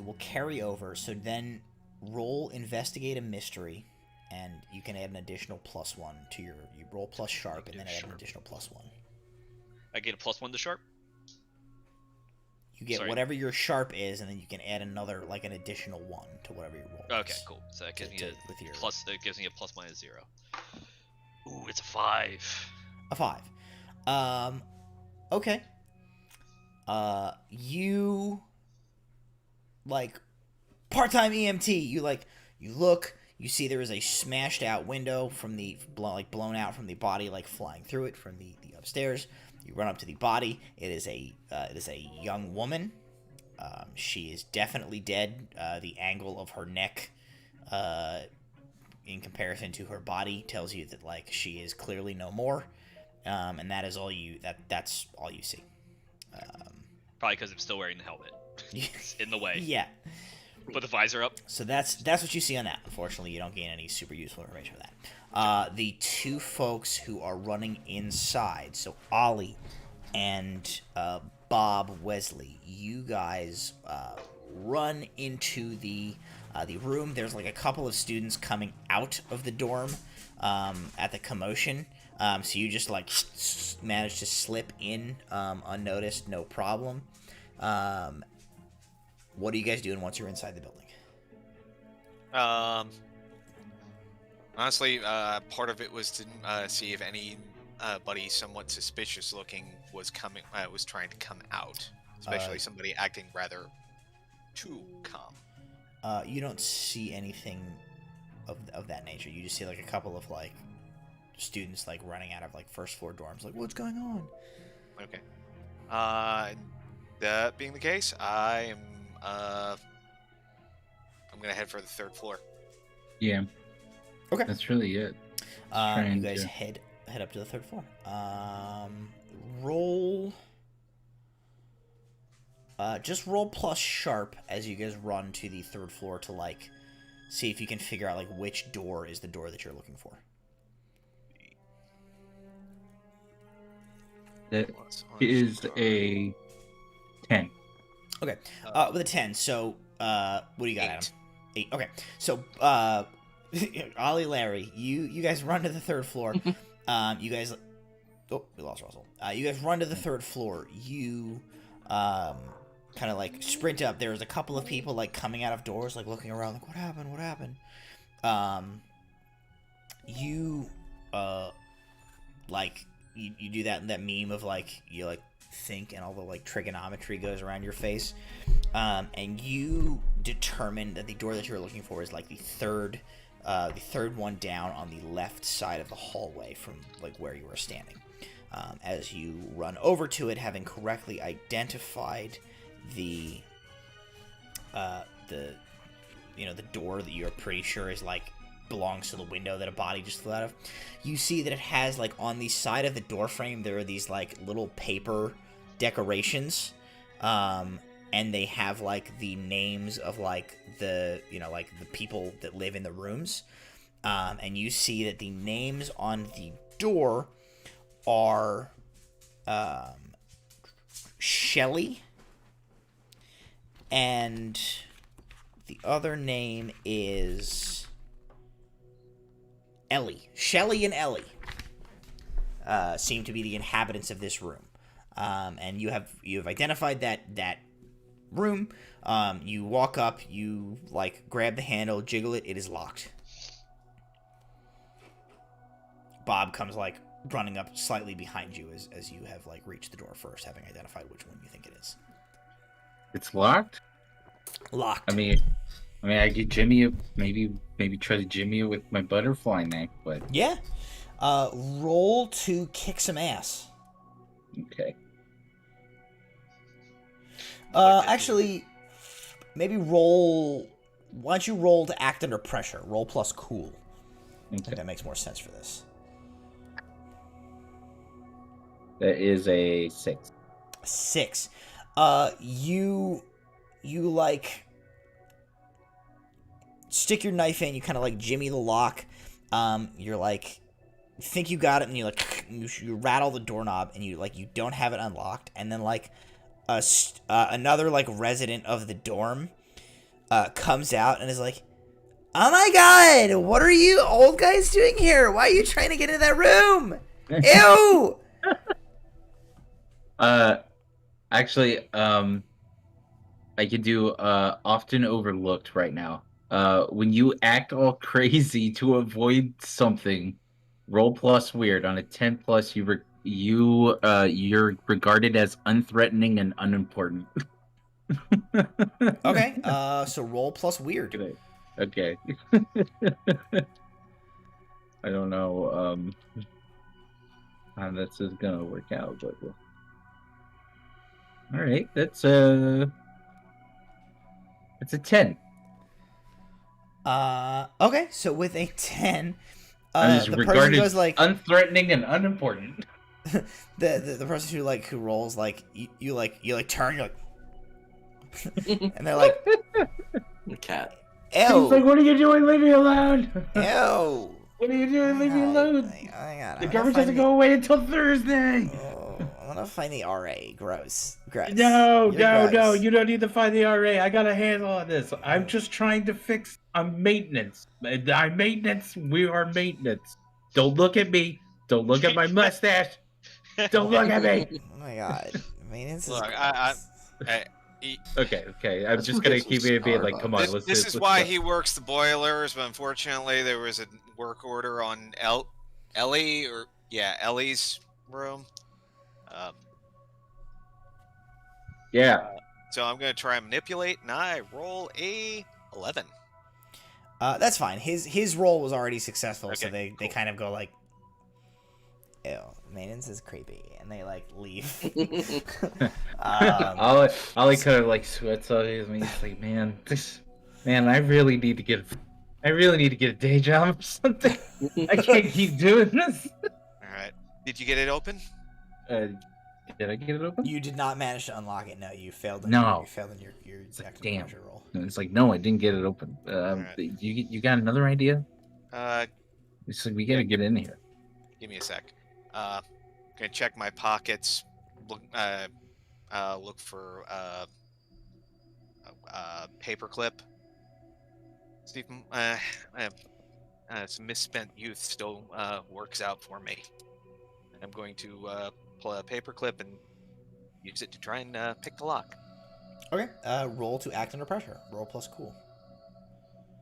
we'll carry over. So then roll investigate a mystery, and you can add an additional +1 to you roll plus sharp, and then add an additional +1. I get a +1 to sharp. You get Sorry. whatever your sharp is, and then you can add another an additional 1 to whatever your roll. Okay, is. cool. So that gives me with your plus. It gives me a ±0. Ooh, it's a 5. a 5. Okay. You part-time EMT. You look. You see there is a smashed out window from the blown out from the body, flying through it from the upstairs. You run up to the body. It is a young woman. She is definitely dead. The angle of her neck, in comparison to her body, tells you that she is clearly no more. And that is all you. That's all you see. Probably because I'm still wearing the helmet. It's in the way. Yeah. Put the visor up. So that's what you see on that. Unfortunately, you don't gain any super useful information for that. The two folks who are running inside, so Ollie and Bob Wesley, you guys run into the room. There's a couple of students coming out of the dorm at the commotion. So you just manage to slip in unnoticed, no problem. What are you guys doing once you're inside the building? Honestly, part of it was to see if anybody somewhat suspicious looking was trying to come out, especially somebody acting rather too calm. You don't see anything of that nature. You just see a couple of students running out of first floor dorms. What's going on? Okay. That being the case, I'm gonna head for the 3rd floor. Yeah. Okay. That's really it. You guys head up to the 3rd floor. Roll. Just roll plus sharp as you guys run to the 3rd floor to see if you can figure out which door is the door that you're looking for. That is a 10. Okay. With a 10. So, what do you got, 8. Adam? 8. Okay. So, Ollie, Larry, you guys run to the third floor. You guys. Oh, we lost Russell. You guys run to the third floor. You, kind of like sprint up. There's a couple of people like coming out of doors, like looking around, like, what happened? What happened? You, like, you do that meme of like you like think and all the like trigonometry goes around your face, and you determine that the door that you're looking for is like the third one down on the left side of the hallway from like where you were standing. As you run over to it, having correctly identified the door that you're pretty sure is like belongs to the window that a body just flew out of, you see that it has like on the side of the door frame there are these like little paper decorations, and they have like the names of like the like the people that live in the rooms, and you see that the names on the door are Shelly, and the other name is Ellie. Shelly and Ellie seem to be the inhabitants of this room, and you have identified that room. You walk up, you like grab the handle, jiggle it. It is locked. Bob comes like running up slightly behind you as you have like reached the door first, having identified which one you think it is. It's locked. Locked. I mean, I could jimmy it. Maybe try to jimmy it with my butterfly knife, but yeah. Roll to kick some ass. Okay. Actually, maybe roll. Why don't you roll to act under pressure? Roll plus cool. I think that makes more sense for this. That is a 6. 6. You like stick your knife in. You kind of like jimmy the lock. You're like think you got it, and you like you rattle the doorknob, and you don't have it unlocked, and then like another like resident of the dorm comes out and is like, "Oh my god, what are you old guys doing here? Why are you trying to get into that room? Ew!" Actually, I could do often overlooked right now. When you act all crazy to avoid something, roll plus weird. On a 10 plus, you're regarded as unthreatening and unimportant. Okay, so roll plus weird. Okay. I don't know how this is gonna work out, but all right, that's a 10. Okay, so with a 10, the person goes like unthreatening and unimportant. the person who rolls like you turn, you're like and they're like cat. Ew. He's like, what are you doing? Leave me alone. Ew. What are you doing? Leave me alone. The government doesn't go away until Thursday. I want to find the RA. Gross. No. You don't need to find the RA. I got a handle on this. I'm just trying to fix. I'm maintenance. I'm maintenance. We are maintenance. Don't look at me. Don't look at my mustache. Don't look at me. Oh my god. Maintenance is. Look, Okay. I'm just gonna keep it being like, come on. This is why he works the boilers, but unfortunately there was a work order on Ellie's room. So I'm gonna try and manipulate, and I roll a 11. That's fine. His roll was already successful, okay, so they cool. kind of go like, ew, maintenance is creepy, and they like leave. Ollie kind of like sweats on his face. He's like, man, I really need to get a day job or something. I can't keep doing this. All right, did you get it open? Did I get it open? You did not manage to unlock it. No, you failed. No, you failed in your damn pressure roll. It's like, no, I didn't get it open. Right. You got another idea? It's like, we gotta get in here. Give me a sec. Gonna check my pockets. Look for paperclip. See if some misspent youth still works out for me. And I'm going to pull a paperclip and use it to try and pick the lock. Okay. Roll to act under pressure. Roll plus cool.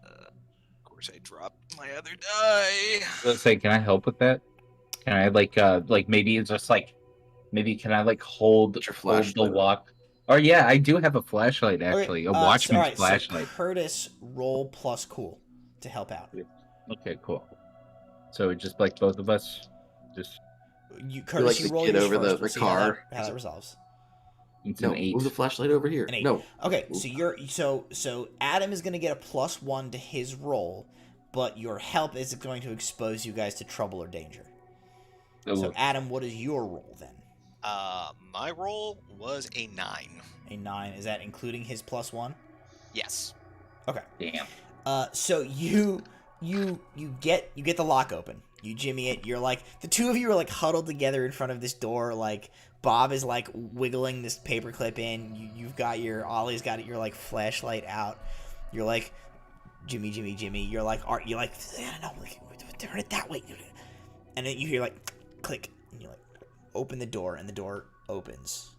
Of course, I dropped my other die. Let's say, can I help with that? Can I like maybe it's just like maybe can I like hold the lock? Or yeah, I do have a flashlight actually, okay. a watchman's flashlight. So Curtis, roll plus cool to help out. Okay, cool. So just like both of us, just Curtis, you roll get over first, the car. How that resolves. It's no, an 8. move the flashlight over here. An 8. No. Okay, so Adam is gonna get a +1 to his roll, but your help is going to expose you guys to trouble or danger. Oh. So Adam, what is your roll then? My roll was a 9. A 9. Is that including his +1? Yes. Okay. Damn. So you get the lock open. You jimmy it. You're like the two of you are like huddled together in front of this door. Like Bob is like wiggling this paperclip in. You've got Ollie's got your like flashlight out. You're like Jimmy. You're like I don't know, like turn it that way. And then you hear like click, and you like open the door, and the door opens.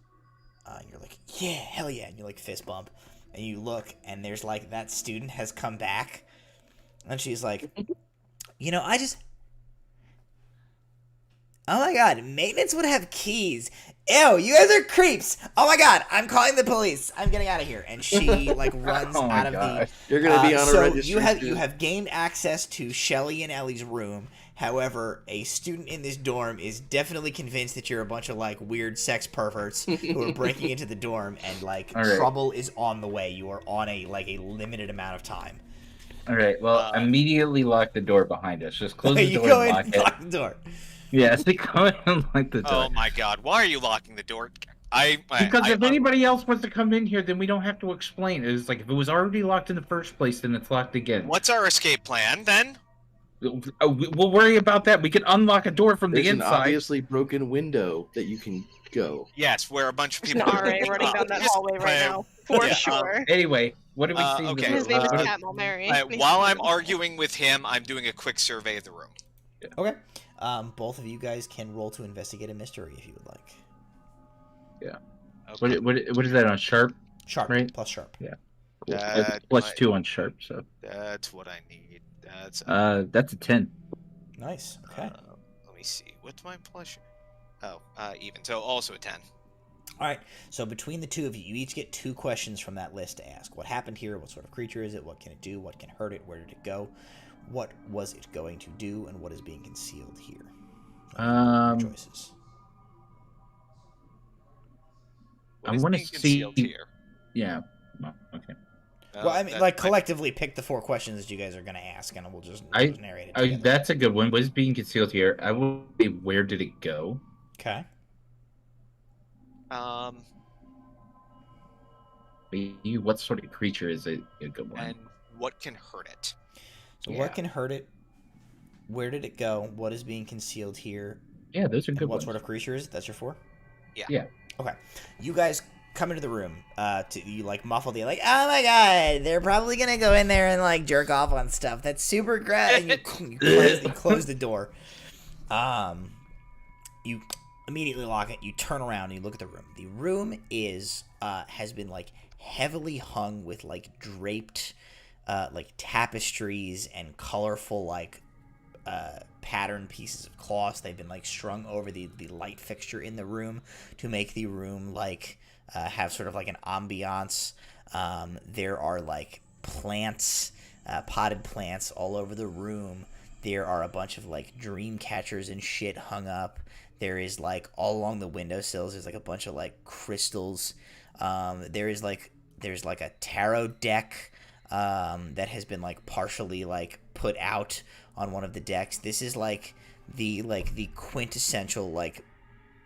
And you're like, yeah, hell yeah, and you like fist bump, and you look, and there's like that student has come back, and she's like, oh my god, maintenance would have keys. Ew, you guys are creeps. Oh my god, I'm calling the police. I'm getting out of here. And she like runs out of the. You're gonna be on a registry. You have gained access to Shelly and Ellie's room. However, a student in this dorm is definitely convinced that you're a bunch of like weird sex perverts who are breaking into the dorm, and like trouble is on the way. You are on a limited amount of time. All right. Well, immediately lock the door behind us. Just close the door you go and in lock and it. lock the door. Yes, they go in and lock the door. Oh my god, why are you locking the door? Because if anybody else wants to come in here, then we don't have to explain. It's like if it was already locked in the first place, then it's locked again. What's our escape plan then? We'll worry about that. We can unlock a door from the inside. There's an obviously broken window that you can go. Yes, where a bunch of people are running down that hallway right now, for sure. Anyway, what do we see? Okay. His name is Cat Mulberry. While I'm arguing with him, I'm doing a quick survey of the room. Yeah. Okay. Both of you guys can roll to investigate a mystery if you would like. Yeah. Okay. What is that on sharp? Sharp, right? Plus sharp. Yeah. Cool. Plus 2 on sharp, so. That's what I need. That's a 10. Nice. Okay. Let me see. What's my pleasure? Oh, even. So also a 10. All right. So between the two of you, you each get 2 questions from that list to ask. What happened here? What sort of creature is it? What can it do? What can hurt it? Where did it go? What was it going to do? And what is being concealed here? Choices. I want to see. Here? Yeah. Okay. Well, I mean, like collectively pick the 4 questions that you guys are going to ask, and we'll just narrate it. That's a good one. What is being concealed here? I will say, where did it go? Okay. What sort of creature is it? A good one. And what can hurt it? So what can hurt it? Where did it go? What is being concealed here? Yeah, those are good ones. What sort of creature is it? That's your 4? Yeah. Okay. You guys come into the room. You like muffle the like. Oh my god! They're probably gonna go in there and like jerk off on stuff. That's super gross. You close the door. You immediately lock it. You turn around and you look at the room. The room is has been like heavily hung with like draped like tapestries and colorful like pattern pieces of cloth. They've been like strung over the light fixture in the room to make the room like have sort of like an ambiance. There are like plants, potted plants all over the room. There are a bunch of like dream catchers and shit hung up. There is like all along the windowsills there's like a bunch of like crystals. There's like a tarot deck that has been like partially like put out on one of the decks. This is like the quintessential like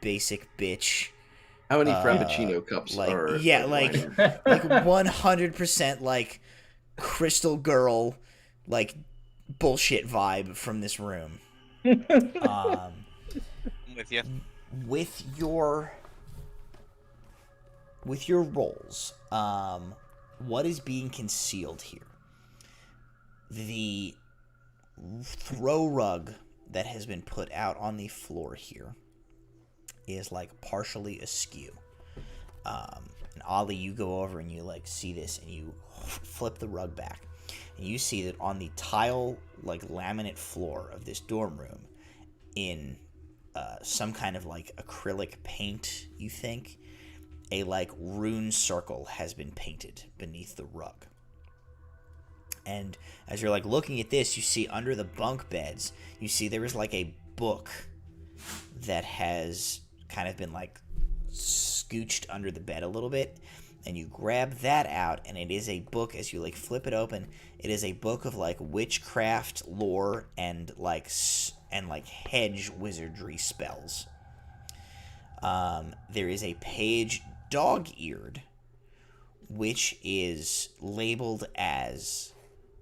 basic bitch. How many Frappuccino cups like, are? Yeah, like 100% like crystal girl like bullshit vibe from this room. I'm with you. With your rolls, what is being concealed here? The throw rug that has been put out on the floor here is like partially askew. And Ollie, you go over and you like see this and you flip the rug back and you see that on the tile like laminate floor of this dorm room in some kind of like acrylic paint, you think, a like rune circle has been painted beneath the rug. And as you're like looking at this, you see under the bunk beds, you see there is like a book that has kind of been like scooched under the bed a little bit, and you grab that out, and it is a book. As you like flip it open, it is a book of like witchcraft lore and like hedge wizardry spells. There is a page dog-eared, which is labeled as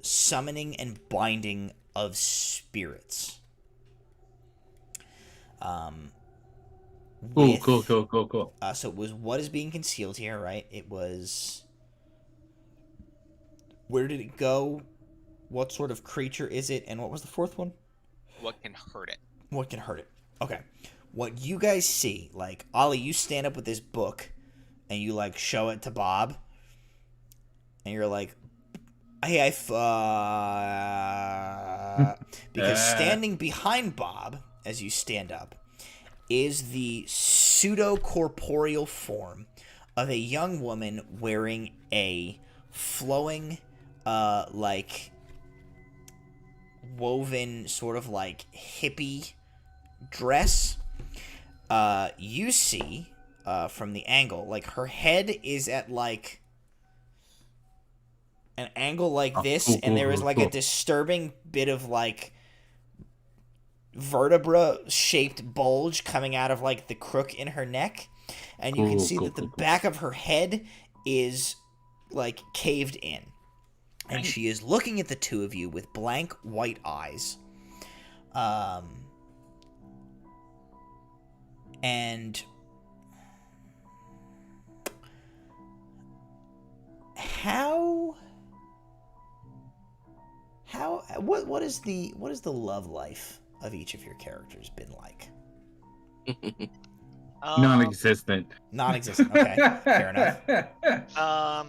summoning and binding of spirits. Cool. So it was what is being concealed here, right? It was... Where did it go? What sort of creature is it? And what was the fourth one? What can hurt it? What can hurt it? Okay. What you guys see, like, Ollie, you stand up with this book, and you, like, show it to Bob, and you're like, hey, because standing behind Bob, as you stand up, is the pseudo-corporeal form of a young woman wearing a flowing, like, woven sort of like hippie dress. You see, from the angle, like her head is at like an angle like this, and there is like a disturbing bit of like vertebra shaped bulge coming out of like the crook in her neck, and you can see that the back of her head is like caved in, and she is looking at the two of you with blank white eyes. And what is the love life of each of your characters been like? Non-existent. Okay, fair enough.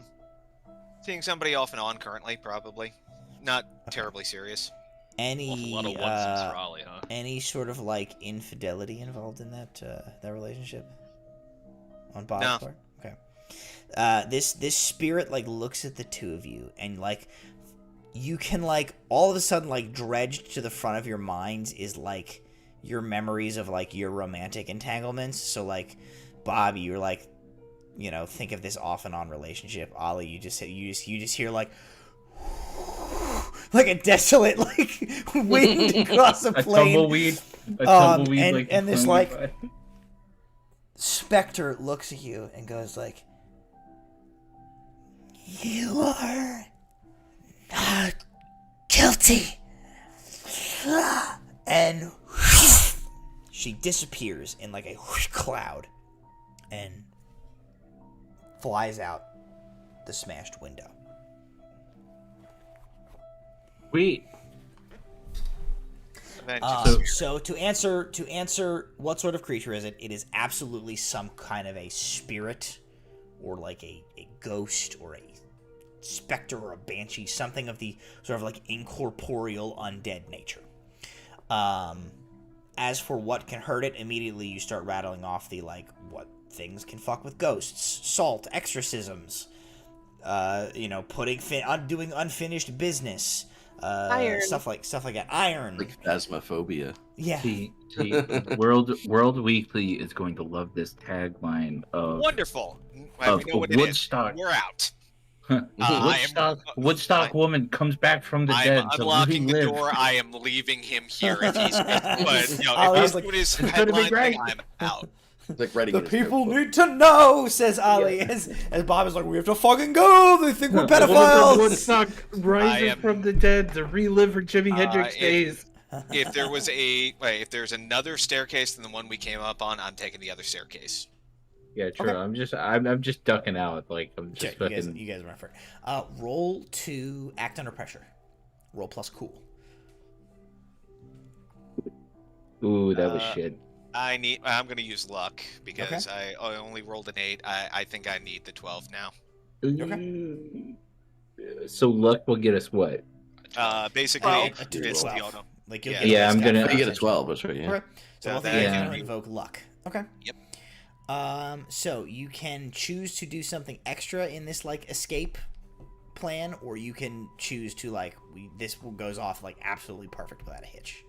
Seeing somebody off and on currently, probably not terribly serious. Any a lot of onesies for Ollie, huh? Any sort of like infidelity involved in that relationship on Bob's part? Okay. This spirit like looks at the two of you, and like you can like all of a sudden like dredged to the front of your minds is like your memories of like your romantic entanglements. So like Bob, you're like, you know, think of this off and on relationship. Ollie, you just hear like a desolate like wind across a plain. A tumbleweed, like, and this like specter looks at you and goes like, "You are not guilty," and she disappears in like a cloud and flies out the smashed window. Wait. So to answer what sort of creature is it? It is absolutely some kind of a spirit, or like a ghost, or a specter, or a banshee, something of the sort of like incorporeal undead nature. As for what can hurt it, immediately you start rattling off the like what things can fuck with ghosts: salt, exorcisms, doing unfinished business. Iron. Stuff like that. Iron. Like phasmophobia. Yeah. See, World Weekly is going to love this tagline of wonderful. Of we know what Woodstock. We're out. Woodstock woman comes back from the dead. I'm unlocking the door. I am leaving him here if he's. But if he's doing his headline thing, I'm out. Like writing the people need to know, says Ali, as Bob is like, we have to fucking go. They think we're pedophiles. Woodstock rises from the dead to relive her Jimi Hendrix days. If there's another staircase than the one we came up on, I'm taking the other staircase. Yeah, true. Okay. I'm just ducking out. Like I'm just Sure, fucking. you guys run for it. Roll to act under pressure. Roll plus cool. Ooh, that was shit. I'm gonna use luck because I only rolled an 8. I think I need the 12 now. Okay. So luck will get us what? Basically, a it's 12. the auto. Like you'll Yeah. get Yeah, this I'm guy gonna- for You get a attention. 12, that's right, yeah. Okay. So So both of that you I guys can can read. invoke luck. Okay. Yep. So you can choose to do something extra in this like escape plan, or you can choose to like this goes off like absolutely perfect without a hitch.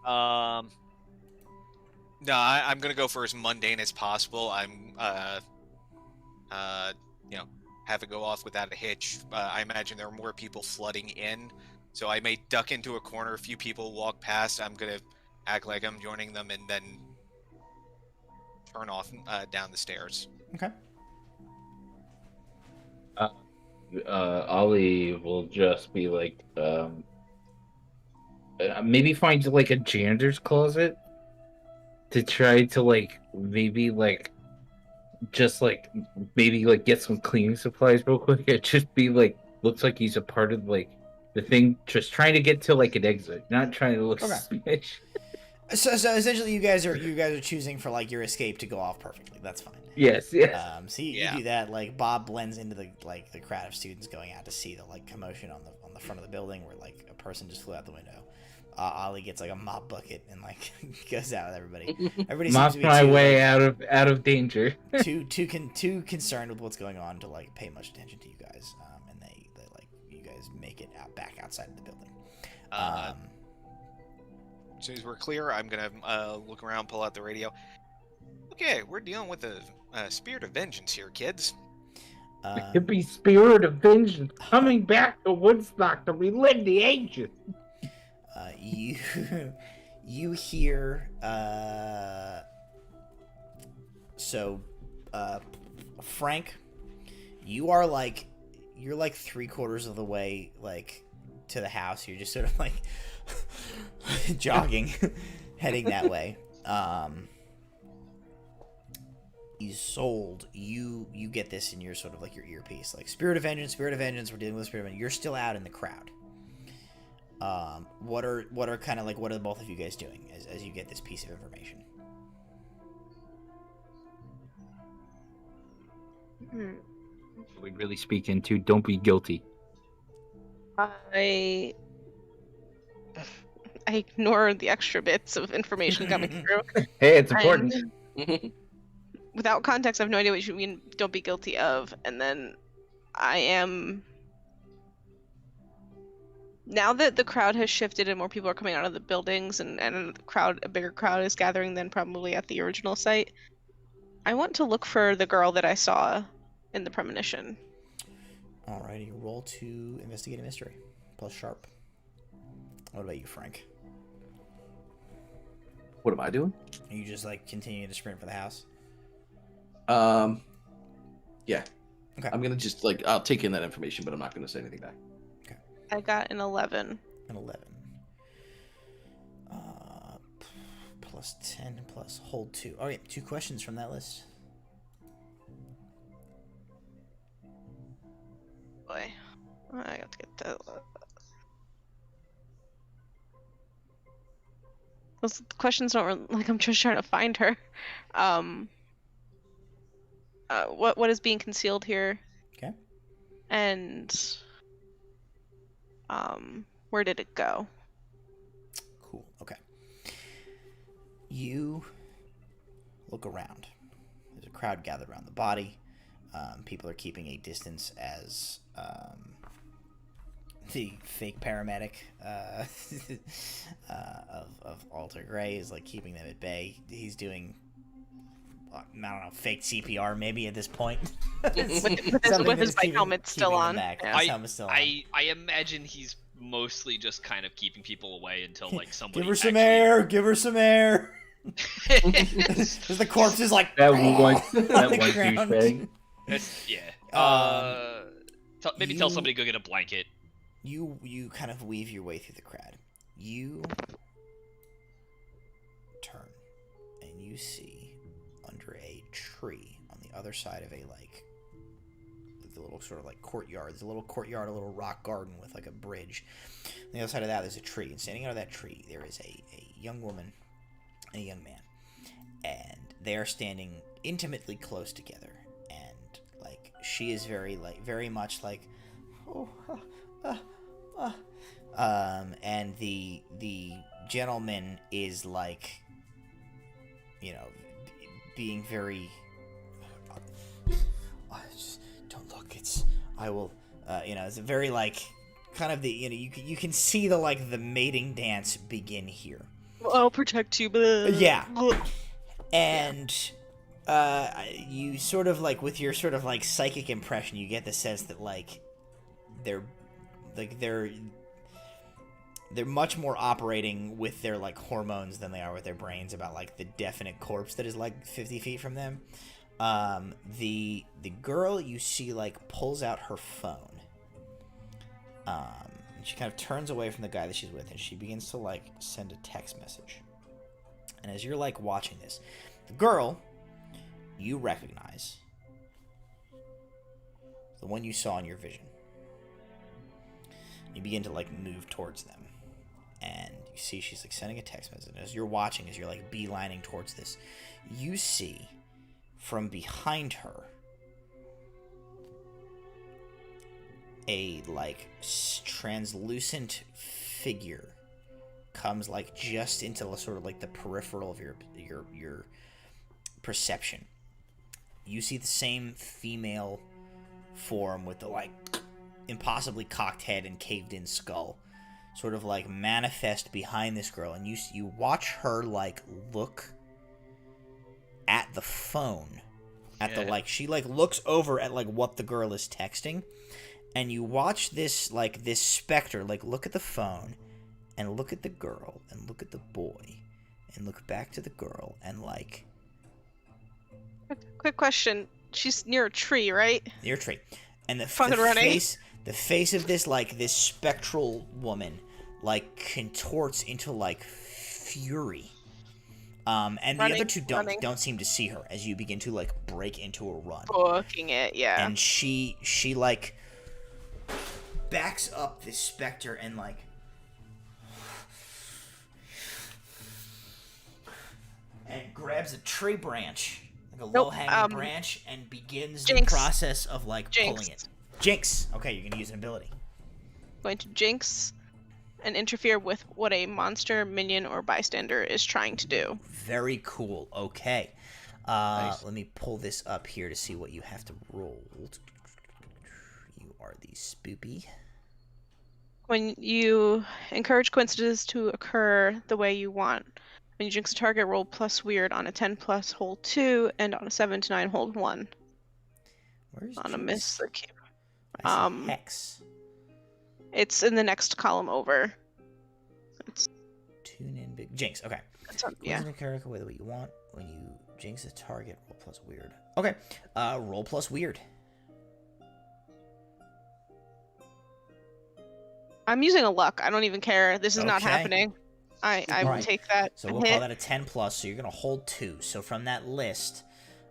No, I'm gonna go for as mundane as possible. I'm have it go off without a hitch. I imagine there are more people flooding in, so I may duck into a corner. A few people walk past. I'm gonna act like I'm joining them and then turn off down the stairs. Okay. Ollie will just be like, maybe find like a janitor's closet to try to like maybe like just like maybe like get some cleaning supplies real quick. It just be like looks like he's a part of like the thing, just trying to get to like an exit, not trying to look smash. So essentially, you guys are choosing for like your escape to go off perfectly. That's fine. Yes. So you do that. Like Bob blends into the crowd of students going out to see the like commotion on the front of the building where like a person just flew out the window. Ollie gets like a mop bucket and like goes out with everybody. Everybody Mop seems to be my too, way like, out of danger. too concerned with what's going on to like pay much attention to you guys. And they like you guys make it out back outside of the building. As soon as we're clear, I'm gonna look around, pull out the radio. Okay, we're dealing with a spirit of vengeance here, kids. It could be spirit of vengeance coming back to Woodstock to relive the ages. You hear Frank, you're like 3/4 of the way like to the house. You're just sort of like jogging heading that way. Isolde, you get this in your sort of like your earpiece, like spirit of vengeance, we're dealing with spirit of vengeance. You're still out in the crowd. What are kind of like what are both of you guys doing as you get this piece of information? We really speak into don't be guilty. I ignore the extra bits of information coming through. Hey, it's important. Without context, I have no idea what you mean. Don't be guilty of, and then I am. Now that the crowd has shifted and more people are coming out of the buildings and a bigger crowd is gathering than probably at the original site, I want to look for the girl that I saw in the premonition. Alrighty, roll to investigate a mystery, plus sharp. What about you, Frank? What am I doing? Are you just like continuing to sprint for the house? Yeah. Okay. I'm gonna just like I'll take in that information, but I'm not gonna say anything back. Okay. I got an 11. An 11. Plus 10 plus hold 2. All right, 2 questions from that list. Boy, I got to get that. Those questions don't really, like I'm just trying to find her. What is being concealed here? Okay. And where did it go? Cool. Okay. You look around. There's a crowd gathered around the body. People are keeping a distance as the fake paramedic of Alter Gray is like keeping them at bay. He's doing, I don't know, fake CPR maybe at this point. with his bike helmet still on. I imagine he's mostly just kind of keeping people away until like somebody Give her some air. Give her some air. As the corpse is like that one douchebag. Yeah. Maybe tell somebody to go get a blanket. You kind of weave your way through the crowd. You turn and you see under a tree on the other side of a the little sort of like courtyard. There's a little courtyard, a little rock garden with like a bridge. On the other side of that, there's a tree, and standing under that tree, there is a young woman and a young man, and they are standing intimately close together. And like she is very much like, and the gentleman is like, you know, being very. Just don't look. I will. It's a very like, kind of the you can see the mating dance begin here. I'll protect you. Blah. Yeah. Blah. And you sort of like with your sort of like psychic impression, you get the sense that like they're much more operating with their like hormones than they are with their brains about like the definite corpse that is like 50 feet from them. The girl you see like pulls out her phone. And she kind of turns away from the guy that she's with, and she begins to like send a text message. And as you're like watching this, the girl you recognize, the one you saw in your vision. You begin to like move towards them, and you see she's like sending a text message. And as you're watching, as you're like beelining towards this, you see from behind her a like translucent figure comes like just into sort of like the peripheral of your perception. You see the same female form with the like impossibly cocked head and caved in skull sort of like manifest behind this girl, and you watch her like look at the phone at the like she like looks over at like what the girl is texting, and you watch this like this specter like look at the phone and look at the girl and look at the boy and look back to the girl and like. Quick question. She's near a tree, right? Near a tree. And the running. face of this like this spectral woman like contorts into like fury. And the other two don't seem to see her as you begin to like break into a run. Booking it, yeah. And she like backs up this specter and like and grabs a tree branch, like a low-hanging branch, and begins the process of like pulling it. Jinx. Okay, you're gonna use an ability. Going to jinx and interfere with what a monster, minion, or bystander is trying to do. Very cool. Okay. Nice. Let me pull this up here to see what you have to roll. You are the spoopy. When you encourage coincidences to occur the way you want, when you jinx a target, roll plus weird on a 10+, hold 2, and on a 7 to 9, hold 1. Where's on jinx? A miss, the cube. I see hex. It's in the next column over. It's tune in big jinx. Okay. Yeah. Close the character the way you want. When you jinx a target, roll plus weird. Okay. Roll plus weird. I'm using a luck. I don't even care. This is not happening. I will take that. So we'll call that a 10+. So you're gonna hold 2. So from that list,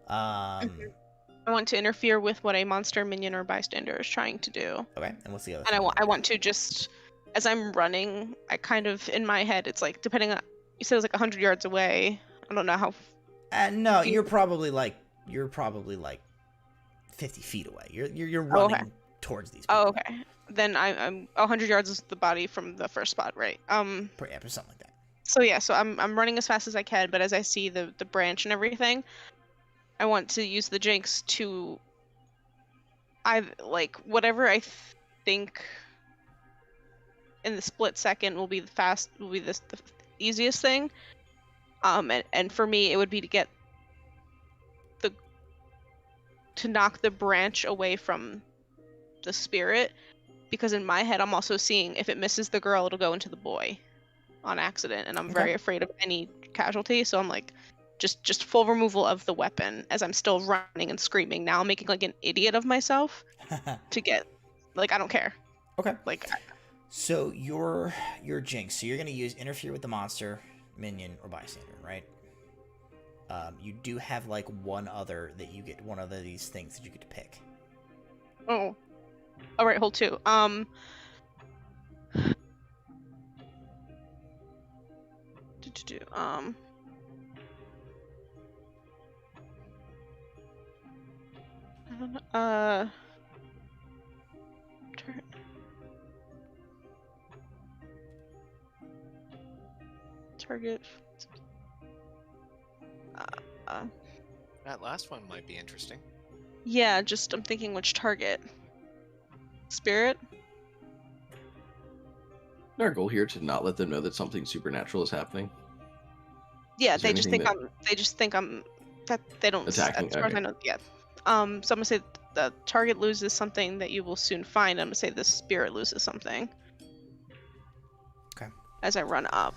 I want to interfere with what a monster, minion, or bystander is trying to do. Okay. And what's the other? And I want to just, as I'm running, I kind of in my head, it's like depending on. You said it was like 100 yards away. I don't know how. No, you're probably like 50 feet away. You're running towards these people. Oh, okay. Then I'm 100 yards is the body from the first spot, right? Yeah, something like that. So yeah, so I'm running as fast as I can, but as I see the branch and everything, I want to use the jinx to. Whatever I think in the split second will be the easiest thing. And for me, it would be to get to knock the branch away from the spirit, because in my head I'm also seeing if it misses the girl, it'll go into the boy on accident, and I'm very afraid of any casualty. So I'm like, just full removal of the weapon as I'm still running and screaming. Now I'm making like an idiot of myself to get I don't care. Okay. So your jinx. So you're gonna use interfere with the monster, minion, or bystander, right? You do have like one other of these things that you get to pick. Oh. All right, hold 2. Target. That last one might be interesting. Yeah, just I'm thinking which target. Spirit? Our goal here to not let them know that something supernatural is happening. Yeah, they just think I'm that they don't attacking. As far as I know, yeah. So I'm gonna say the target loses something that you will soon find. I'm gonna say the spirit loses something. Okay. As I run up.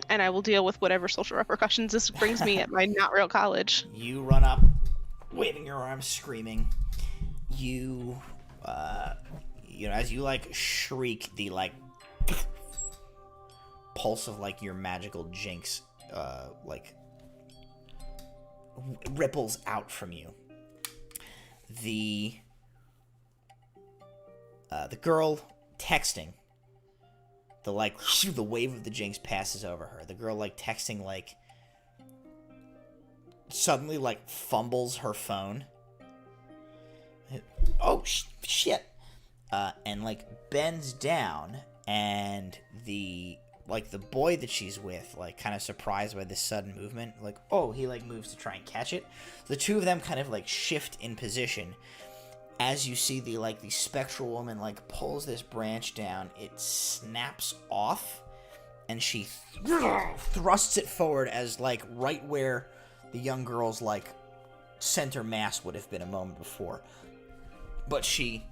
And I will deal with whatever social repercussions this brings me at my not real college. You run up, waving your arms, screaming. You know, as you like shriek, the like pulse of like your magical jinx like ripples out from you. The girl texting, the wave of the jinx passes over her. The girl like texting like suddenly like fumbles her phone. Oh shit. And like bends down, and the boy that she's with, like kind of surprised by this sudden movement, like, oh, he like moves to try and catch it. The two of them kind of like shift in position as you see the spectral woman like pulls this branch down. It snaps off, and she thrusts it forward as like right where the young girl's like center mass would have been a moment before. But she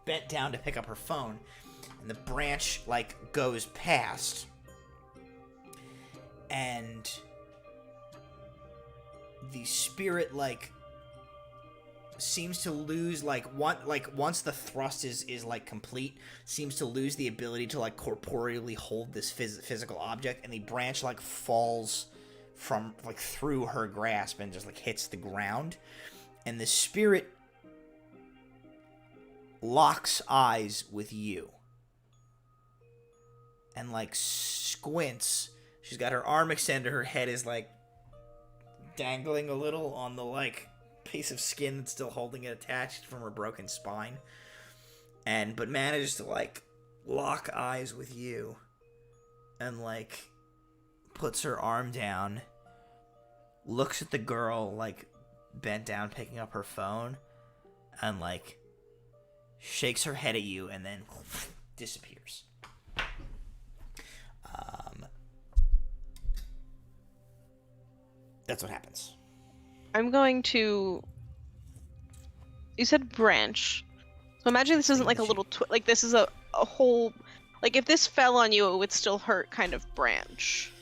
bent down to pick up her phone, and the branch like goes past, and the spirit like seems to lose once the thrust is like complete, seems to lose the ability to like corporeally hold this physical object, and the branch like falls from like through her grasp and just like hits the ground, and the spirit locks eyes with you and like squints. She's got her arm extended, her head is like dangling a little on the like piece of skin that's still holding it attached from her broken spine, but manages to like lock eyes with you, and like puts her arm down, looks at the girl like bent down picking up her phone, and like shakes her head at you, and then disappears. That's what happens. I'm going to... You said branch. So imagine this isn't like a little... like this is a whole... Like if this fell on you, it would still hurt kind of branch.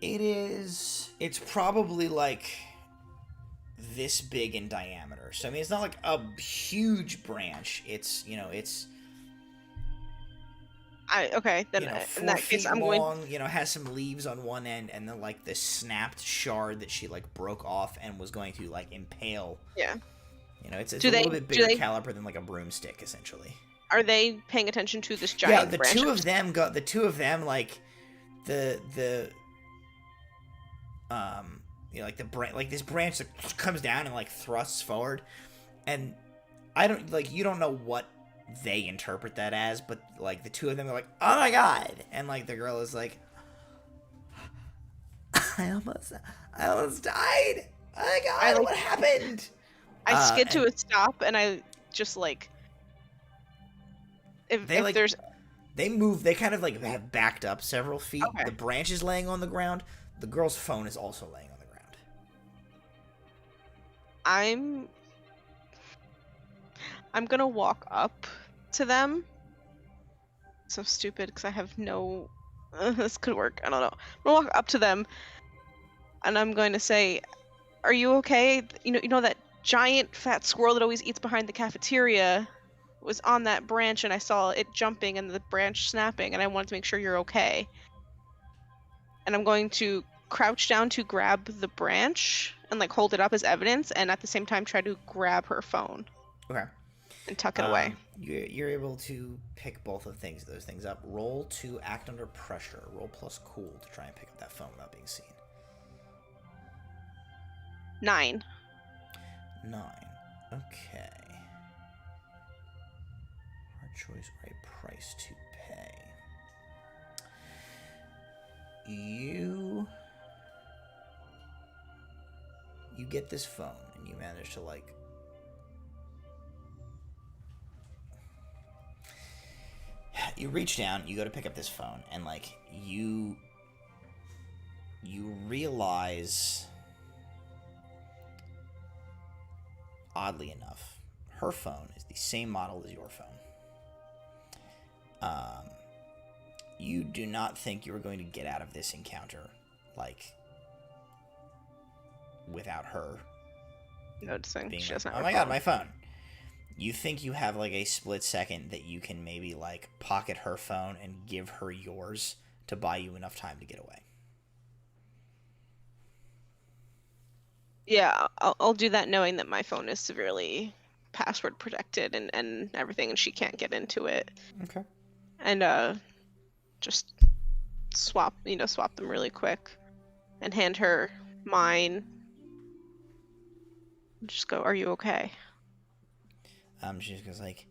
It is... It's probably like this big in diameter. So I mean, it's not like a huge branch. It's, you know, it's... Okay, then in that case, I'm long, going... you know, has some leaves on one end, and then like the snapped shard that she like broke off and was going to like impale. Yeah. You know, it's a little bit bigger caliber than like a broomstick, essentially. Are they paying attention to this giant branch? The two of them like you know, like this branch that comes down and like thrusts forward, and you don't know what they interpret that as, but like the two of them are like, oh my god, and like the girl is like, I almost died. Oh my god, what happened? I skid to a stop, and I just like, if there's, they move, they kind of like have backed up several feet. Okay. The branch is laying on the ground. The girl's phone is also laying on the ground. I'm gonna walk up to them. So stupid, because I have no... this could work. I don't know. I'm gonna walk up to them, and I'm going to say, "Are you okay? You know that giant fat squirrel that always eats behind the cafeteria was on that branch, and I saw it jumping and the branch snapping, and I wanted to make sure you're okay." And I'm going to crouch down to grab the branch and like hold it up as evidence, and at the same time try to grab her phone. Okay. And tuck it away. You're able to pick both of those things up. Roll to act under pressure. Roll plus cool to try and pick up that phone without being seen. 9. Okay. Hard choice or a price to pay. You get this phone and you manage to like you reach down, you go to pick up this phone, and like you realize, oddly enough, her phone is the same model as your phone. You do not think you are going to get out of this encounter like without her Noticing being she like, doesn't oh have my a god, phone. my phone. You think you have like a split second that you can maybe like pocket her phone and give her yours to buy you enough time to get away. Yeah, I'll do that knowing that my phone is severely password protected and everything, and she can't get into it. Okay. And just swap them really quick and hand her mine. Just go, are you okay? She just goes like,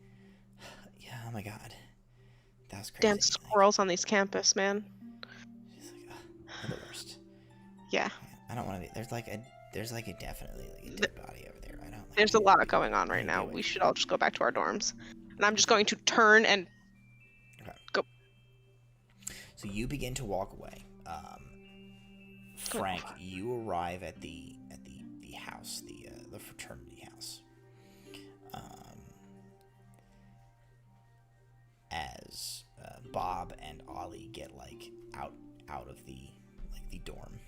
yeah, oh my god, that was crazy. Damn squirrels on these campus, man. She's like, they're the worst. Yeah. I don't want to be. There's definitely like a dead body over there. I don't. Like, There's a lot going on right now. We should all just go back to our dorms. And I'm just going to turn and go. So you begin to walk away. Frank, you arrive at the house, the fraternity house. As Bob and Ollie get like out of the dorm.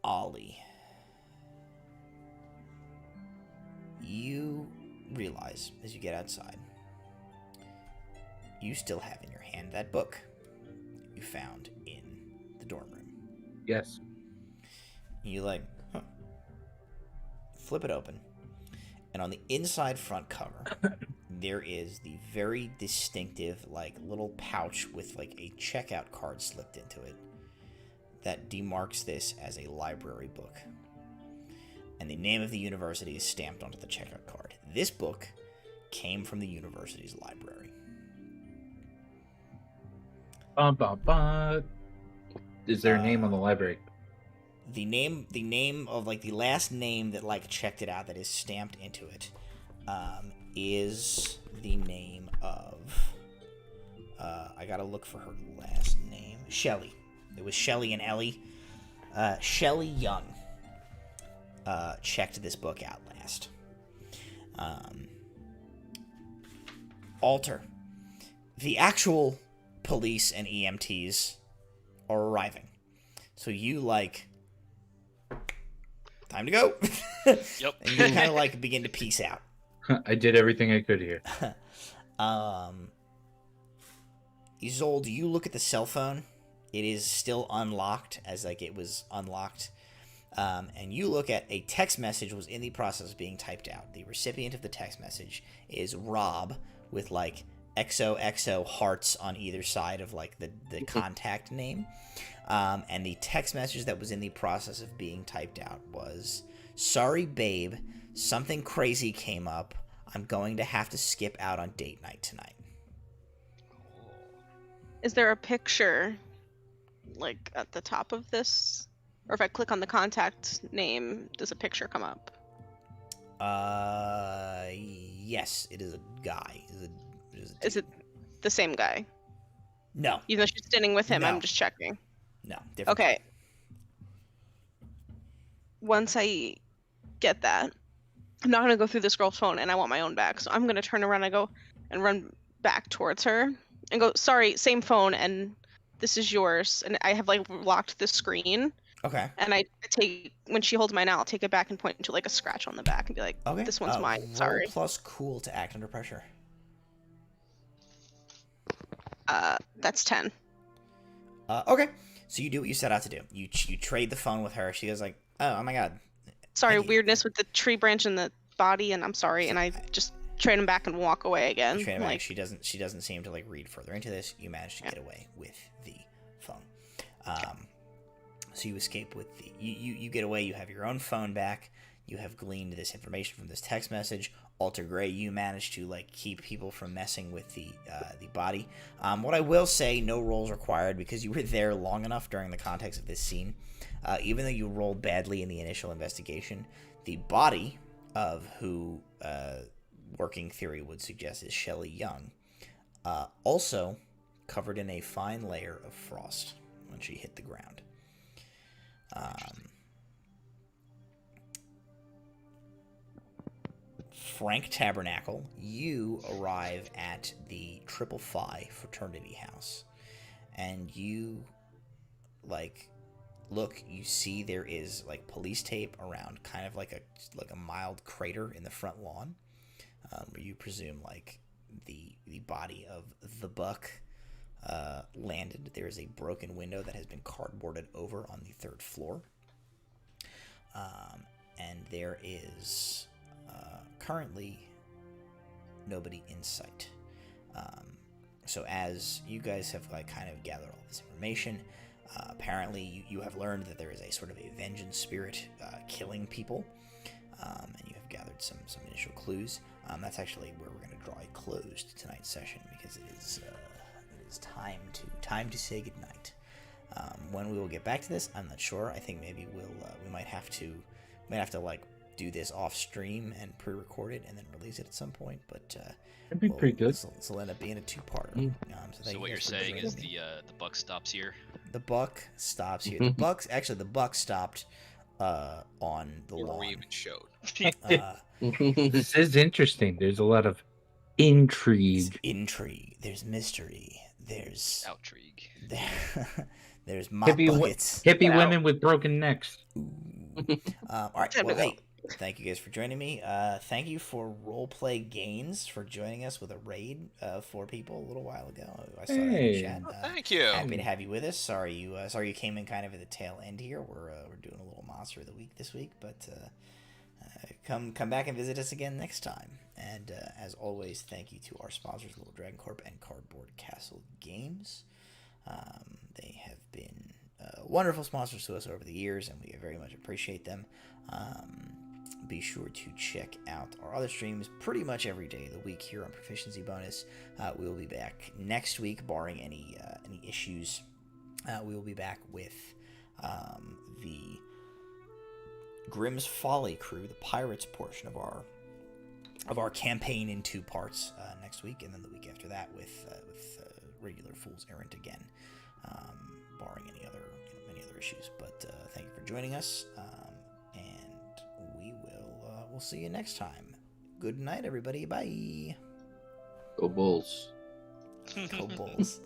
Ollie, you realize as you get outside, you still have in your hand that book you found in the dorm room. Yes. You like, flip it open, and on the inside front cover, there is the very distinctive like little pouch with like a checkout card slipped into it that demarks this as a library book. And the name of the university is stamped onto the checkout card. This book came from the university's library. Is there a name on the library? The name of like the last name that like checked it out that is stamped into it is the name of I gotta look for her last name. Shelley. It was Shelley and Ellie. Shelley Young checked this book out last. Alter. The actual police and EMTs are arriving. So you like time to go. Yep. And you kind of like begin to peace out. I did everything I could here. Isolde, you look at the cell phone. It is still unlocked, as like it was unlocked. And you look at a text message was in the process of being typed out. The recipient of the text message is Rob with like XOXO hearts on either side of like the contact name. And the text message that was in the process of being typed out was, sorry babe, something crazy came up. I'm going to have to skip out on date night tonight. Is there a picture like at the top of this? Or if I click on the contact name, does a picture come up? Yes, it is a guy. Is it the same guy? No. Even though she's standing with him, No. I'm just checking. No, different. Okay. Once I get that, I'm not gonna go through this girl's phone, and I want my own back. So I'm gonna turn around and go and run back towards her and go, sorry, same phone, and this is yours. And I have like locked the screen. Okay. And I take, when she holds mine out, I'll take it back and point to like a scratch on the back and be like, Okay. this one's mine. Sorry. Roll plus cool to act under pressure. That's 10. Okay, so you do what you set out to do. You trade the phone with her. She goes like, oh my god. Sorry, weirdness with the tree branch and the body, and I'm sorry, and I just trade him back and walk away again. Trade him back. She doesn't seem to like read further into this. You manage to get away with the phone. So you escape with the you get away. You have your own phone back. You have gleaned this information from this text message. Alter Gray, you managed to like keep people from messing with the body. What I will say, no rolls required because you were there long enough during the context of this scene. Even though you rolled badly in the initial investigation, the body of who working theory would suggest is Shelley Young, also covered in a fine layer of frost when she hit the ground. Frank Tabernacle, you arrive at the Triple Phi fraternity house, and you look. You see there is like police tape around, kind of like a mild crater in the front lawn, where you presume like the body of the buck landed. There is a broken window that has been cardboarded over on the 3rd floor, and there is currently nobody in sight. So as you guys have like kind of gathered all this information, apparently you have learned that there is a sort of a vengeance spirit killing people, and you have gathered some initial clues. That's actually where we're going to draw a close to tonight's session, because it is time to say goodnight. When we will get back to this, I'm not sure. I think maybe we might have to like do this off stream and pre-record it and then release it at some point. But that'd be pretty good. This will end up being a 2-parter. So what you're saying is the buck stops here. The buck stops here. The buck stopped on the lawn. We even showed. This is interesting. There's a lot of intrigue. There's mystery. There's outrigue. There's mop buckets. Hippie women with broken necks. All right. Well, hey, thank you guys for joining me. Thank you for Roleplay Gains for joining us with a raid of 4 people a little while ago. I saw that in the chat. Thank you. Happy to have you with us. Sorry you came in kind of at the tail end here. We're doing a little Monster of the Week this week, but come back and visit us again next time. And as always, thank you to our sponsors, Little Dragon Corp and Cardboard Castle Games. They have been wonderful sponsors to us over the years, and we very much appreciate them. Be sure to check out our other streams pretty much every day of the week here on Proficiency Bonus. We will be back next week, barring any issues. We will be back with the Grimm's Folly crew, the pirates portion of our campaign in 2 parts next week, and then the week after that with regular Fool's Errand again, barring any other issues. But thank you for joining us, and we'll see you next time. Good night, everybody. Bye. Go Bulls. Go Bulls.